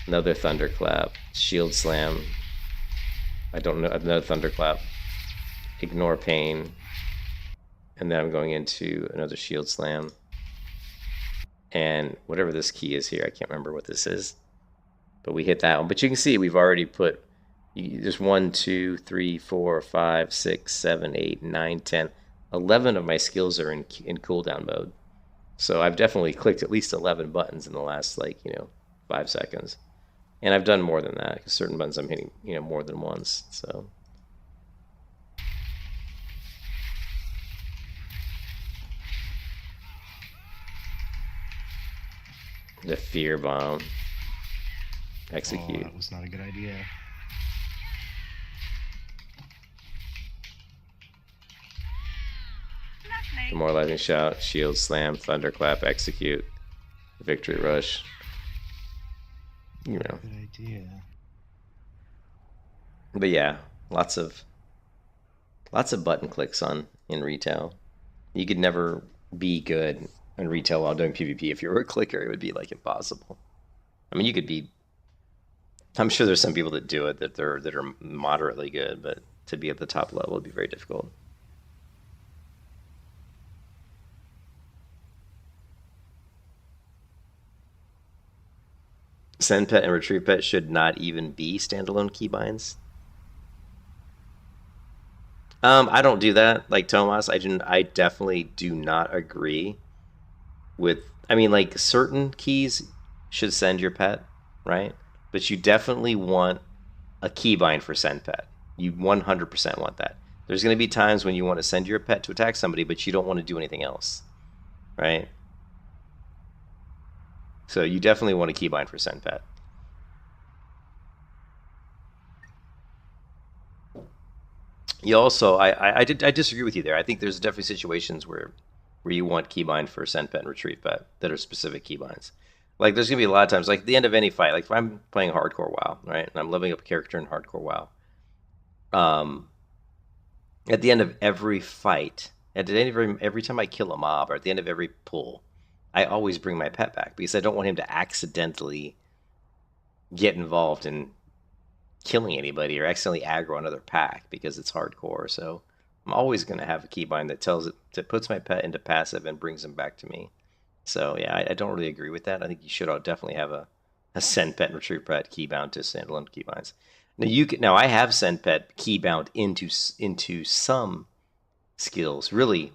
another Thunderclap, Shield Slam. I don't know, another Thunderclap, Ignore Pain, and then I'm going into another Shield Slam. And whatever this key is here, I can't remember what this is, but we hit that one. But you can see we've already put, there's 1, 2, 3, 4, 5, 6, 7, 8, 9, 10, 11 of my skills are in cooldown mode. So I've definitely clicked at least 11 buttons in the last 5 seconds. And I've done more than that, because certain buttons I'm hitting more than once. So the Fear Bomb. Execute. Oh, that was not a good idea. Demoralizing shout, shield slam, thunderclap, execute, victory rush. You know. Good idea. But yeah, lots of button clicks in retail. You could never be good in retail while doing PvP. If you were a clicker, it would be like impossible. I mean, you could be. I'm sure there's some people that do it that are moderately good, but to be at the top level would be very difficult. Send pet and retrieve pet should not even be standalone keybinds. I don't do that like Tomas. I definitely do not agree with. I mean, like certain keys should send your pet, right? But you definitely want a keybind for send pet. You 100% want that. There's going to be times when you want to send your pet to attack somebody, but you don't want to do anything else, right? So you definitely want a keybind for send pet. You also, I disagree with you there. I think there's definitely situations where you want keybind for send pet and retrieve pet that are specific keybinds. Like there's gonna be a lot of times, like at the end of any fight, like if I'm playing hardcore WoW, right, and I'm leveling up a character in hardcore WoW. At the end of every fight, at the end of every time I kill a mob, or at the end of every pull, I always bring my pet back because I don't want him to accidentally get involved in killing anybody or accidentally aggro another pack because it's hardcore. So I'm always going to have a keybind that puts my pet into passive and brings him back to me. So yeah, I don't really agree with that. I think you should definitely have a send pet and retrieve pet keybound to standalone keybinds. Now I have send pet keybound into some skills. Really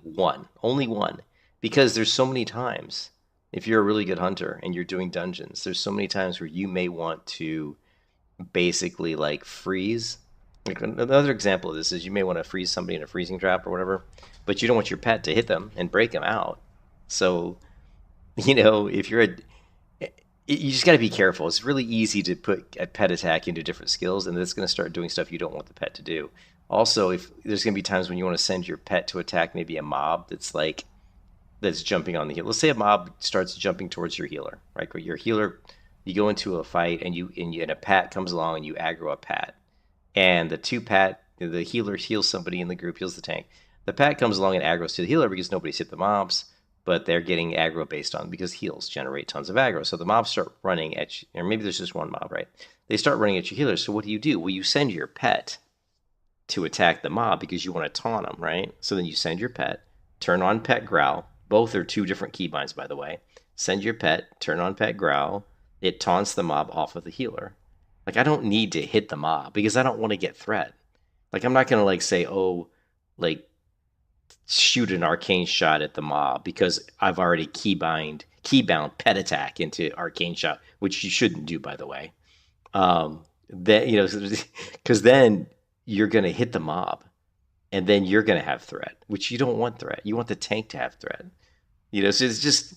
only one, because there's so many times if you're a really good hunter and you're doing dungeons, there's so many times where you may want to basically like freeze. Like another example of this is you may want to freeze somebody in a freezing trap or whatever, but you don't want your pet to hit them and break them out. So, if you're you just got to be careful. It's really easy to put a pet attack into different skills, and it's going to start doing stuff you don't want the pet to do. Also, if there's going to be times when you want to send your pet to attack maybe a mob that's jumping on the healer. Let's say a mob starts jumping towards your healer, right? Your healer, you go into a fight and a pat comes along and you aggro a pat, and the healer heals somebody in the group, heals the tank. The pat comes along and aggroes to the healer because nobody's hit the mobs, but they're getting aggro based on because heals generate tons of aggro. So the mobs start running at you, or maybe there's just one mob, right? They start running at your healer. So what do? Well, you send your pet to attack the mob because you want to taunt them, right? So then you send your pet, turn on pet growl. Both are two different keybinds, by the way. Send your pet, turn on pet growl. It taunts the mob off of the healer. Like, I don't need to hit the mob because I don't want to get threat. Like, I'm not going to say, shoot an arcane shot at the mob because I've already keybound pet attack into arcane shot, which you shouldn't do, by the way. Because then you're going to hit the mob, and then you're going to have threat, which you don't want threat. You want the tank to have threat. So it's just,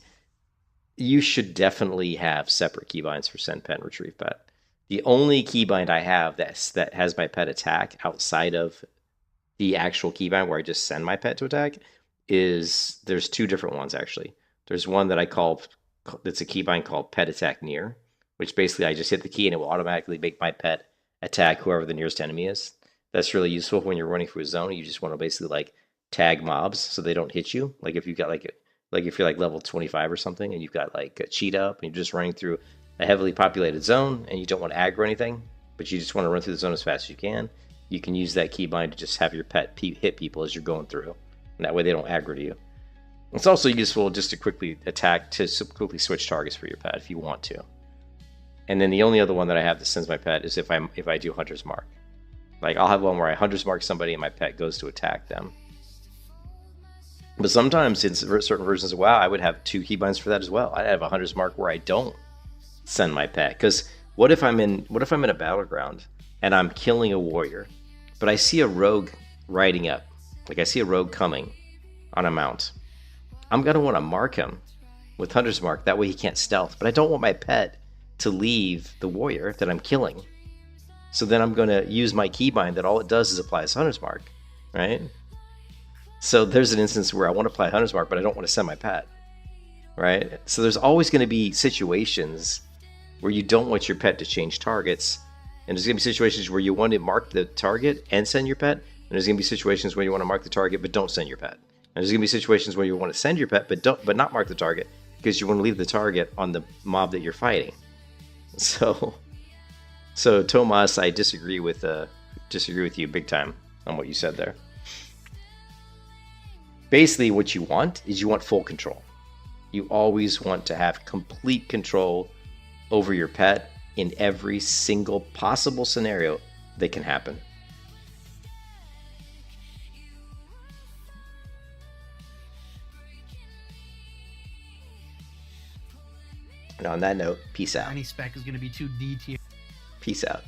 you should definitely have separate keybinds for send pet and retrieve pet. The only keybind I have that has my pet attack outside of the actual keybind where I just send my pet to attack there's two different ones actually. There's one that's a keybind called pet attack near, which basically I just hit the key and it will automatically make my pet attack whoever the nearest enemy is. That's really useful when you're running through a zone. You just want to basically tag mobs so they don't hit you. Like if you've got if you're level 25 or something and you've got a cheat up and you're just running through a heavily populated zone and you don't want to aggro anything, but you just want to run through the zone as fast as you can use that keybind to just have your pet hit people as you're going through. And that way they don't aggro to you. It's also useful just to quickly quickly switch targets for your pet if you want to. And then the only other one that I have that sends my pet is if I do Hunter's Mark. I'll have one where I Hunter's Mark somebody and my pet goes to attack them. But sometimes in certain versions of WoW, I would have two keybinds for that as well. I'd have a Hunter's Mark where I don't send my pet. Because what if I'm in a battleground and I'm killing a warrior, but I see a rogue riding up, I see a rogue coming on a mount. I'm going to want to mark him with Hunter's Mark. That way he can't stealth. But I don't want my pet to leave the warrior that I'm killing. So then I'm going to use my keybind that all it does is applies Hunter's Mark, right? So there's an instance where I want to apply Hunter's Mark, but I don't want to send my pet, right? So there's always going to be situations where you don't want your pet to change targets, and there's going to be situations where you want to mark the target and send your pet, and there's going to be situations where you want to mark the target but don't send your pet. And there's going to be situations where you want to send your pet but not mark the target because you want to leave the target on the mob that you're fighting. So Tomas, I disagree with you big time on what you said there. Basically, what you want is you want full control. You always want to have complete control over your pet in every single possible scenario that can happen. And on that note, peace out. Any spec is going to be too D tier. Peace out.